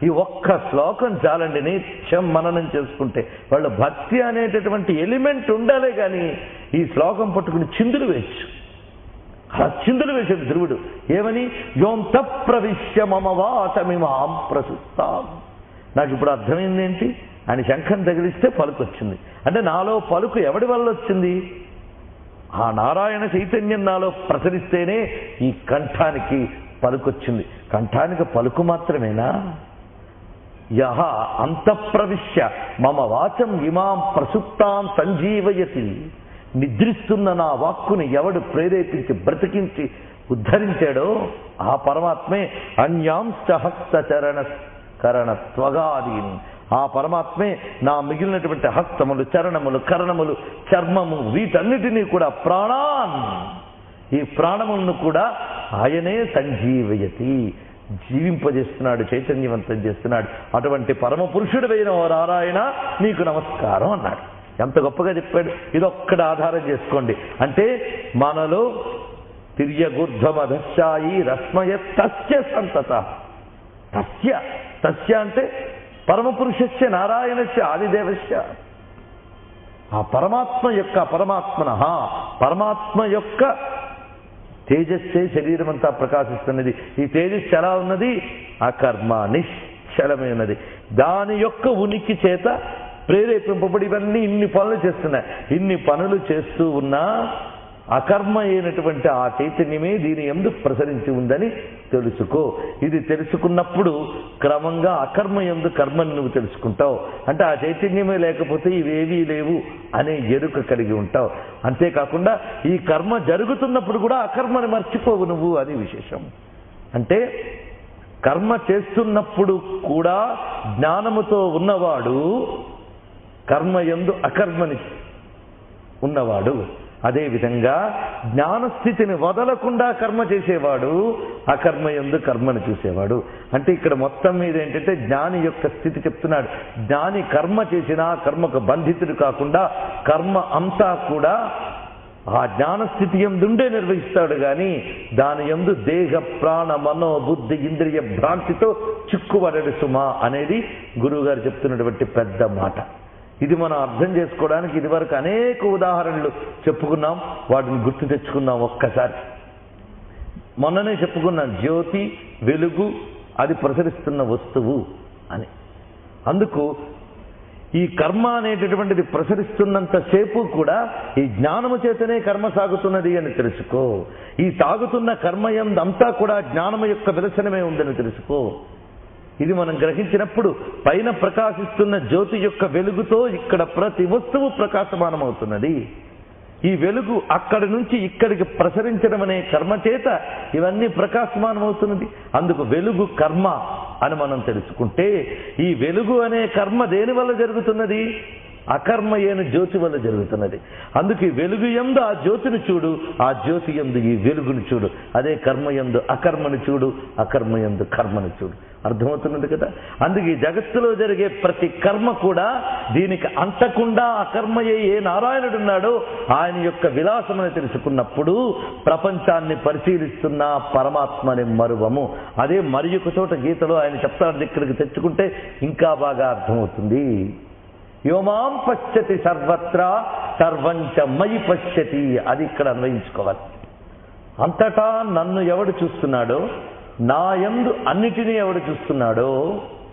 Speaker 1: ఈ ఒక్క శ్లోకం చాలండి. నిత్యం మననం చేసుకుంటే వాళ్ళ భక్తి అనేటటువంటి ఎలిమెంట్ ఉండాలే కానీ ఈ శ్లోకం పట్టుకుని చిందులు వేయచ్చు. అలా చిందులు వేసాడు ధ్రువుడు. ఏమని? యోంత ప్రవిశ్య మమ వాచమిమాం ప్రసుప్తాం. నాకు ఇప్పుడు అర్థమైంది ఏంటి? ఆయన శంఖం తగిలిస్తే పలుకు వచ్చింది. అంటే నాలో పలుకు ఎవడి వల్ల వచ్చింది? ఆ నారాయణ చైతన్యం నాలో ప్రసరిస్తేనే ఈ కంఠానికి పలుకొచ్చింది. కంఠానికి పలుకు మాత్రమేనా? యహ అంతఃప్రవిశ్య మమ వాచం ఇమాం ప్రసుప్తాం సంజీవయతి. నిద్రిస్తున్న నా వాక్కుని ఎవడు ప్రేరేపించి బ్రతికించి ఉద్ధరించాడో ఆ పరమాత్మే అన్యాంశ హస్తచరణ కరణ త్వగాదీన్. ఆ పరమాత్మే నా మిగిలినటువంటి హస్తములు, చరణములు, కరణములు, చర్మము వీటన్నిటినీ కూడా ప్రాణాన్, ఈ ప్రాణములను కూడా ఆయనే సంజీవయతి, జీవింపజేస్తున్నాడు, చైతన్యవంతం చేస్తున్నాడు. అటువంటి పరమ పురుషుడైన ఓ నారాయణ నీకు నమస్కారం అన్నాడు. ఎంత గొప్పగా చెప్పాడు. ఇదొక్కడ ఆధారం చేసుకోండి. అంటే మనలో తిర్యగూర్ధ్వమధశ్చాయి రశ్మయ తస్య సంతత. తస్య తస్య అంటే పరమపురుషస్య నారాయణస్య ఆదిదేవస్య. ఆ పరమాత్మ యొక్క పరమాత్మ యొక్క తేజస్సే శరీరం అంతా ప్రకాశిస్తున్నది. ఈ తేజస్సు ఎలా ఉన్నది? అకర్మ, నిశ్చలమై ఉన్నది. దాని యొక్క ఉనికి చేత ప్రేరేపింపబడి ఇవన్నీ ఇన్ని పనులు చేస్తున్నాయి. ఇన్ని పనులు చేస్తూ ఉన్నా అకర్మ అయినటువంటి ఆ చైతన్యమే దీని యందు ప్రసరించి ఉందని తెలుసుకో. ఇది తెలుసుకున్నప్పుడు క్రమంగా అకర్మ యందు కర్మని నువ్వు తెలుసుకుంటావు. అంటే ఆ చైతన్యమే లేకపోతే ఇవేవీ లేవు అనే ఎరుక కలిగి ఉంటావు. అంతేకాకుండా ఈ కర్మ జరుగుతున్నప్పుడు కూడా అకర్మని మర్చిపోవు నువ్వు, అది విశేషం. అంటే కర్మ చేస్తున్నప్పుడు కూడా జ్ఞానముతో ఉన్నవాడు కర్మ యందు అకర్మని ఉన్నవాడు. అదేవిధంగా జ్ఞానస్థితిని వదలకుండా కర్మ చేసేవాడు అకర్మ యందు కర్మను చూసేవాడు. అంటే ఇక్కడ మొత్తం మీద ఏంటంటే జ్ఞాని యొక్క స్థితి చెప్తున్నాడు. జ్ఞాని కర్మ చేసినా కర్మకు బంధితుడు కాకుండా కర్మ అంతా కూడా ఆ జ్ఞానస్థితి యందుండే నిర్వహిస్తాడు. కానీ దాని యందు దేహ ప్రాణ మనో బుద్ధి ఇంద్రియ భ్రాంతితో చిక్కుబడడు సుమా అనేది గురువు గారు చెప్తున్నటువంటి పెద్ద మాట. ఇది మనం అర్థం చేసుకోవడానికి ఇదివరకు అనేక ఉదాహరణలు చెప్పుకున్నాం. వాటిని గుర్తు తెచ్చుకున్నాం ఒక్కసారి. మొన్ననే చెప్పుకున్నాం జ్యోతి, వెలుగు, అది ప్రసరిస్తున్న వస్తువు అని. అందుకు ఈ కర్మ అనేటటువంటిది ప్రసరిస్తున్నంతసేపు కూడా ఈ జ్ఞానము చేతనే కర్మ సాగుతున్నది అని తెలుసుకో. ఈ సాగుతున్న కర్మయందంతా కూడా జ్ఞానము యొక్క విలసనమే ఉందని తెలుసుకో. ఇది మనం గ్రహించినప్పుడు పైన ప్రకాశిస్తున్న జ్యోతి యొక్క వెలుగుతో ఇక్కడ ప్రతి వస్తువు ప్రకాశమానమవుతున్నది. ఈ వెలుగు అక్కడి నుంచి ఇక్కడికి ప్రసరించడం అనే కర్మ చేత ఇవన్నీ ప్రకాశమానమవుతున్నది. అందుకు వెలుగు కర్మ అని మనం తెలుసుకుంటే ఈ వెలుగు అనే కర్మ దేని వల్ల జరుగుతున్నది? అకర్మయేను జ్యోతి వల్ల జరుగుతున్నది. అందుకే వెలుగు యందు ఆ జ్యోతిని చూడు, ఆ జ్యోతి యందు ఈ వెలుగును చూడు. అదే కర్మయందు అకర్మను చూడు, అకర్మయందు కర్మను చూడు. అర్థమవుతున్నది కదా. అందుకే ఈ జగత్తులో జరిగే ప్రతి కర్మ కూడా దీనికి అంటకుండా అకర్మయ్యే ఏ నారాయణుడున్నాడో ఆయన యొక్క విలాసమని తెలుసుకున్నప్పుడు ప్రపంచాన్ని పరిశీలిస్తున్న పరమాత్మని మరువము. అదే మరి ఒక చోట గీతలో ఆయన చెప్తాడు, ఇక్కడికి తెచ్చుకుంటే ఇంకా బాగా అర్థమవుతుంది. యోమాం పశ్యతి సర్వత్రా సర్వంచ మయి పశ్యతి. అది ఇక్కడ అన్వయించుకోవాలి. అంతటా నన్ను ఎవడు చూస్తున్నాడో, నా యందు అన్నిటినీ ఎవడు చూస్తున్నాడో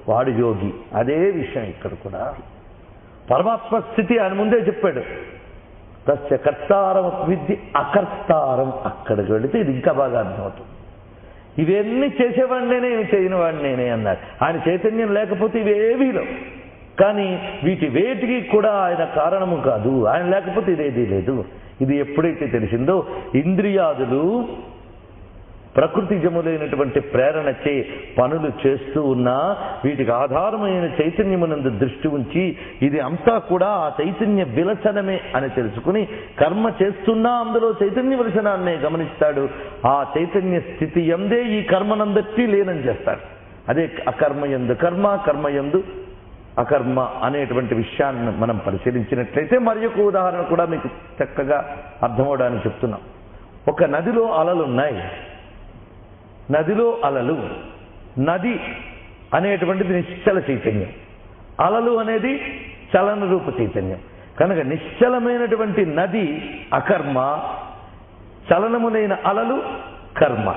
Speaker 1: వాడు యోగి. అదే విషయం ఇక్కడ కూడా. పరమాత్మ స్థితి ఆయన ముందే చెప్పాడు, తస్య కర్తారం విద్య అకర్తారం. అక్కడికి వెళితే ఇది ఇంకా బాగా అర్థమవుతుంది. ఇవన్నీ చేసేవాడినేనే, ఇవి చేయని వాడినేనే అన్నాడు. ఆయన చైతన్యం లేకపోతే ఇవేవీ లేవు. కానీ వీటి వేటికి కూడా ఆయన కారణము కాదు. ఆయన లేకపోతే ఇదేదీ లేదు. ఇది ఎప్పుడైతే తెలిసిందో ఇంద్రియాదులు ప్రకృతిజములైనటువంటి ప్రేరణచే పనులు చేస్తూ ఉన్నా వీటికి ఆధారమైన చైతన్యమునందు దృష్టి ఉంచి ఇది అంతా కూడా ఆ చైతన్య విలసనమే అని తెలుసుకుని కర్మ చేస్తున్నా అందులో చైతన్య విలసనాన్నే గమనిస్తాడు. ఆ చైతన్య స్థితి యందే ఈ కర్మనందరికీ లీనం చేస్తాడు. అదే అకర్మయందు కర్మ, కర్మయందు అకర్మ అనేటువంటి విషయాన్ని మనం పరిశీలించినట్లయితే మరి ఒక ఉదాహరణ కూడా మీకు చక్కగా అర్థమవడానికి చెప్తున్నాం. ఒక నదిలో అలలున్నాయి. నదిలో అలలు, నది అనేటువంటిది నిశ్చల చైతన్యం, అలలు అనేది చలన రూప చైతన్యం. కనుక నిశ్చలమైనటువంటి నది అకర్మ, చలనములైన అలలు కర్మ.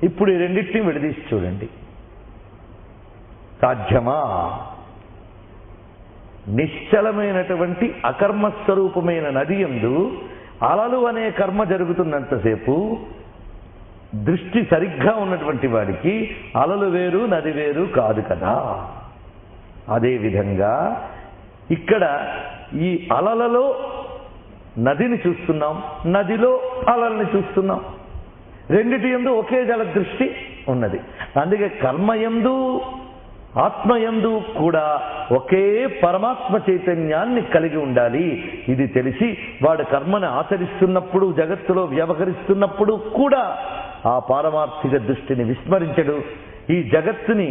Speaker 1: ఇప్పుడు ఈ రెండింటినీ విడదీసి చూడండి, సాధ్యమా? నిశ్చలమైనటువంటి అకర్మస్వరూపమైన నది యందు అలలు అనే కర్మ జరుగుతున్నంతసేపు దృష్టి సరిగ్గా ఉన్నటువంటి వాడికి అలలు వేరు నది వేరు కాదు కదా. అదేవిధంగా ఇక్కడ ఈ అలలలో నదిని చూస్తున్నాం, నదిలో అలల్ని చూస్తున్నాం. రెండిటి యందు ఒకే జల దృష్టి ఉన్నది. అందుకే కర్మయందు ఆత్మయందు కూడా ఒకే పరమాత్మ చైతన్యాన్ని కలిగి ఉండాలి. ఇది తెలిసి వాడు కర్మను ఆచరిస్తున్నప్పుడు, జగత్తులో వ్యవహరిస్తున్నప్పుడు కూడా ఆ పారమార్థిక దృష్టిని విస్మరించడు. ఈ జగత్తుని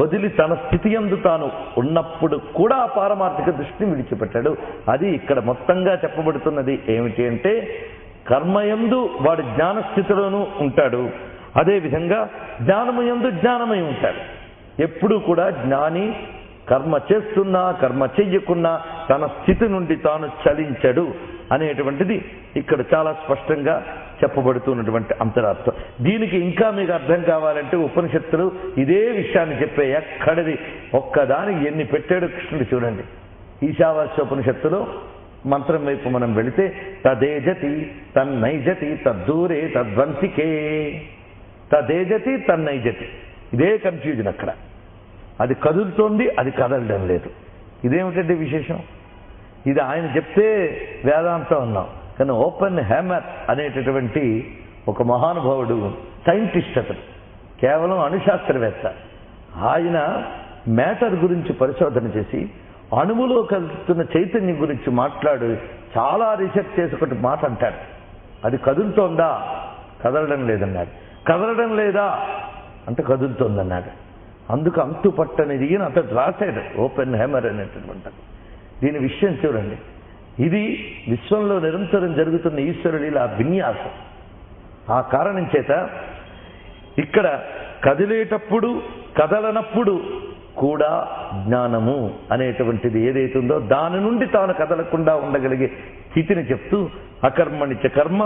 Speaker 1: వదిలి తన స్థితి యందు తాను ఉన్నప్పుడు కూడా ఆ పారమార్థిక దృష్టిని విడిచిపెట్టాడు. అది ఇక్కడ మొత్తంగా చెప్పబడుతున్నది ఏమిటి అంటే, కర్మయందు వాడు జ్ఞానస్థితిలోనూ ఉంటాడు, అదేవిధంగా జ్ఞానమయందు జ్ఞానమై ఉంటాడు. ఎప్పుడూ కూడా జ్ఞాని కర్మ చేస్తున్నా కర్మ చెయ్యకున్నా తన స్థితి నుండి తాను చలించడు అనేటువంటిది ఇక్కడ చాలా స్పష్టంగా చెప్పబడుతున్నటువంటి అంతరార్థం. దీనికి ఇంకా మీకు అర్థం కావాలంటే ఉపనిషత్తులు ఇదే విషయాన్ని చెప్పే ఎక్కడిది ఒక్కదానికి ఎన్ని పెట్టాడు కృష్ణుడు చూడండి. ఈశావాస్యోపనిషత్తులో మంత్రం వైపు మనం వెళితే తదేజతి తన్నైజతి తద్దూరే తద్వంసికే. తదేజతి తన్నైజతి, ఇదే కన్ఫ్యూజన్ అక్కడ. అది కదులుతోంది, అది కదలడం లేదు. ఇదేమిటంటే విశేషం? ఇది ఆయన చెప్తే వేదాంతం అన్నాం. కానీ ఓపెన్ హ్యామర్ అనేటటువంటి ఒక మహానుభావుడు, సైంటిస్ట్, అతను కేవలం అణుశాస్త్రవేత్త. ఆయన మ్యాటర్ గురించి పరిశోధన చేసి అణువులో కలుగుతున్న చైతన్యం గురించి మాట్లాడు చాలా రీసెర్చ్ చేసి ఒకటి మాట అంటాడు. అది కదులుతోందా? కదలడం లేదన్నాడు. కదలడం లేదా అంటే కదులుతోందన్నాడు. అందుకు అంతు పట్టనిది అని అతడు రాశాడు, ఓపెన్ హ్యామర్ అనేటటువంటి. దీని విషయం చూడండి. ఇది విశ్వంలో నిరంతరం జరుగుతున్న ఈశ్వరుడి విన్యాసం. ఆ కారణం చేత ఇక్కడ కదిలేటప్పుడు కదలనప్పుడు కూడా జ్ఞానము అనేటువంటిది ఏదైతే ఉందో దాని నుండి తాను కదలకుండా ఉండగలిగే స్థితిని చెప్తూ అకర్మణిచ కర్మ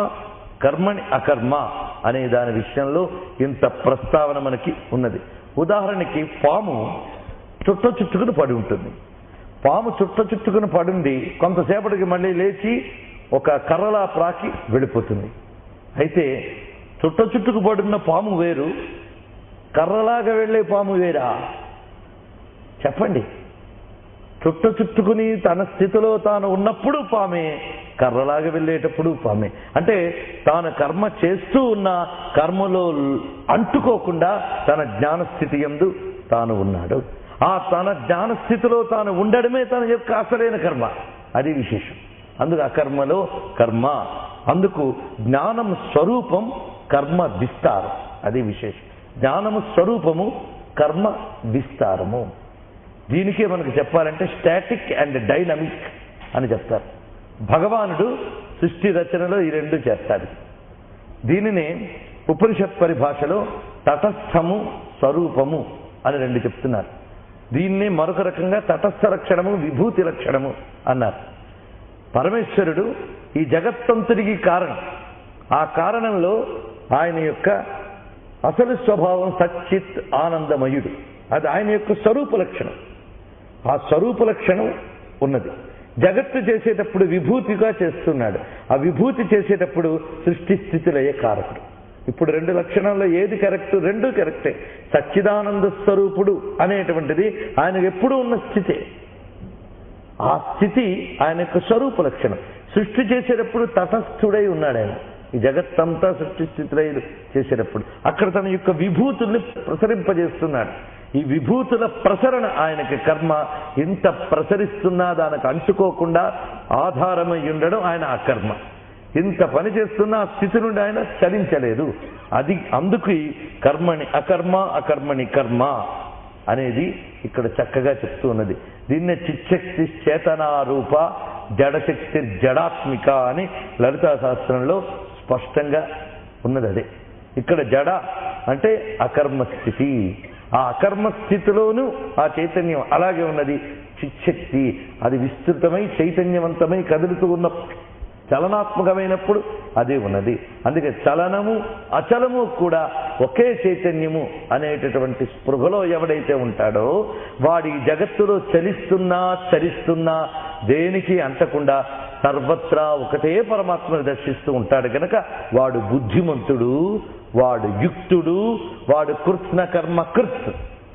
Speaker 1: కర్మని అకర్మ అనే దాని విషయంలో ఇంత ప్రస్తావన మనకి ఉన్నది. ఉదాహరణకి పాము చుట్ట చుట్టుకుని పడి ఉంటుంది. పాము చుట్ట చుట్టుకుని పడింది, కొంతసేపటికి మళ్ళీ లేచి ఒక కర్రలా ప్రాకి వెళ్ళిపోతుంది. అయితే చుట్ట చుట్టుకు పడున్న పాము వేరు, కర్రలాగా వెళ్ళే పాము వేరా? చెప్పండి. చుట్ట చుట్టుకుని తన స్థితిలో తాను ఉన్నప్పుడు పామే, కర్రలాగా వెళ్ళేటప్పుడు పామే. అంటే తాను కర్మ చేస్తూ ఉన్న కర్మలో అంటుకోకుండా తన జ్ఞానస్థితి యందు తాను ఉన్నాడు. ఆ తన జ్ఞానస్థితిలో తాను ఉండడమే తన యొక్క అసలైన కర్మ. అది విశేషం. అందుకు అకర్మలో కర్మ. అందుకు జ్ఞానము స్వరూపం, కర్మ విస్తారం. అది విశేషం. జ్ఞానము స్వరూపము, కర్మ విస్తారము. దీనికే మనకు చెప్పాలంటే స్టాటిక్ అండ్ డైనమిక్ అని చెప్తారు. భగవానుడు సృష్టి రచనలో ఈ రెండు చేస్తాడు. దీనినే ఉపనిషత్ పరిభాషలో తటస్థము, స్వరూపము అని రెండు చెప్తున్నారు. దీన్నే మరొక రకంగా తటస్థ లక్షణము, విభూతి లక్షణము అన్నారు. పరమేశ్వరుడు ఈ జగత్తంతటికి కారణం. ఆ కారణంలో ఆయన యొక్క అసలు స్వభావం సచ్చిత్ ఆనందమయుడు. అది ఆయన యొక్క స్వరూప లక్షణం. ఆ స్వరూప లక్షణం ఉన్నది. జగత్తు చేసేటప్పుడు విభూతిగా చేస్తున్నాడు. ఆ విభూతి చేసేటప్పుడు సృష్టి స్థితిలయ్యే కారకుడు. ఇప్పుడు రెండు లక్షణాల్లో ఏది కరెక్ట్? రెండూ కరెక్టే. సచ్చిదానంద స్వరూపుడు అనేటువంటిది ఆయనకు ఎప్పుడూ ఉన్న స్థితే. ఆ స్థితి ఆయన యొక్క స్వరూప లక్షణం. సృష్టి చేసేటప్పుడు తటస్థుడై ఉన్నాడు ఆయన. ఈ జగత్తంతా సృష్టి స్థితిలై చేసేటప్పుడు అక్కడ తన యొక్క విభూతుల్ని ప్రసరింపజేస్తున్నాడు. ఈ విభూతుల ప్రసరణ ఆయనకి కర్మ. ఇంత ప్రసరిస్తున్నా దానికి అంటుకోకుండా ఆధారమై ఉండడం ఆయన అకర్మ. ఇంత పని చేస్తున్నా ఆ స్థితి నుండి ఆయన చలించలేదు. అది అందుకు కర్మని అకర్మ, అకర్మని కర్మ అనేది ఇక్కడ చక్కగా చెప్తూ ఉన్నది. దీన్నే చిచ్చక్తి చేతనారూప, జడశక్తి జడాత్మిక అని లలితా శాస్త్రంలో స్పష్టంగా ఉన్నది. అదే ఇక్కడ జడ అంటే అకర్మ స్థితి. ఆ అకర్మ స్థితిలోనూ ఆ చైతన్యం అలాగే ఉన్నది. చిచ్చక్తి అది విస్తృతమై చైతన్యవంతమై కదులుతూ ఉన్న చలనాత్మకమైనప్పుడు అదే ఉన్నది. అందుకే చలనము అచలము కూడా ఒకే చైతన్యము అనేటటువంటి స్పృహలో ఎవడైతే ఉంటాడో వాడి జగత్తులో చలిస్తున్నా చరిస్తున్నా దేనికి అంటకుండా సర్వత్రా ఒకటే పరమాత్మను దర్శిస్తూ ఉంటాడు కనుక వాడు బుద్ధిమంతుడు, వాడు యుక్తుడు, వాడు కృత్న కర్మ కృత్.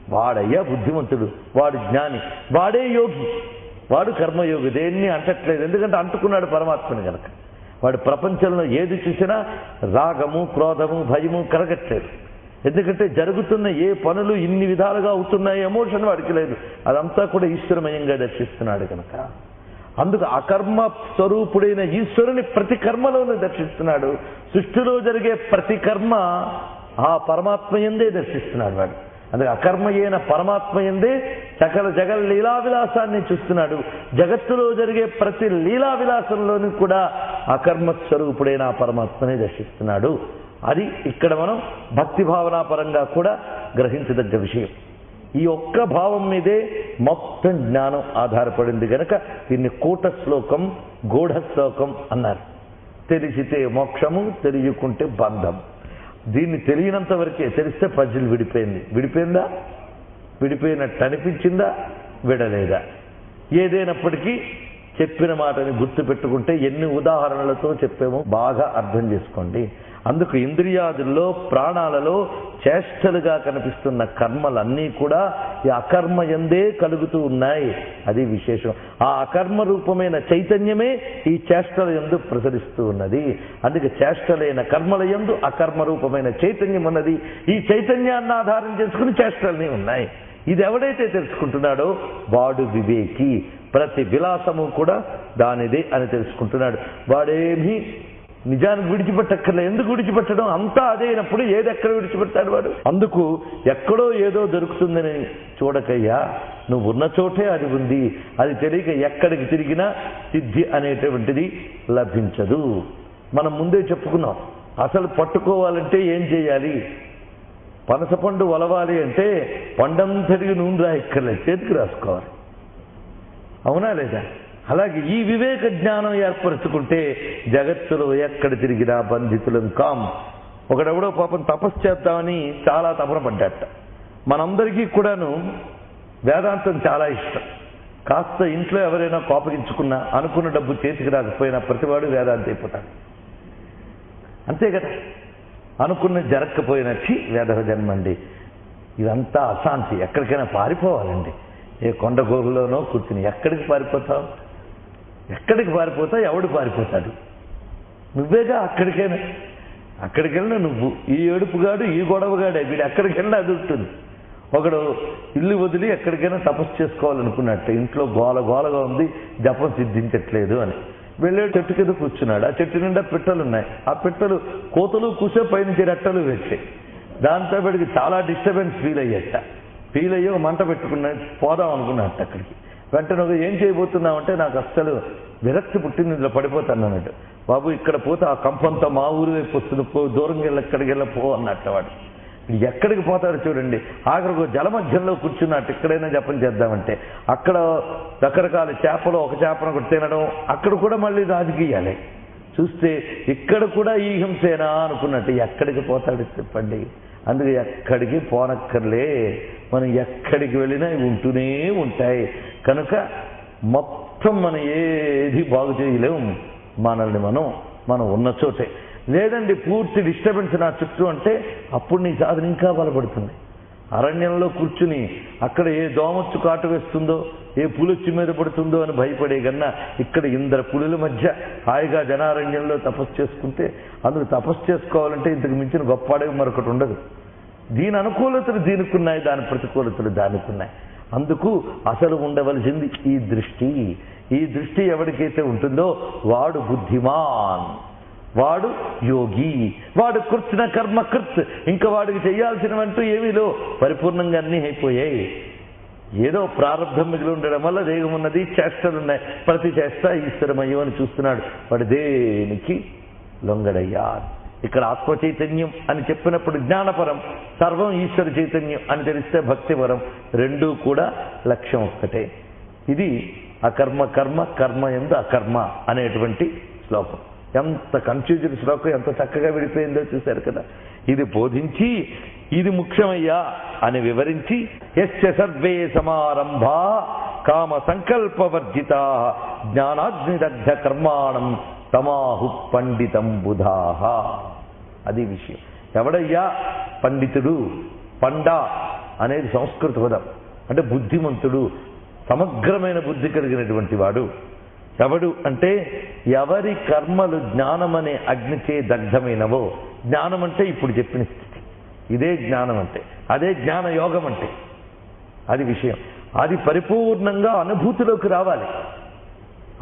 Speaker 1: వాడయ్యా బుద్ధిమంతుడు, వాడు జ్ఞాని, వాడే యోగి, వాడు కర్మయోగి. దేన్ని అంటట్లేదు, ఎందుకంటే అంటుకున్నాడు పరమాత్మని కనుక. వాడు ప్రపంచంలో ఏది చూసినా రాగము, క్రోధము, భయము కలగట్లేదు. ఎందుకంటే జరుగుతున్న ఏ పనులు ఇన్ని విధాలుగా అవుతున్నాయి, ఎమోషన్ వాడికి లేదు. అదంతా కూడా ఈశ్వరమయంగా దర్శిస్తున్నాడు కనుక. అందుకు అకర్మ స్వరూపుడైన ఈశ్వరుని ప్రతి కర్మలోనూ దర్శిస్తున్నాడు. సృష్టిలో జరిగే ప్రతి కర్మ ఆ పరమాత్మయందే దర్శిస్తున్నాడు వాడు. అందుకే అకర్మయైన పరమాత్మయందే సకల జగల్ లీలా విలాసాన్ని చూస్తున్నాడు. జగత్తులో జరిగే ప్రతి లీలా విలాసంలోనూ కూడా అకర్మ స్వరూపుడైన ఆ పరమాత్మనే దర్శిస్తున్నాడు. అది ఇక్కడ మనం భక్తి భావనా పరంగా కూడా గ్రహించదగ్గ విషయం. ఈ ఒక్క భావం మీదే మొత్తం జ్ఞానం ఆధారపడింది కనుక దీన్ని కూట శ్లోకం, గూఢ శ్లోకం అన్నారు. తెలిసితే మోక్షము, తెలియకుంటే బంధం. దీన్ని తెలియనంత వరకే. తెలిస్తే పజిల్ విడిపోయింది. విడిపోయిందా? విడిపోయినట్టు అనిపించిందా? విడలేదా? ఏదైనప్పటికీ చెప్పిన మాటని గుర్తు పెట్టుకుంటే ఎన్ని ఉదాహరణలతో చెప్పామో బాగా అర్థం చేసుకోండి. అందుకు ఇంద్రియాదుల్లో, ప్రాణాలలో చేష్టలుగా కనిపిస్తున్న కర్మలన్నీ కూడా ఈ అకర్మ యందే కలుగుతూ ఉన్నాయి. అది విశేషం. ఆ అకర్మ రూపమైన చైతన్యమే ఈ చేష్టల యందు ప్రసరిస్తూ ఉన్నది. అందుకే చేష్టలైన కర్మల యందు అకర్మ రూపమైన చైతన్యం ఉన్నది. ఈ చైతన్యాన్ని ఆధారం చేసుకుని చేష్టలన్నీ ఉన్నాయి. ఇది ఎవడైతే తెలుసుకుంటున్నాడో వాడు వివేకి. ప్రతి విలాసము కూడా దానిదే అని తెలుసుకుంటున్నాడు. వాడేమీ నిజానికి విడిచిపెట్టక్కర్లే. ఎందుకు విడిచిపెట్టడం? అంతా అదే అయినప్పుడు ఏది ఎక్కడ విడిచిపెట్టాడు వాడు? అందుకు ఎక్కడో ఏదో దొరుకుతుందని చూడకయ్యా, నువ్వు ఉన్న చోటే అది ఉంది. అది తెలియక ఎక్కడికి తిరిగినా సిద్ధి అనేటువంటిది లభించదు. మనం ముందే చెప్పుకున్నాం. అసలు పట్టుకోవాలంటే ఏం చేయాలి? పనసపండు వలవాలి అంటే పండంతటికి నూనె రాయక్కర్లేదు, చేతికి రాసుకోవాలి. అవునా లేదా? అలాగే ఈ వివేక జ్ఞానం ఏర్పరచుకుంటే జగత్తులో ఎక్కడ తిరిగినా బంధితులం కాం. ఒకడెవడో పాపం తపస్సు చేద్దామని చాలా తపన పడ్డాట. మనందరికీ కూడాను వేదాంతం చాలా ఇష్టం. కాస్త ఇంట్లో ఎవరైనా కోపగించుకున్నా, అనుకున్న డబ్బు చేతికి రాకపోయినా ప్రతివాడు వేదాంతం అయిపోతాడు. అంతే కదా? అనుకున్న జరగకపోయినచ్చి వేద జన్మండి. ఇదంతా అశాంతి. ఎక్కడికైనా పారిపోవాలండి. ఏ కొండగోగులోనో కూర్చుని ఎక్కడికి పారిపోతావు? ఎక్కడికి పారిపోతావు? ఎవడు పారిపోతాడు? నువ్వేగా. అక్కడికి వెళ్ళినా నువ్వు ఈ ఏడుపుగాడు, ఈ గొడవగాడే. వీడు ఎక్కడికి వెళ్ళినా అది ఉంటుంది. ఒకడు ఇల్లు వదిలి ఎక్కడికైనా తపస్సు చేసుకోవాలనుకున్నట్టు, ఇంట్లో గోల గోలగా ఉంది, జపం సిద్ధించట్లేదు అని వెళ్ళే చెట్టు కింద కూర్చున్నాడు. ఆ చెట్టు నిండా పిట్టలు ఉన్నాయి. ఆ పిట్టలు కోతలు కూసే పైనుంచి రెట్టలు వచ్చాయి. దాంతో వాడికి చాలా డిస్టర్బెన్స్ ఫీల్ అయ్యి ఒక మంట పెట్టుకున్నా పోదాం అనుకున్నట్టు అక్కడికి. వెంటనే ఏం చేయబోతున్నామంటే నాకు అస్సలు విరక్తి పుట్టింది, ఇందులో పడిపోతాను అన్నట్టు. బాబు ఇక్కడ పోతే ఆ కంపంతా మా ఊరు వైపు వస్తుంది, దూరంగా వెళ్ళి ఎక్కడికి వెళ్ళపో అన్నట్టు. వాడు ఎక్కడికి పోతాడు చూడండి. ఆఖరికి జలమధ్యంలో కూర్చున్నట్టు ఎక్కడైనా జపం చేద్దామంటే అక్కడ రకరకాల చేపలు ఒక చేపను ఒకటి తినడం, అక్కడ కూడా మళ్ళీ రాజకీయాలే. చూస్తే ఇక్కడ కూడా ఈ హింసేనా అనుకున్నట్టు ఎక్కడికి పోతాడు చెప్పండి. అందుకే ఎక్కడికి పోనక్కర్లే, మనం ఎక్కడికి వెళ్ళినా ఉంటూనే ఉంటాయి. కనుక మొత్తం మనం ఏది బాగు చేయలేం మనల్ని మనం ఉన్న చోటే. లేదండి పూర్తి డిస్టర్బెన్స్ నా చుట్టూ అంటే అప్పుడు నీ సాధన ఇంకా బలపడుతుంది. అరణ్యంలో కూర్చుని అక్కడ ఏ దోమొచ్చు కాటు వేస్తుందో, ఏ పులొచ్చి మీద పడుతుందో అని భయపడే కన్నా ఇక్కడ ఇంద్ర పులుల మధ్య హాయిగా జనారణ్యంలో తపస్సు చేసుకుంటే, అందుకు తపస్సు చేసుకోవాలంటే ఇంతకు మించిన గొప్పవాడే మరొకటి ఉండదు. దీని అనుకూలతలు దీనికున్నాయి, దాని ప్రతికూలతలు దానికున్నాయి. అందుకు అసలు ఉండవలసింది ఈ దృష్టి. ఈ దృష్టి ఎవరికైతే ఉంటుందో వాడు బుద్ధిమాన్, వాడు యోగి, వాడు కృత్న కర్మకృత్. ఇంకా వాడికి చేయాల్సినవంటూ ఏమీలో పరిపూర్ణంగా అన్నీ అయిపోయాయి. ఏదో ప్రారంభం మిగిలి ఉండడం వల్ల దేహం ఉన్నది, చేష్టలున్నాయి, ప్రతి చేష్ట ఈశ్వరమయ్యం అని చూస్తున్నాడు. వాడు దేనికి లొంగడయ్యా. ఇక్కడ ఆత్మ చైతన్యం అని చెప్పినప్పుడు జ్ఞానపరం, సర్వం ఈశ్వర చైతన్యం అని తెలిస్తే భక్తిపరం. రెండూ కూడా లక్ష్యం ఒక్కటే. ఇది అకర్మ కర్మ, కర్మ యందు అకర్మ అనేటువంటి శ్లోకం. ఎంత కన్ఫ్యూజన్ శ్లోకం, ఎంత చక్కగా విడిపోయిందో చూశారు కదా. ఇది బోధించి ఇది ముఖ్యమయ్యా అని వివరించి, యస్య సర్వే సమారంభా కామ సంకల్పవర్జితా జ్ఞానాగ్నిదగ్ధ కర్మాణం తమాహు పండితం బుధాహ. అది విషయం. ఎవడయ్యా పండితుడు? పండ అనేది సంస్కృత పదం, అంటే బుద్ధిమంతుడు, సమగ్రమైన బుద్ధి కలిగినటువంటి వాడు. ఎవడు అంటే ఎవరి కర్మలు జ్ఞానమనే అగ్నిచే దగ్ధమైనవో. జ్ఞానం అంటే ఇప్పుడు చెప్పిన స్థితి, ఇదే జ్ఞానం అంటే, అదే జ్ఞాన యోగం అంటే. అది విషయం. అది పరిపూర్ణంగా అనుభూతిలోకి రావాలి.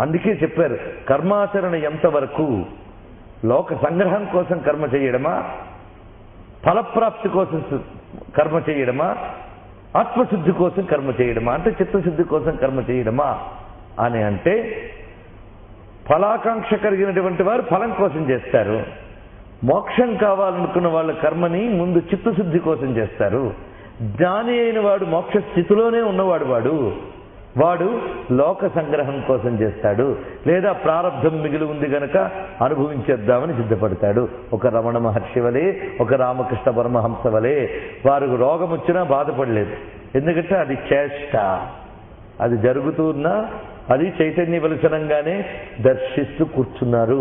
Speaker 1: అందుకే చెప్పారు కర్మాచరణ ఎంతవరకు లోక సంగ్రహం కోసం కర్మ చేయడమా, ఫలప్రాప్తి కోసం కర్మ చేయడమా, ఆత్మశుద్ధి కోసం కర్మ చేయడమా, అంటే చిత్తశుద్ధి కోసం కర్మ చేయడమా అని అంటే ఫలాకాంక్ష కలిగినటువంటి వారు ఫలం కోసం చేస్తారు. మోక్షం కావాలనుకున్న వాళ్ళ కర్మని ముందు చిత్తశుద్ధి కోసం చేస్తారు. జ్ఞాని అయిన వాడు మోక్ష స్థితిలోనే ఉన్నవాడు, వాడు లోక సంగ్రహం కోసం చేస్తాడు. లేదా ప్రారంభం మిగిలి ఉంది గనక అనుభవించేద్దామని సిద్ధపడతాడు. ఒక రమణ మహర్షి వలె, ఒక రామకృష్ణ పరమహంస వలె. వారు రోగం వచ్చినా బాధపడలేదు, ఎందుకంటే అది చేష్ట, అది జరుగుతున్నా అది చైతన్య విలసనంగానే దర్శిస్తూ కూర్చున్నారు.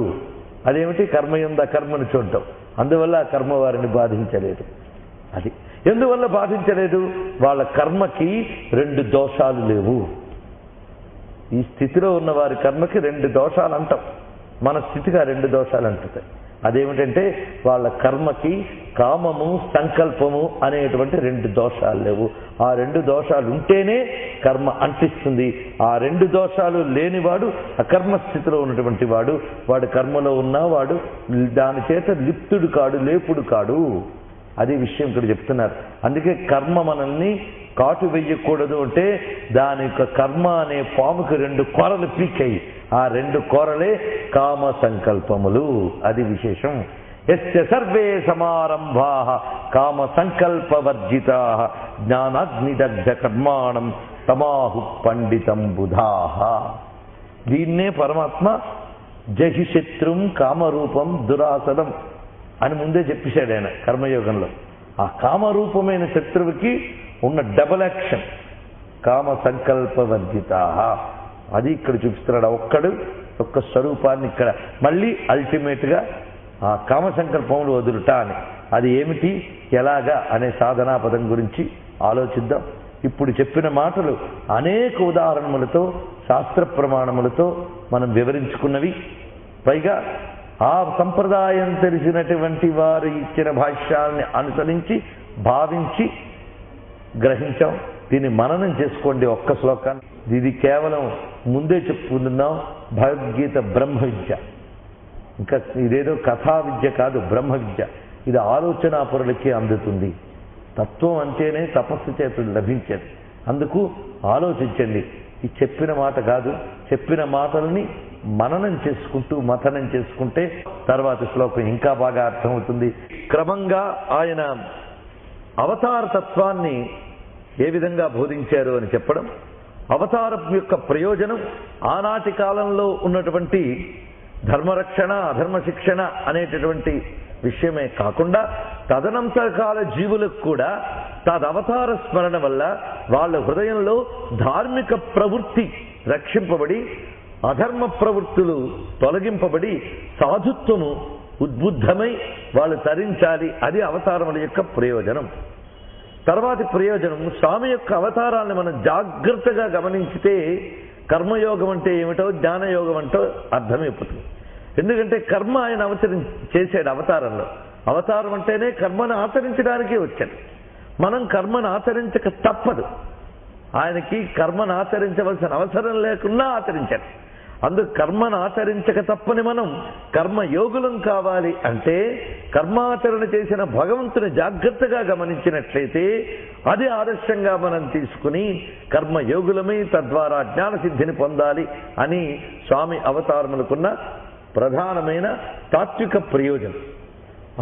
Speaker 1: అదేమిటి? కర్మయందు అకర్మను చూడటం. అందువల్ల ఆ కర్మ వారిని బాధించలేదు. అది ఎందువల్ల బాధించలేదు? వాళ్ళ కర్మకి రెండు దోషాలు లేవు. ఈ స్థితిలో ఉన్న వారి కర్మకి రెండు దోషాలు అంటాం, మన స్థితిగా రెండు దోషాలు అంటుతాయి. అదేమిటంటే వాళ్ళ కర్మకి కామము సంకల్పము అనేటువంటి రెండు దోషాలు లేవు. ఆ రెండు దోషాలు ఉంటేనే కర్మ అంటిస్తుంది. ఆ రెండు దోషాలు లేనివాడు అకర్మ స్థితిలో ఉన్నటువంటి వాడు కర్మలో ఉన్నా వాడు దాని చేత లిప్తుడు కాడు, లేపుడు కాడు. అది విషయం ఇక్కడ చెప్తున్నారు. అందుకే కర్మ మనల్ని కాటు వెయ్యకూడదు అంటే దాని యొక్క కర్మ అనే పాముకి రెండు కోరలు పీకాయి. ఆ రెండు కోరలే కామ సంకల్పములు. అది విశేషం. యస్య సర్వే సమారంభాః కామ సంకల్పవర్జితా జ్ఞానాగ్నిదగ్ధ కర్మాణం తమాహు పండితం బుధాః. దీన్నే పరమాత్మ జహి శత్రుం కామరూపం దురాసనం అని ముందే చెప్పేశాడు ఆయన కర్మయోగంలో. ఆ కామరూపమైన శత్రువుకి ఉన్న డబల్ యాక్షన్ కామ సంకల్పవర్జితా. అది ఇక్కడ చూపిస్తున్నాడు. ఒక్క స్వరూపాన్ని ఇక్కడ మళ్ళీ అల్టిమేట్గా ఆ కామ సంకల్పములు వదులుట అని. అది ఏమిటి, ఎలాగా అనే సాధనా పదం గురించి ఆలోచిద్దాం. ఇప్పుడు చెప్పిన మాటలు అనేక ఉదాహరణములతో శాస్త్ర ప్రమాణములతో మనం వివరించుకున్నవి. పైగా ఆ సంప్రదాయం తెలిసినటువంటి వారు ఇచ్చిన భాష్యాల్ని అనుసరించి భావించి గ్రహించాం. దీన్ని మననం చేసుకోండి ఒక్క శ్లోకాన్ని. ఇది కేవలం ముందే చెప్పుకుంటున్నాం, భగవద్గీత బ్రహ్మ విద్య. ఇంకా ఇదేదో కథా విద్య కాదు, బ్రహ్మ విద్య. ఇది ఆలోచనాపరులకి అందుతుంది. తత్వం అంటేనే తపస్సు చేత లభించేది. అందుకు ఆలోచించండి. ఈ చెప్పిన మాట కాదు, చెప్పిన మాటలని మననం చేసుకుంటూ మథనం చేసుకుంటే తర్వాత శ్లోకం ఇంకా బాగా అర్థమవుతుంది. క్రమంగా ఆయన అవతార తత్వాన్ని ఏ విధంగా బోధించారు అని చెప్పడం, అవతారం యొక్క ప్రయోజనం ఆనాటి కాలంలో ఉన్నటువంటి ధర్మరక్షణ అధర్మ శిక్షణ అనేటటువంటి విషయమే కాకుండా తదనంతర కాల జీవులకు కూడా తదవతార స్మరణ వల్ల వాళ్ళ హృదయంలో ధార్మిక ప్రవృత్తి రక్షింపబడి అధర్మ ప్రవృత్తులు తొలగింపబడి సాధుత్వము ఉద్బుద్ధమై వాళ్ళు తరించాలి. అది అవతారముల యొక్క ప్రయోజనం. తర్వాతి ప్రయోజనం, స్వామి యొక్క అవతారాన్ని మనం జాగ్రత్తగా గమనించితే కర్మయోగం అంటే ఏమిటో జ్ఞానయోగం అంటో అర్థమైపోతుంది. ఎందుకంటే కర్మ ఆయన చేశాడు అవతారంలో. అవతారం అంటేనే కర్మను ఆచరించడానికే వచ్చాడు. మనం కర్మను ఆచరించక తప్పదు. ఆయనకి కర్మను ఆచరించవలసిన అవసరం లేకుండా ఆచరించాడు. అందుకు కర్మను ఆచరించక తప్పని మనం కర్మయోగులం కావాలి అంటే కర్మాచరణ చేసిన భగవంతుని జాగ్రత్తగా గమనించినట్లయితే అది ఆదర్శంగా మనం తీసుకుని కర్మయోగులమై తద్వారా జ్ఞానసిద్ధిని పొందాలి అని స్వామి అవతారములకున్న ప్రధానమైన తాత్విక ప్రయోజనం.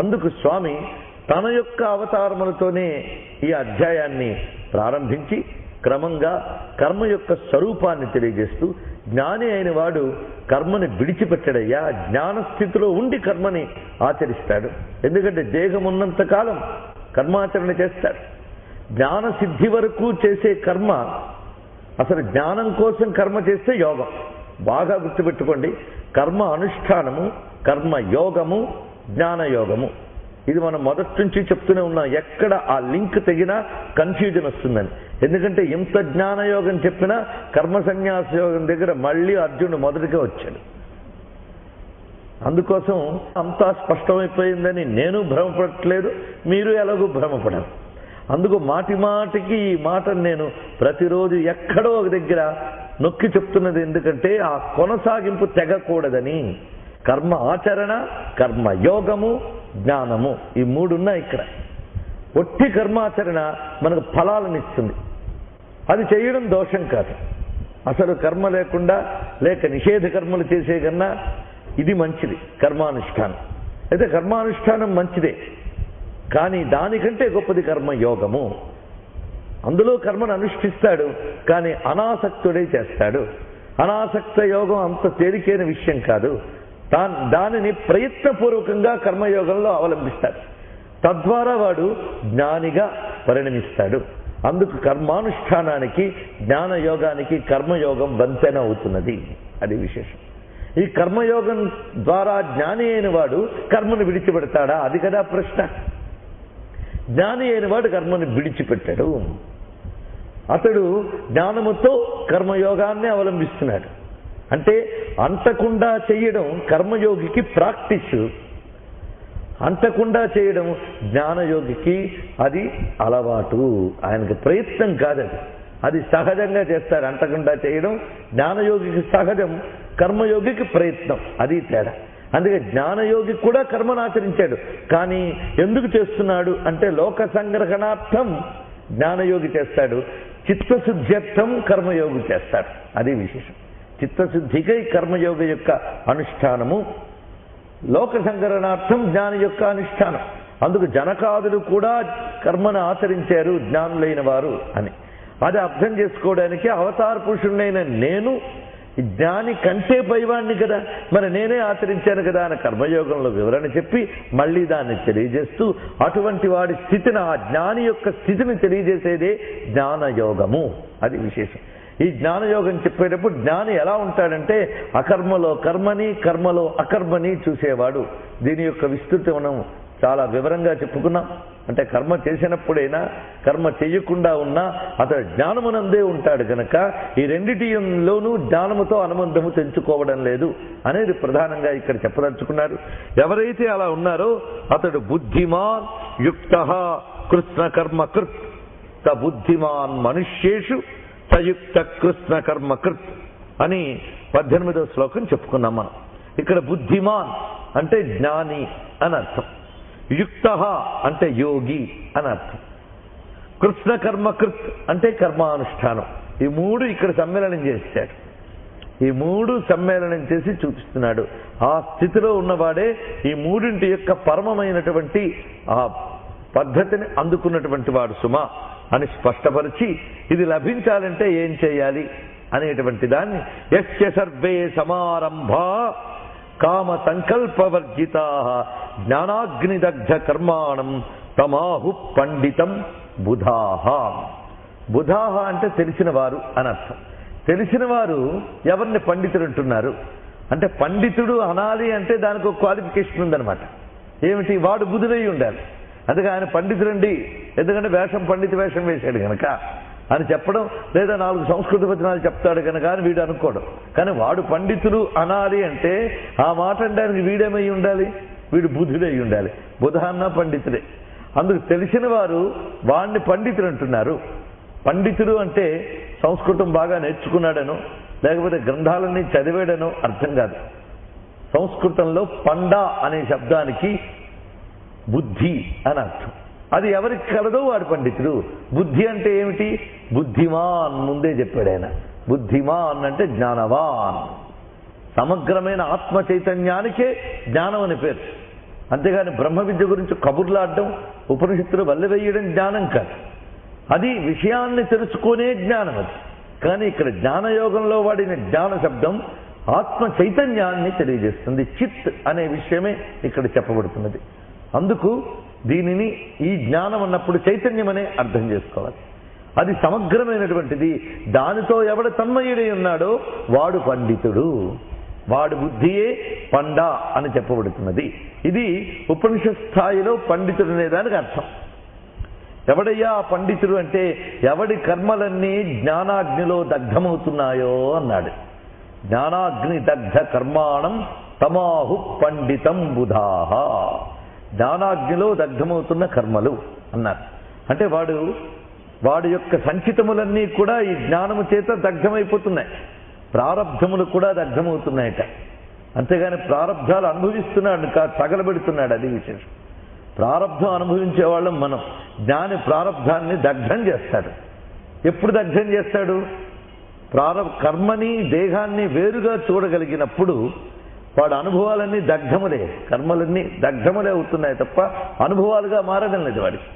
Speaker 1: అందుకు స్వామి తన యొక్క అవతారములతోనే ఈ అధ్యాయాన్ని ప్రారంభించి క్రమంగా కర్మ యొక్క స్వరూపాన్ని తెలియజేస్తూ, జ్ఞాని అయిన వాడు కర్మని విడిచిపెట్టడయ్యా, జ్ఞానస్థితిలో ఉండి కర్మని ఆచరిస్తాడు. ఎందుకంటే దేహం ఉన్నంత కాలం కర్మాచరణ చేస్తాడు. జ్ఞానసిద్ధి వరకు చేసే కర్మ, అసలు జ్ఞానం కోసం కర్మ చేస్తే యోగం. బాగా గుర్తుపెట్టుకోండి, కర్మ అనుష్ఠానము, కర్మ యోగము, జ్ఞానయోగము. ఇది మనం మొదటి నుంచి చెప్తూనే ఉన్నాం. ఎక్కడ ఆ లింక్ తెగినా కన్ఫ్యూజన్ వస్తుందని. ఎందుకంటే ఇంత జ్ఞానయోగం చెప్పినా కర్మ సన్యాస యోగం దగ్గర మళ్ళీ అర్జునుడు మొదటిగా వచ్చాడు. అందుకోసం అంతా స్పష్టమైపోయిందని నేను భ్రమపడట్లేదు, మీరు ఎలాగూ భ్రమపడరు. అందుకు మాటి మాటికి ఈ మాటను నేను ప్రతిరోజు ఎక్కడో ఒక దగ్గర నొక్కి చెప్తున్నది. ఎందుకంటే ఆ కొనసాగింపు తెగకూడదని. కర్మ ఆచరణ, కర్మ యోగము, జ్ఞానము, ఈ మూడున్నా ఇక్కడ. ఒట్టి కర్మాచరణ మనకు ఫలాలను ఇస్తుంది. అది చేయడం దోషం కాదు. అసలు కర్మ లేకుండా లేక నిషేధ కర్మలు చేసే కన్నా ఇది మంచిది కర్మానుష్ఠానం. అయితే కర్మానుష్ఠానం మంచిదే, కానీ దానికంటే గొప్పది కర్మయోగము. అందులో కర్మను అనుష్ఠిస్తాడు, కానీ అనాసక్తుడై చేస్తాడు. అనాసక్త యోగం అంత తేలికైన విషయం కాదు. దానిని ప్రయత్నపూర్వకంగా కర్మయోగంలో అవలంబిస్తాడు. తద్వారా వాడు జ్ఞానిగా పరిణమిస్తాడు. అందుకు కర్మానుష్ఠానానికి, జ్ఞానయోగానికి కర్మయోగం వంతెన అవుతున్నది. అది విశేషం. ఈ కర్మయోగం ద్వారా జ్ఞాని అయిన వాడు కర్మను విడిచిపెడతాడా? అది కదా ప్రశ్న. జ్ఞాని అయిన వాడు కర్మను విడిచిపెట్టాడు. అతడు జ్ఞానముతో కర్మయోగాన్ని అవలంబిస్తున్నాడు. అంటే అంటకుండా చేయడం కర్మయోగికి ప్రాక్టీసు, అంటకుండా చేయడం జ్ఞానయోగికి అది అలవాటు. ఆయనకు ప్రయత్నం కాదది, అది సహజంగా చేస్తారు. అంటకుండా చేయడం జ్ఞానయోగికి సహజం, కర్మయోగికి ప్రయత్నం. అది తేడా. అందుకే జ్ఞానయోగి కూడా కర్మను ఆచరించాడు. కానీ ఎందుకు చేస్తున్నాడు అంటే లోక సంగ్రహణార్థం జ్ఞానయోగి చేస్తాడు, చిత్తశుద్ధ్యర్థం కర్మయోగి చేస్తాడు. అది విశేషం. చిత్తశుద్ధికై కర్మయోగ యొక్క అనుష్ఠానము, లోక సంగ్రహణార్థం జ్ఞాని యొక్క అనుష్ఠానం. అందుకు జనకాదులు కూడా కర్మను ఆచరించారు జ్ఞానులైన వారు అని. అది అర్థం చేసుకోవడానికి అవతార పురుషుడైన నేను జ్ఞాని కంటే పైవాణ్ణి కదా, మరి నేనే ఆచరించాను కదా అని కర్మయోగంలో వివరణ చెప్పి మళ్ళీ దాన్ని తెలియజేస్తూ అటువంటి వాడి స్థితిని, ఆ జ్ఞాని యొక్క స్థితిని తెలియజేసేదే జ్ఞానయోగము. అది విశేషం. ఈ జ్ఞానయోగం చెప్పేటప్పుడు జ్ఞాని ఎలా ఉంటాడంటే అకర్మలో కర్మని, కర్మలో అకర్మని చూసేవాడు. దీని యొక్క విస్తృతి మనం చాలా వివరంగా చెప్పుకున్నాం. అంటే కర్మ చేసినప్పుడైనా కర్మ చేయకుండా ఉన్నా అతడు జ్ఞానమునందే ఉంటాడు కనుక ఈ రెండిటిలోనూ జ్ఞానముతో అనుబంధము తెంచుకోవడం లేదు అనేది ప్రధానంగా ఇక్కడ చెప్పదలుచుకున్నారు. ఎవరైతే అలా ఉన్నారో అతడు బుద్ధిమాన్ యుక్త కృష్ణ కర్మ కృత్. స బుద్ధిమాన్ మనుష్యేషు సయుక్త కృష్ణ కర్మకృత్ అని 18వ శ్లోకం చెప్పుకున్నాం మనం. ఇక్కడ బుద్ధిమాన్ అంటే జ్ఞాని అని అర్థం, యుక్త అంటే యోగి అని అర్థం, కృష్ణ కర్మకృత్ అంటే కర్మానుష్ఠానం. ఈ మూడు ఇక్కడ సమ్మేళనం చేశాడు. ఈ మూడు సమ్మేళనం చేసి చూపిస్తున్నాడు. ఆ స్థితిలో ఉన్నవాడే ఈ మూడింటి యొక్క పరమమైనటువంటి ఆ పద్ధతిని అందుకున్నటువంటి వాడు సుమా అని స్పష్టపరిచి, ఇది లభించాలంటే ఏం చేయాలి అనేటువంటి దాన్ని యస్య సర్వే సమారంభా కామ సంకల్పవర్జితా జ్ఞానాగ్నిదగ్ధ కర్మాణం తమాహు పండితం బుధాహ. బుధాహ అంటే తెలిసిన వారు అని అర్థం. తెలిసిన వారు ఎవరిని పండితుడు అంటున్నారు అంటే, పండితుడు అనాలి అంటే దానికి ఒక క్వాలిఫికేషన్ ఉందన్నమాట. ఏమిటి? వాడు బుధుడై ఉండాలి. అందుకే ఆయన పండితుడండి, ఎందుకంటే పండిత వేషం వేశాడు కనుక అని చెప్పడం, లేదా 4 సంస్కృత వచనాలు చెప్తాడు కనుక అని వీడు అనుకోవడం. కానీ వాడు పండితుడు అనాలి అంటే ఆ మాట అనడానికి వీడేమై ఉండాలి? వీడు బుధుడై ఉండాలి. బుధ అన్న పండితుడే. అందుకు తెలిసిన వారు వాడిని పండితుడు అంటున్నారు. పండితుడు అంటే సంస్కృతం బాగా నేర్చుకున్నాడనో లేకపోతే గ్రంథాలన్నీ చదివాడనో అర్థం కాదు. సంస్కృతంలో పండ అనే శబ్దానికి బుద్ధి అని అర్థం. అది ఎవరికి కలదో వాడు పండితుడు. బుద్ధి అంటే ఏమిటి? బుద్ధిమాన్ ముందే చెప్పాడు ఆయన. బుద్ధిమాన్ అంటే జ్ఞానవాన్. సమగ్రమైన ఆత్మ చైతన్యానికే జ్ఞానం అని పేరు. అంతేగాని బ్రహ్మ విద్య గురించి కబుర్లాడడం, ఉపనిషత్తులు వల్లెవేయడం జ్ఞానం కాదు. అది విషయాన్ని తెలుసుకునే జ్ఞానం అది. కానీ ఇక్కడ జ్ఞానయోగంలో వాడిన జ్ఞాన శబ్దం ఆత్మ చైతన్యాన్ని తెలియజేస్తుంది. చిత్ అనే విషయమే ఇక్కడ చెప్పబడుతున్నది. అందుకు దీనిని ఈ జ్ఞానం అన్నప్పుడు చైతన్యం అనే అర్థం చేసుకోవాలి. అది సమగ్రమైనటువంటిది. దానితో ఎవడు తన్మయుడై ఉన్నాడో వాడు పండితుడు. వాడు బుద్ధియే పండ అని చెప్పబడుతున్నది. ఇది ఉపనిషత్ స్థాయిలో పండితుడు అనేదానికి అర్థం. ఎవడయ్యా ఆ పండితుడు అంటే, ఎవడి కర్మలన్నీ జ్ఞానాగ్నిలో దగ్ధమవుతున్నాయో అన్నాడు. జ్ఞానాగ్ని దగ్ధ కర్మాణం తమాహు పండితం బుధాహ. జ్ఞానాగ్నిలో దగ్ధమవుతున్న కర్మలు అన్నారు. అంటే వాడి యొక్క సంచితములన్నీ కూడా ఈ జ్ఞానము చేత దగ్ధమైపోతున్నాయి. ప్రారబ్ధములు కూడా దగ్ధమవుతున్నాయట. అంతేగాని ప్రారబ్ధాలు అనుభవిస్తున్నాడు తగలబెడుతున్నాడు, అది విశేషం. ప్రారబ్ధం అనుభవించే వాళ్ళం మనం. జ్ఞాని ప్రారబ్ధాన్ని దగ్ధం చేస్తాడు. ఎప్పుడు దగ్ధం చేస్తాడు? కర్మని దేహాన్ని వేరుగా చూడగలిగినప్పుడు వాడు అనుభవాలన్నీ దగ్ధములే, కర్మలన్నీ దగ్ధములే అవుతున్నాయి తప్ప అనుభవాలుగా మారడం లేదు వాడికి.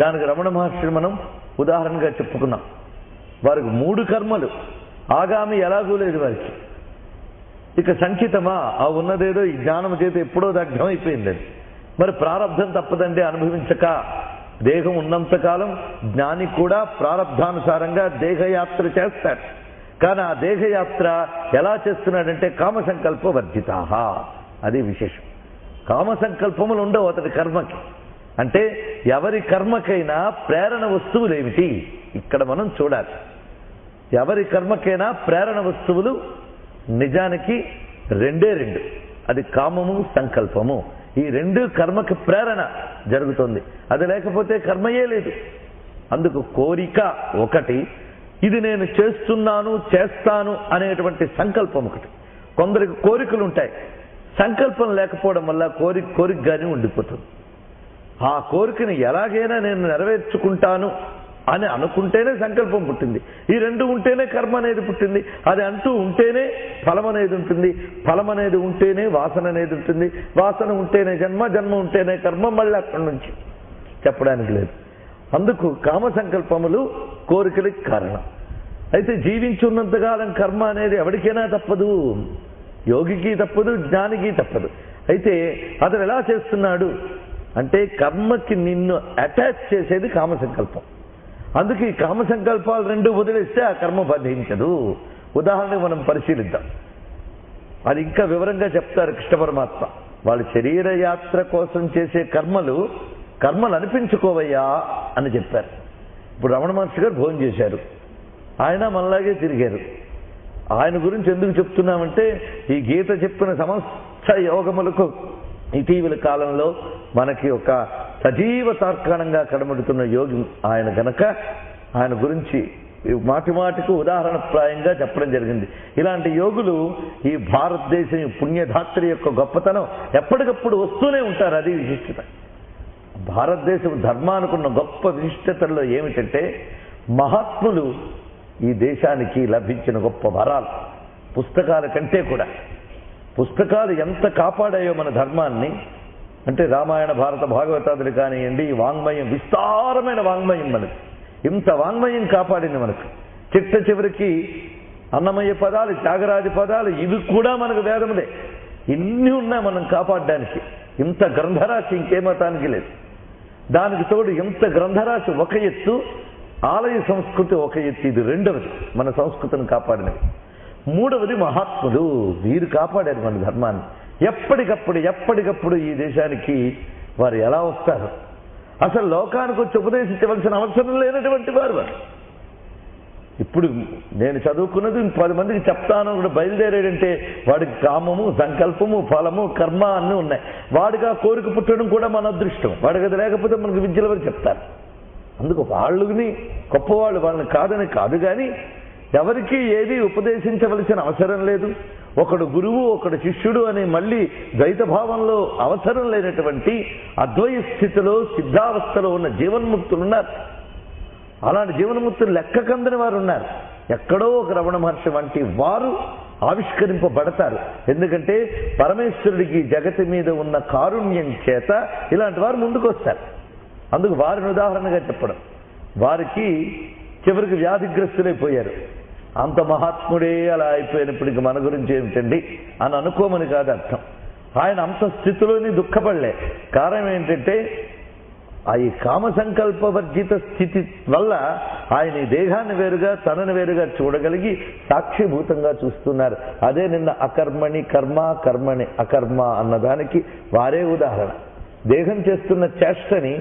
Speaker 1: దానికి రమణ మహర్షిని మనం ఉదాహరణగా చెప్పుకున్నాం. వారికి 3 కర్మలు, ఆగామి ఎలాగూ లేదు వారికి. ఇక సంచితమా? ఆ ఉన్నదేదో ఈ జ్ఞానం చేత ఎప్పుడో దగ్ధమైపోయింది. మరి ప్రారబ్ధం తప్పదండి అనుభవించక. దేహం ఉన్నంతకాలం జ్ఞాని కూడా ప్రారబ్ధానుసారంగా దేహయాత్ర చేస్తాడు. కానీ ఆ దేహయాత్ర ఎలా చేస్తున్నాడంటే కామసంకల్ప వర్జితాహ. అది విశేషం. కామసంకల్పములు ఉండవు అతడి కర్మకి. అంటే ఎవరి కర్మకైనా ప్రేరణ వస్తువులు ఏమిటి ఇక్కడ మనం చూడాలి. ఎవరి కర్మకైనా ప్రేరణ వస్తువులు నిజానికి 2. అది కామము, సంకల్పము. ఈ 2 కర్మకి ప్రేరణ జరుగుతుంది. అది లేకపోతే కర్మయే లేదు. అందుకు కోరిక ఒకటి, ఇది నేను చేస్తున్నాను చేస్తాను అనేటువంటి సంకల్పం ఒకటి. కొందరికి కోరికలు ఉంటాయి, సంకల్పం లేకపోవడం వల్ల కోరికగానే ఉండిపోతుంది. ఆ కోరికని ఎలాగైనా నేను నెరవేర్చుకుంటాను అని అనుకుంటేనే సంకల్పం పుట్టింది. ఈ 2 ఉంటేనే కర్మ అనేది పుట్టింది. అది అంటూ ఉంటేనే ఫలం అనేది ఉంటుంది. ఫలం అనేది ఉంటేనే వాసన అనేది ఉంటుంది. వాసన ఉంటేనే జన్మ, జన్మ ఉంటేనే కర్మ. మళ్ళీ అక్కడి నుంచి చెప్పడానికి లేదు. అందుకు కామ సంకల్పములు కోరికలకి కారణం. అయితే జీవించున్నంతకాలం కర్మ అనేది ఎవరికైనా తప్పదు. యోగికి తప్పదు, జ్ఞానికి తప్పదు. అయితే అతను ఎలా చేస్తున్నాడు అంటే కర్మకి నిన్ను అటాచ్ చేసేది కామ సంకల్పం. అందుకే ఈ కామ సంకల్పాలు 2 వదిలేస్తే ఆ కర్మ బాధించదు. ఉదాహరణకు మనం పరిశీలిద్దాం. అది ఇంకా వివరంగా చెప్తారు కృష్ణ పరమాత్మ. వాళ్ళు శరీర యాత్ర కోసం చేసే కర్మలు అనిపించుకోవయ్యా అని చెప్పారు. ఇప్పుడు రమణ మహర్షి గారు భోజనం చేశారు, ఆయన మనలాగే తిరిగారు. ఆయన గురించి ఎందుకు చెప్తున్నామంటే ఈ గీత చెప్పిన సమస్త యోగములకు ఇటీవల కాలంలో మనకి ఒక సజీవ తార్కాణంగా కనబడుతున్న యోగి ఆయన కనుక ఆయన గురించి మాటి మాటికి ఉదాహరణప్రాయంగా చెప్పడం జరిగింది. ఇలాంటి యోగులు ఈ భారతదేశం పుణ్యధాత్రి యొక్క గొప్పతనం ఎప్పటికప్పుడు వస్తూనే ఉంటారు. అది విశిష్టత. భారతదేశం ధర్మానుకున్న గొప్ప విశిష్టతల్లో ఏమిటంటే మహాత్ములు ఈ దేశానికి లభించిన గొప్ప వరాలు. పుస్తకాల కంటే కూడా పుస్తకాలు ఎంత కాపాడాయో మన ధర్మాన్ని అంటే రామాయణ భారత భాగవతాదులు కానివ్వండి, వాంగ్మయం విస్తారమైన వాంగ్మయం మనకి ఇంత వాంగ్మయం కాపాడింది మనకు. చిట్ట చివరికి అన్నమయ్య పదాలు, త్యాగరాజ పదాలు ఇవి కూడా మనకు వేదములే. ఇన్ని ఉన్నాయి మనం కాపాడడానికి. ఇంత గ్రంథరాశి ఇంకే మతానికి లేదు. దానికి తోడు ఇంత గ్రంథరాశి ఒక ఎత్తు, ఆలయ సంస్కృతి ఒక ఎత్తు. ఇది రెండవది మన సంస్కృతిని కాపాడినది. మూడవది మహాత్ములు. వీరు కాపాడారు మన ధర్మాన్ని. ఎప్పటికప్పుడు ఈ దేశానికి వారు ఎలా వస్తారు? అసలు లోకానికి వచ్చి ఉపదేశించవలసిన అవసరం లేనటువంటి వారు. ఇప్పుడు నేను చదువుకున్నది 10 మందికి చెప్తాను కూడా బయలుదేరాడంటే వాడికి కామము, సంకల్పము, ఫలము, కర్మ అన్నీ ఉన్నాయి. వాడికి ఆ కోరిక పుట్టడం కూడా మన అదృష్టం. వాడికి అది లేకపోతే మనకు విద్యల వరకు చెప్తారు. అందుకు వాళ్ళని గొప్పవాళ్ళు, వాళ్ళని కాదని కాదు, కానీ ఎవరికి ఏది ఉపదేశించవలసిన అవసరం లేదు. ఒకడు గురువు, ఒకడు శిష్యుడు అని మళ్ళీ ద్వైత భావంలో అవసరం లేనటువంటి అద్వైత స్థితిలో సిద్ధావస్థలో ఉన్న జీవన్ముక్తులు ఉన్నారు. అలాంటి జీవన్ముక్తులు లెక్కకందని వారు ఉన్నారు. ఎక్కడో ఒక రమణ మహర్షి వంటి వారు ఆవిష్కరింపబడతారు. ఎందుకంటే పరమేశ్వరుడికి జగతి మీద ఉన్న కారుణ్యం చేత ఇలాంటి వారు ముందుకు వస్తారు. అందుకు వారిని ఉదాహరణగా చెప్పడం. వారికి చివరికి వ్యాధిగ్రస్తులైపోయారు. అంత మహాత్ముడే అలా అయిపోయినప్పటికీ మన గురించి ఏమిటండి అని అనుకోమని కాదు అర్థం. ఆయన అంత స్థితిలోని దుఃఖపడలే. కారణం ఏంటంటే ఆ ఈ కామ సంకల్పవర్జిత స్థితి వల్ల ఆయన ఈ దేహాన్ని వేరుగా తనని వేరుగా చూడగలిగి సాక్షిభూతంగా చూస్తున్నారు. అదే నిన్న అకర్మణి కర్మ, కర్మణి అకర్మ అన్నదానికి వారే ఉదాహరణ. దేహం చేస్తున్న చేష్టని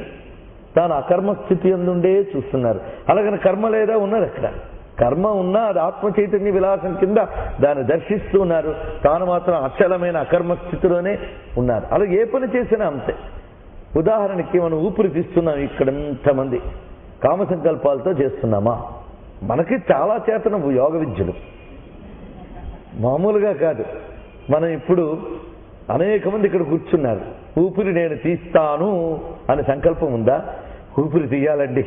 Speaker 1: తాను అకర్మ స్థితి అందుండే చూస్తున్నారు. అలాగని కర్మ లేదా ఉన్నది అక్కడ. కర్మ ఉన్నా అది ఆత్మ చైతన్య విలాసం కింద దాన్ని దర్శిస్తూ ఉన్నారు. తాను మాత్రం అచలమైన అకర్మ స్థితిలోనే ఉన్నారు. అలాగే ఏ పని చేసినా అంతే. ఉదాహరణకి మనం ఊపిరి తీస్తున్నాం. ఇక్కడ ఇంతమంది కామ సంకల్పాలతో చేస్తున్నామా? మనకి చాలా చేతనం యోగ విద్యలు, మామూలుగా కాదు. మనం ఇప్పుడు అనేక మంది ఇక్కడ కూర్చున్నారు. ఊపిరి నేను తీస్తాను అనే సంకల్పం ఉందా? ఊపిరి తీయాలండి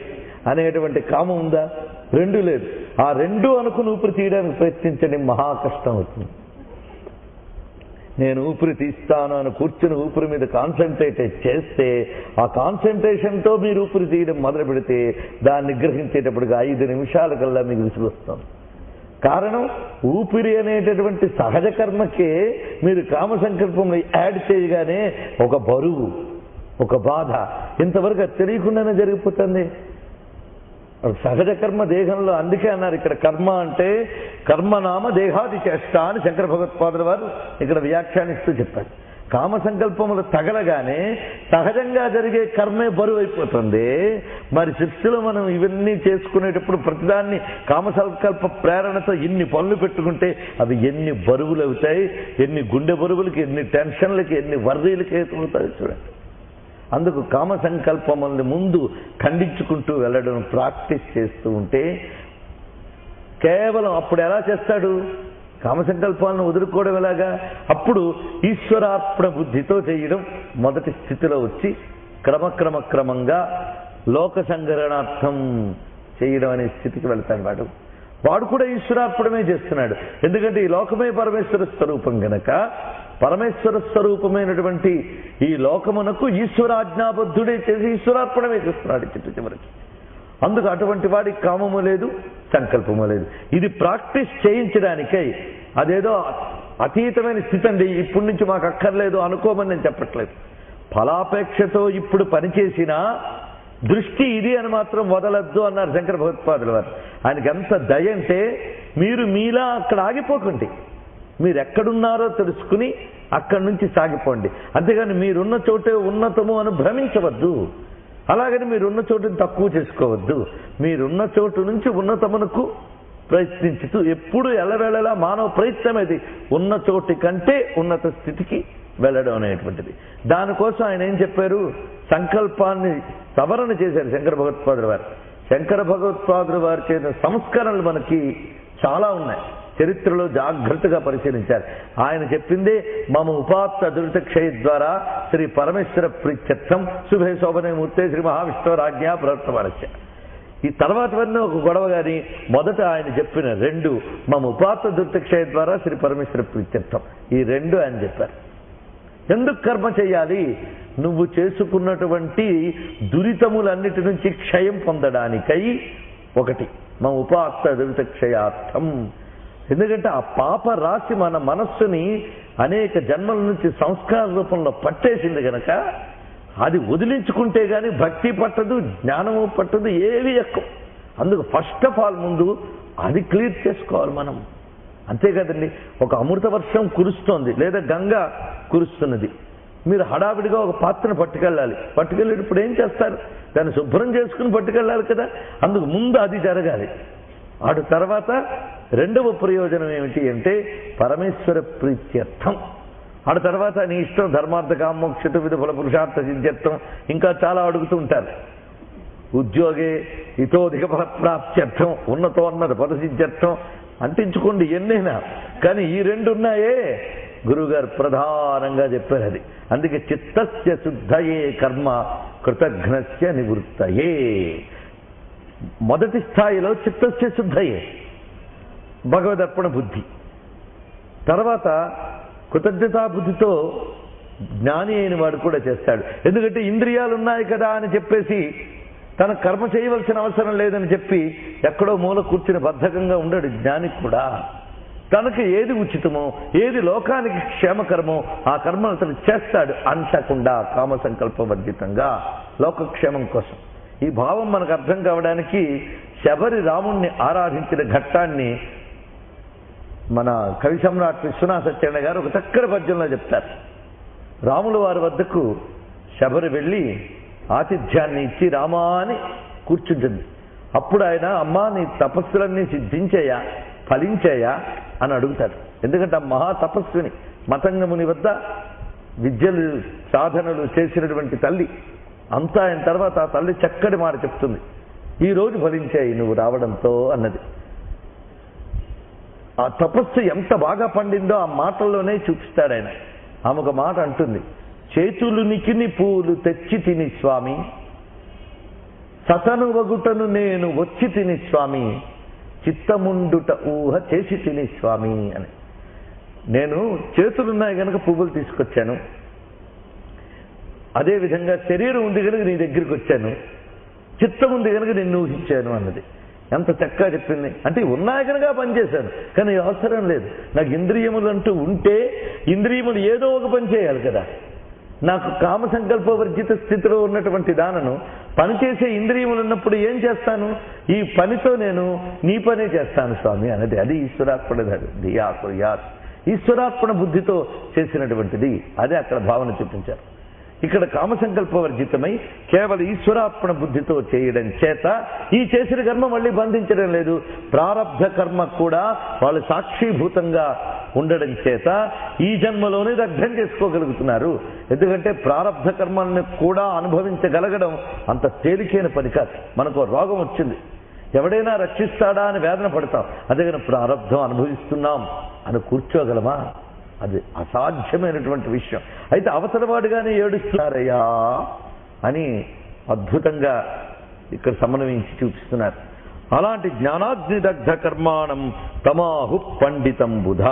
Speaker 1: అనేటువంటి కామం ఉందా? రెండు లేదు. ఆ రెండు అనుకుని ఊపిరి తీయడానికి ప్రయత్నించండి, మహా కష్టం అవుతుంది. నేను ఊపిరి తీస్తాను అని కూర్చుని ఊపిరి మీద కాన్సన్ట్రేట్ చేస్తే ఆ కాన్సన్ట్రేషన్తో మీరు ఊపిరి తీయడం మొదలు పెడితే దాన్ని గ్రహించేటప్పటికి 5 నిమిషాల కల్లా మీకు విసుగొస్తాం. కారణం ఊపిరి అనేటటువంటి సహజ కర్మకే మీరు కామ సంకల్పంలో యాడ్ చేయగానే ఒక బరువు, ఒక బాధ ఇంతవరకు అది తెలియకుండానే జరిగిపోతుంది. సహజ కర్మ దేహంలో. అందుకే అన్నారు ఇక్కడ కర్మ అంటే కర్మనామ దేహాది చేష్ట అని శంకర భగవత్పాదుల వారు ఇక్కడ వ్యాఖ్యానిస్తూ చెప్పారు. కామ సంకల్పములు తగలగానే సహజంగా జరిగే కర్మే బరువు అయిపోతుంది. మరి సృష్టిలో మనం ఇవన్నీ చేసుకునేటప్పుడు ప్రతిదాన్ని కామ సంకల్ప ప్రేరణతో ఇన్ని పనులు పెట్టుకుంటే అవి ఎన్ని బరువులు అవుతాయి, ఎన్ని గుండె బరువులకి, ఎన్ని టెన్షన్లకి, ఎన్ని వర్రీలకి అవుతాయి చూడండి. అందుకు కామ సంకల్పముల్ని ముందు ఖండించుకుంటూ వెళ్ళడం ప్రాక్టీస్ చేస్తూ ఉంటే కేవలం అప్పుడు ఎలా చేస్తాడు? కామ సంకల్పాలను వదులుకోవడం ఎలాగా? అప్పుడు ఈశ్వరార్పణ బుద్ధితో చేయడం మొదటి స్థితిలో వచ్చి క్రమంగా లోక సంగ్రహణార్థం చేయడం అనే స్థితికి వెళ్తాడు. వాడు కూడా ఈశ్వరార్పణమే చేస్తున్నాడు. ఎందుకంటే ఈ లోకమే పరమేశ్వర స్వరూపం గనక పరమేశ్వర స్వరూపమైనటువంటి ఈ లోకమునకు ఈశ్వరాజ్ఞాబద్ధుడే చేసి ఈశ్వరార్పణమే చేస్తున్నాడు చివరికి. అందుకు అటువంటి వాడికి కామము లేదు, సంకల్పము లేదు. ఇది ప్రాక్టీస్ చేయించడానికై. అదేదో అతీతమైన స్థితి అండి, ఇప్పటి నుంచి మాకు అక్కర్లేదు అనుకోమని నేను చెప్పట్లేదు. ఫలాపేక్షతో ఇప్పుడు పనిచేసినా దృష్టి ఇది అని మాత్రం వదలద్దు అన్నారు శంకర భగవత్పాదుల వారు. ఆయనకి ఎంత దయ అంటే మీరు మీలా అక్కడ ఆగిపోకండి, మీరు ఎక్కడున్నారో తెలుసుకుని అక్కడి నుంచి సాగిపోండి. అంతేగాని మీరున్న చోటే ఉన్నతము అని భ్రమించవద్దు. అలాగని మీరున్న చోటుని తక్కువ చేసుకోవద్దు. మీరున్న చోటు నుంచి ఉన్నతమునకు ప్రయత్నించుతూ ఎప్పుడు ఎల్లవేళలా మానవ ప్రయత్నమేది ఉన్న చోటి కంటే ఉన్నత స్థితికి వెళ్ళడం అనేటువంటిది. దానికోసం ఆయన ఏం చెప్పారు? సంకల్పాన్ని సవరణ చేశారు శంకర భగవత్పాదుల వారు. శంకర భగవత్పాదులు వారి చేసిన సంస్కరణలు మనకి చాలా ఉన్నాయి. చరిత్రలో జాగ్రత్తగా పరిశీలించారు. ఆయన చెప్పిందే మమ ఉపాత్త దురితక్షయ ద్వారా శ్రీ పరమేశ్వర ప్రీత్యర్థం శుభే శోభనే మూర్తే శ్రీ మహావిష్ణురాజ్ఞా ప్రవర్తమానస్య. ఈ తర్వాతవన్నీ ఒక గొడవ గాని మొదట ఆయన చెప్పిన రెండు మమ ఉపాత్త దురితక్షయ ద్వారా శ్రీ పరమేశ్వర ప్రీత్యర్థం, ఈ రెండు ఆయన చెప్పారు. ఎందుకు కర్మ చేయాలి? నువ్వు చేసుకున్నటువంటి దురితములన్నిటి నుంచి క్షయం పొందడానికై ఒకటి మా ఉపాత్త దురితక్షయార్థం. ఎందుకంటే ఆ పాప రాశి మన మనస్సుని అనేక జన్మల నుంచి సంస్కార రూపంలో పట్టేసింది గనక అది వదిలించుకుంటే గాని భక్తి పట్టదు, జ్ఞానము పట్టదు, ఏవి ఎక్కువ. అందుకు ఫస్ట్ ఆఫ్ ఆల్ ముందు అది క్లియర్ చేసుకోవాలి మనం. అంతే కదండి. ఒక అమృత వర్షం కురుస్తోంది లేదా గంగ కురుస్తున్నది, మీరు హడావిడిగా ఒక పాత్రను పట్టుకెళ్ళాలి. పట్టుకెళ్ళేటప్పుడు ఏం చేస్తారు? దాన్ని శుభ్రం చేసుకుని పట్టుకెళ్ళాలి కదా. అందుకు ముందు అది జరగాలి. అటు తర్వాత రెండవ ప్రయోజనం ఏమిటి అంటే పరమేశ్వర ప్రీత్యర్థం. అటు తర్వాత నీ ఇష్టం ధర్మార్థ కామోక్ష విధ ఫల పురుషార్థ సిద్ధ్యర్థం, ఇంకా చాలా అడుగుతూ ఉంటారు. ఉద్యోగే ఇతోధిక ఫల ప్రాప్త్యర్థం, ఉన్నతోన్నత పదసిద్ధ్యర్థం అంటించుకోండి ఎన్నైనా. కానీ ఈ రెండు ఉన్నాయే గురువుగారు ప్రధానంగా చెప్పారు. అది అందుకే చిత్తస్య శుద్ధయే కర్మ కృతఘ్నస్య నివృత్తయే. మొదటి స్థాయిలో చిత్తస్య శుద్ధయే భగవదర్పణ బుద్ధి. తర్వాత కృతజ్ఞతా బుద్ధితో జ్ఞాని అయిన వాడు కూడా చేస్తాడు. ఎందుకంటే ఇంద్రియాలు ఉన్నాయి కదా అని చెప్పేసి తన కర్మ చేయవలసిన అవసరం లేదని చెప్పి ఎక్కడో మూల కూర్చుని బద్ధకంగా ఉండడు జ్ఞానికి కూడా. తనకు ఏది ఉచితమో ఏది లోకానికి క్షేమకరమో ఆ కర్మను అతను చేస్తాడు అంటకుండా కామ సంకల్పవర్జితంగా లోకక్షేమం కోసం. ఈ భావం మనకు అర్థం కావడానికి శబరి రాముణ్ణి ఆరాధించిన ఘట్టాన్ని మన కవి సమ్రాట్ విశ్వనాథ సత్యనారాయణ గారు ఒక చక్కని పద్యంలో చెప్తారు. రాముల వారి వద్దకు శబరి వెళ్ళి ఆతిథ్యాన్ని ఇచ్చి రామా అని కూర్చుంటుంది. అప్పుడు ఆయన అమ్మా నీ తపస్సులన్నీ సిద్ధించాయా ఫలించాయా అని అడుగుతాడు. ఎందుకంటే ఆ మహా తపస్విని మతంగముని వద్ద విద్యలు సాధనలు చేసినటువంటి తల్లి అంతా అయిన తర్వాత ఆ తల్లి చక్కటి మాట చెప్తుంది, ఈ రోజు ఫలించాయి నువ్వు రావడంతో అన్నది. ఆ తపస్సు ఎంత బాగా పండిందో ఆ మాటల్లోనే చూపిస్తాడు ఆయన. ఆమె ఒక మాట అంటుంది, చేతులు నికిని పూలు తెచ్చి తిని స్వామి, సతను వగుటను నేను వచ్చి తిని స్వామి, చిత్తముండుట ఊహ చేసి తిని స్వామి అని. నేను చేతులున్నాయి కనుక పువ్వులు తీసుకొచ్చాను, అదేవిధంగా శరీరం ఉంది కనుక నీ దగ్గరికి వచ్చాను, చిత్తం ఉంది కనుక నిన్ను ఊహించాను అన్నది. ఎంత చక్కగా చెప్పింది. అంటే ఉన్నాయి కనుక పనిచేశాను, కానీ అవసరం లేదు. నాకు ఇంద్రియములు అంటూ ఉంటే ఇంద్రియములు ఏదో ఒక పని చేయాలి కదా. నాకు కామ సంకల్పవర్జిత స్థితిలో ఉన్నటువంటి దానను పనిచేసే ఇంద్రియములు ఉన్నప్పుడు ఏం చేస్తాను? ఈ పనితో నేను నీ పనే చేస్తాను స్వామి అన్నది. అది ఈశ్వరార్పణ ధియా కుర్యాత్, ఈశ్వరార్పణ బుద్ధితో చేసినటువంటిది. అదే అక్కడ భావన చూపించారు. ఇక్కడ కామ సంకల్పవర్జితమై కేవలం ఈశ్వరార్పణ బుద్ధితో చేయడం చేత ఈ చేసిన కర్మ మళ్ళీ బంధించడం లేదు. ప్రారబ్ధ కర్మ కూడా వాళ్ళు సాక్షిభూతంగా ఉండడం చేత ఈ జన్మలోనే దగ్ధం చేసుకోగలుగుతున్నారు. ఎందుకంటే ప్రారబ్ధ కర్మల్ని కూడా అనుభవించగలగడం అంత తేలికైన పని కాదు. మనకు రోగం వచ్చింది, ఎవడైనా రక్షిస్తాడా అని వేదన పడతాం, అదేగాని ప్రారబ్ధం అనుభవిస్తున్నాం అని కూర్చోగలమా? అది అసాధ్యమైనటువంటి విషయం. అయితే అవసరవాడుగానే ఏడుస్తున్నారయ్యా అని అద్భుతంగా ఇక్కడ సమన్వయించి చూపిస్తున్నారు. అలాంటి జ్ఞానాగ్నిదగ్ధ కర్మాణం తమాహు పండితం బుధ,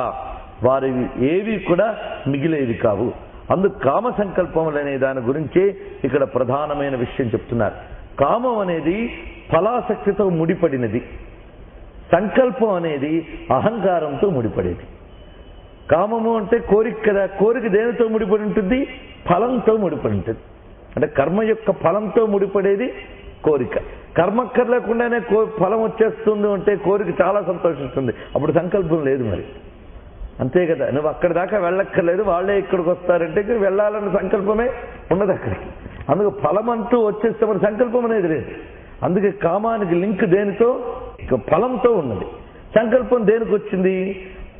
Speaker 1: వారి ఏవి కూడా మిగిలేవి కావు. అందుకు కామ సంకల్పములనే దాని గురించే ఇక్కడ ప్రధానమైన విషయం చెప్తున్నారు. కామం అనేది ఫలాసక్తితో ముడిపడినది, సంకల్పం అనేది అహంకారంతో ముడిపడేది. కామము అంటే కోరిక కదా, కోరిక దేనితో ముడిపడి ఉంటుంది? ఫలంతో ముడిపడి ఉంటుంది. అంటే కర్మ యొక్క ఫలంతో ముడిపడేది కోరిక. కర్మక్కర్లేకుండానే ఫలం వచ్చేస్తుంది అంటే కోరిక చాలా సంతోషిస్తుంది, అప్పుడు సంకల్పం లేదు. మరి అంతే కదా, నువ్వు అక్కడి దాకా వెళ్ళక్కర్లేదు, వాళ్ళే ఇక్కడికి వస్తారంటే వెళ్ళాలన్న సంకల్పమే ఉన్నది అక్కడికి. అందుకు ఫలం అంటూ వచ్చేస్తే మరి సంకల్పం అనేది లేదు. అందుకే కామానికి లింక్ దేనితో? ఫలంతో ఉన్నది. సంకల్పం దేనికి వచ్చింది?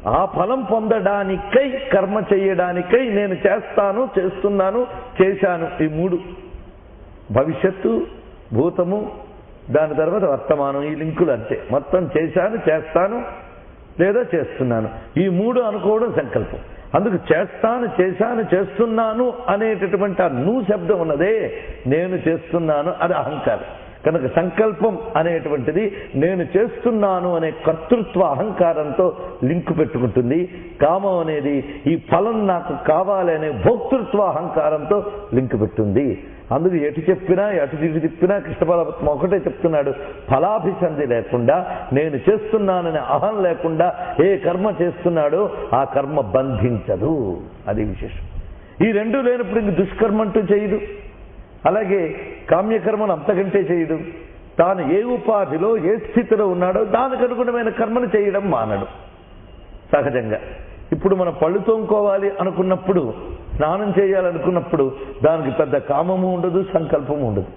Speaker 1: ఆ ఫలం పొందడానికై, కర్మ చేయడానికై నేను చేస్తాను, చేస్తున్నాను, చేశాను. ఈ మూడు, భవిష్యత్తు, భూతము, దాని తర్వాత వర్తమానం, ఈ లింకులు అంతే. మొత్తం చేశాను, చేస్తాను లేదా చేస్తున్నాను, ఈ 3 అనుకోవడం సంకల్పం. అందుకు చేస్తాను, చేశాను, చేస్తున్నాను అనేటటువంటి ఆ నువ్వు శబ్దం ఉన్నదే నేను చేస్తున్నాను, అది అహంకారం. కనుక సంకల్పం అనేటువంటిది నేను చేస్తున్నాను అనే కర్తృత్వ అహంకారంతో లింకు పెట్టుకుంటుంది. కామం అనేది ఈ ఫలం నాకు కావాలి అనే భోక్తృత్వ అహంకారంతో లింకు పెట్టుంది. అందుకు ఎటు చెప్పినా ఎటు తిప్పినా కృష్ణ పరమాత్మ ఒకటే చెప్తున్నాడు, ఫలాభిసంధి లేకుండా నేను చేస్తున్నాననే అహం లేకుండా ఏ కర్మ చేస్తున్నాడో ఆ కర్మ బంధించదు. అది విశేషం. ఈ 2 లేనప్పుడు ఇంక దుష్కర్మ అంటూ చేయదు. అలాగే కామ్యకర్మను అంతకంటే చేయడు. తాను ఏ ఉపాధిలో ఏ స్థితిలో ఉన్నాడో దానికి అనుగుణమైన కర్మను చేయడం మానడు సహజంగా. ఇప్పుడు మనం పళ్ళు తోముకోవాలి అనుకున్నప్పుడు, స్నానం చేయాలనుకున్నప్పుడు దానికి పెద్ద కామము ఉండదు, సంకల్పము ఉండదు.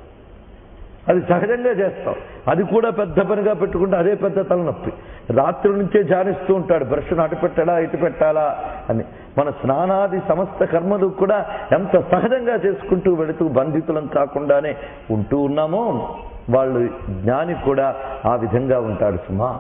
Speaker 1: అది సహజంగా చేస్తాం. అది కూడా పెద్ద పనిగా పెట్టుకుంటే అదే పెద్ద తలనొప్పి. రాత్రి నుంచే ధ్యానిస్తూ ఉంటాడు, బ్రష్ను అటు పెట్టాలా ఇటు పెట్టాలా అని. మన స్నానాది సమస్త కర్మలు కూడా ఎంత సహజంగా చేసుకుంటూ వెళుతూ బంధితులం కాకుండానే ఉంటూ ఉన్నామో వాళ్ళు జ్ఞాని కూడా ఆ విధంగా ఉంటాడు సుమా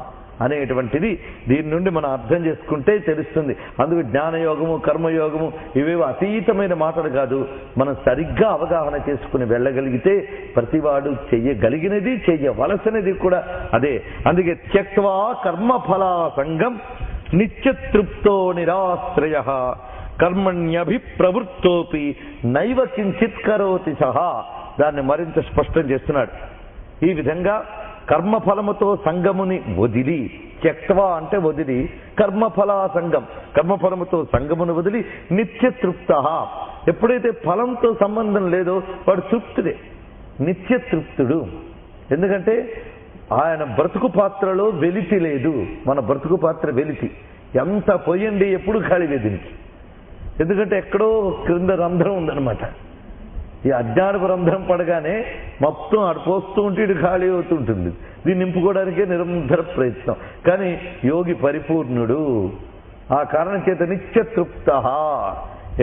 Speaker 1: అనేటువంటిది దీని నుండి మనం అర్థం చేసుకుంటే తెలుస్తుంది. అందుకు జ్ఞానయోగము, కర్మయోగము ఇవేవో అతీతమైన మాటలు కాదు. మనం సరిగ్గా అవగాహన చేసుకుని వెళ్ళగలిగితే ప్రతివాడు చెయ్యగలిగినది, చెయ్యవలసినది కూడా అదే. అందుకే త్యక్త్వా కర్మఫలా సంగం నిత్యతృప్తో నిరాశ్రయ కర్మణ్యభిప్రవృత్తోపి నైవ కించిత్ కరోతి సహా. దాన్ని మరింత స్పష్టం చేస్తున్నాడు. ఈ విధంగా కర్మఫలముతో సంగముని వదిలి, త్యక్త్వా అంటే వదిలి, కర్మఫలా సంగం కర్మఫలముతో సంగమును వదిలి నిత్యతృప్త. ఎప్పుడైతే ఫలంతో సంబంధం లేదో వాడు తృప్తుడే, నిత్యతృప్తుడు. ఎందుకంటే ఆయన బ్రతుకు పాత్రలో వెలితి లేదు. మన బ్రతుకు పాత్ర వెలితి. ఎంత పొయ్యండి ఎప్పుడు ఖాళీ దీనికి. ఎందుకంటే ఎక్కడో క్రింద రంధ్రం ఉందన్నమాట. ఈ అజ్ఞానపు రంధ్రం పడగానే మొత్తం అడిపోస్తూ ఉంటే ఇటు ఖాళీ అవుతుంటుంది. దీన్ని నింపుకోవడానికే నిరంతర ప్రయత్నం. కానీ యోగి పరిపూర్ణుడు. ఆ కారణం చేత నిత్యతృప్త.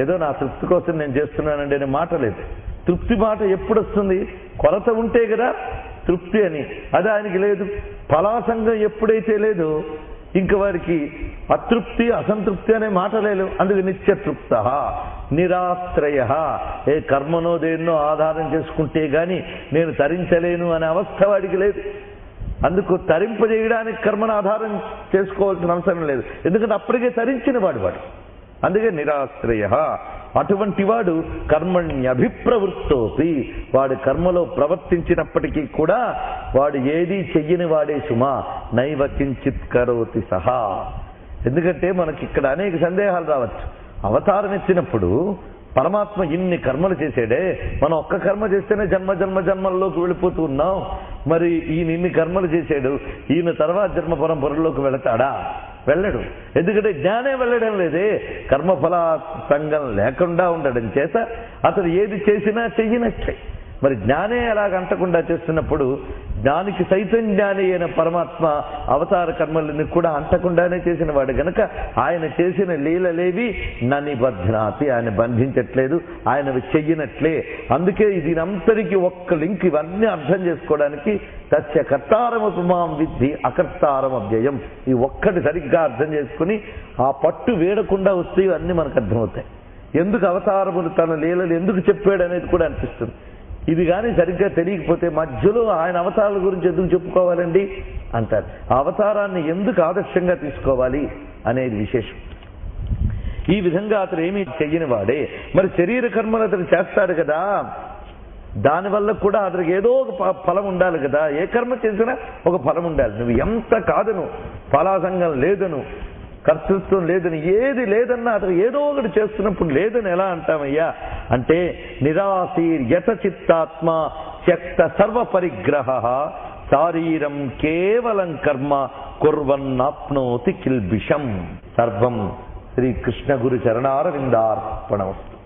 Speaker 1: ఏదో నా తృప్తి కోసం నేను చేస్తున్నానండి అనే మాట లేదు. తృప్తి మాట ఎప్పుడు వస్తుంది? కొరత ఉంటే కదా తృప్తి అని. అది ఆయనకి లేదు. ఫలాసంగం ఎప్పుడైతే లేదో ఇంక వారికి అతృప్తి, అసంతృప్తి అనే మాట లేదు. అందుకు నిత్యతృప్త నిరాశ్రయ. ఏ కర్మనో దేన్నో ఆధారం చేసుకుంటే గాని నేను తరించలేను అనే అవస్థ వాడికి లేదు. అందుకు తరింపజేయడానికి కర్మను ఆధారం చేసుకోవాల్సిన అవసరం లేదు. ఎందుకంటే అప్పటికే తరించిన వాడు. అందుకే నిరాశ్రయ. అటువంటి వాడు కర్మణ్యభిప్రవృత్తోపి. వాడు కర్మలో ప్రవర్తించినప్పటికీ కూడా వాడు ఏదీ చెయ్యని వాడే సుమా. నైవ కించిత్ కరోతి సహా. ఎందుకంటే మనకి ఇక్కడ అనేక సందేహాలు రావచ్చు. అవతారం ఎత్తినప్పుడు పరమాత్మ ఇన్ని కర్మలు చేసాడే, మనం ఒక్క కర్మ చేస్తేనే జన్మల్లోకి వెళ్ళిపోతూ ఉన్నాం. మరి ఈయన ఇన్ని కర్మలు చేశాడు, ఈయన తర్వాత జన్మ పరంపరలోకి వెళతాడా? వెళ్ళడు. ఎందుకంటే జ్ఞానే వెళ్ళడం లేదే. కర్మఫల సంగం లేకుండా ఉండడం చేత అతడు ఏది చేసినా చెయ్యనట్లే. మరి జ్ఞానే అలాగంటకుండా చేస్తున్నప్పుడు జ్ఞానికి సైతం జ్ఞాని అయిన పరమాత్మ అవతార కర్మలని కూడా అంటకుండానే చేసిన వాడు గనక ఆయన చేసిన లీలలేవి ననిబధ్నాతి. ఆయన బంధించట్లేదు, ఆయనవి చెయ్యనట్లే. అందుకే దీనంతరికి ఒక్క లింక్. ఇవన్నీ అర్థం చేసుకోవడానికి తస్య కర్తారమపుమాం విద్ధి అకర్తారం అవ్యయం. ఈ ఒక్కటి సరిగ్గా అర్థం చేసుకుని ఆ పట్టు వేడకుండా వస్తే ఇవన్నీ మనకు అర్థమవుతాయి. ఎందుకు అవతారములు తన లీలలు ఎందుకు చెప్పాడు అనేది కూడా అనిపిస్తుంది. ఇది కానీ సరిగ్గా తెలియకపోతే మధ్యలో ఆయన అవతారాల గురించి ఎందుకు చెప్పుకోవాలండి అంటారు. ఆ అవతారాన్ని ఎందుకు ఆదర్శంగా తీసుకోవాలి అనేది విశేషం. ఈ విధంగా అతను ఏమీ చెయ్యని వాడే. మరి శరీర కర్మలు అతను చేస్తాడు కదా, దానివల్ల కూడా అతనికి ఏదో ఒక ఫలం ఉండాలి కదా. ఏ కర్మ చేసినా ఒక ఫలం ఉండాలి. నువ్వు ఎంత కాదను, ఫలాసంగం లేదను, కర్తృత్వం లేదని, ఏది లేదన్నా అతను ఏదో ఒకటి చేస్తున్నప్పుడు లేదని ఎలా అంటామయ్యా అంటే నిరాశీర్యత చిత్తాత్మ త్యక్త సర్వ పరిగ్రహ శారీరం కేవలం కర్మ కుర్వన్నాప్నోతి కిల్బిషం. సర్వం శ్రీకృష్ణ గురు చరణారవిందార్పణమస్తు.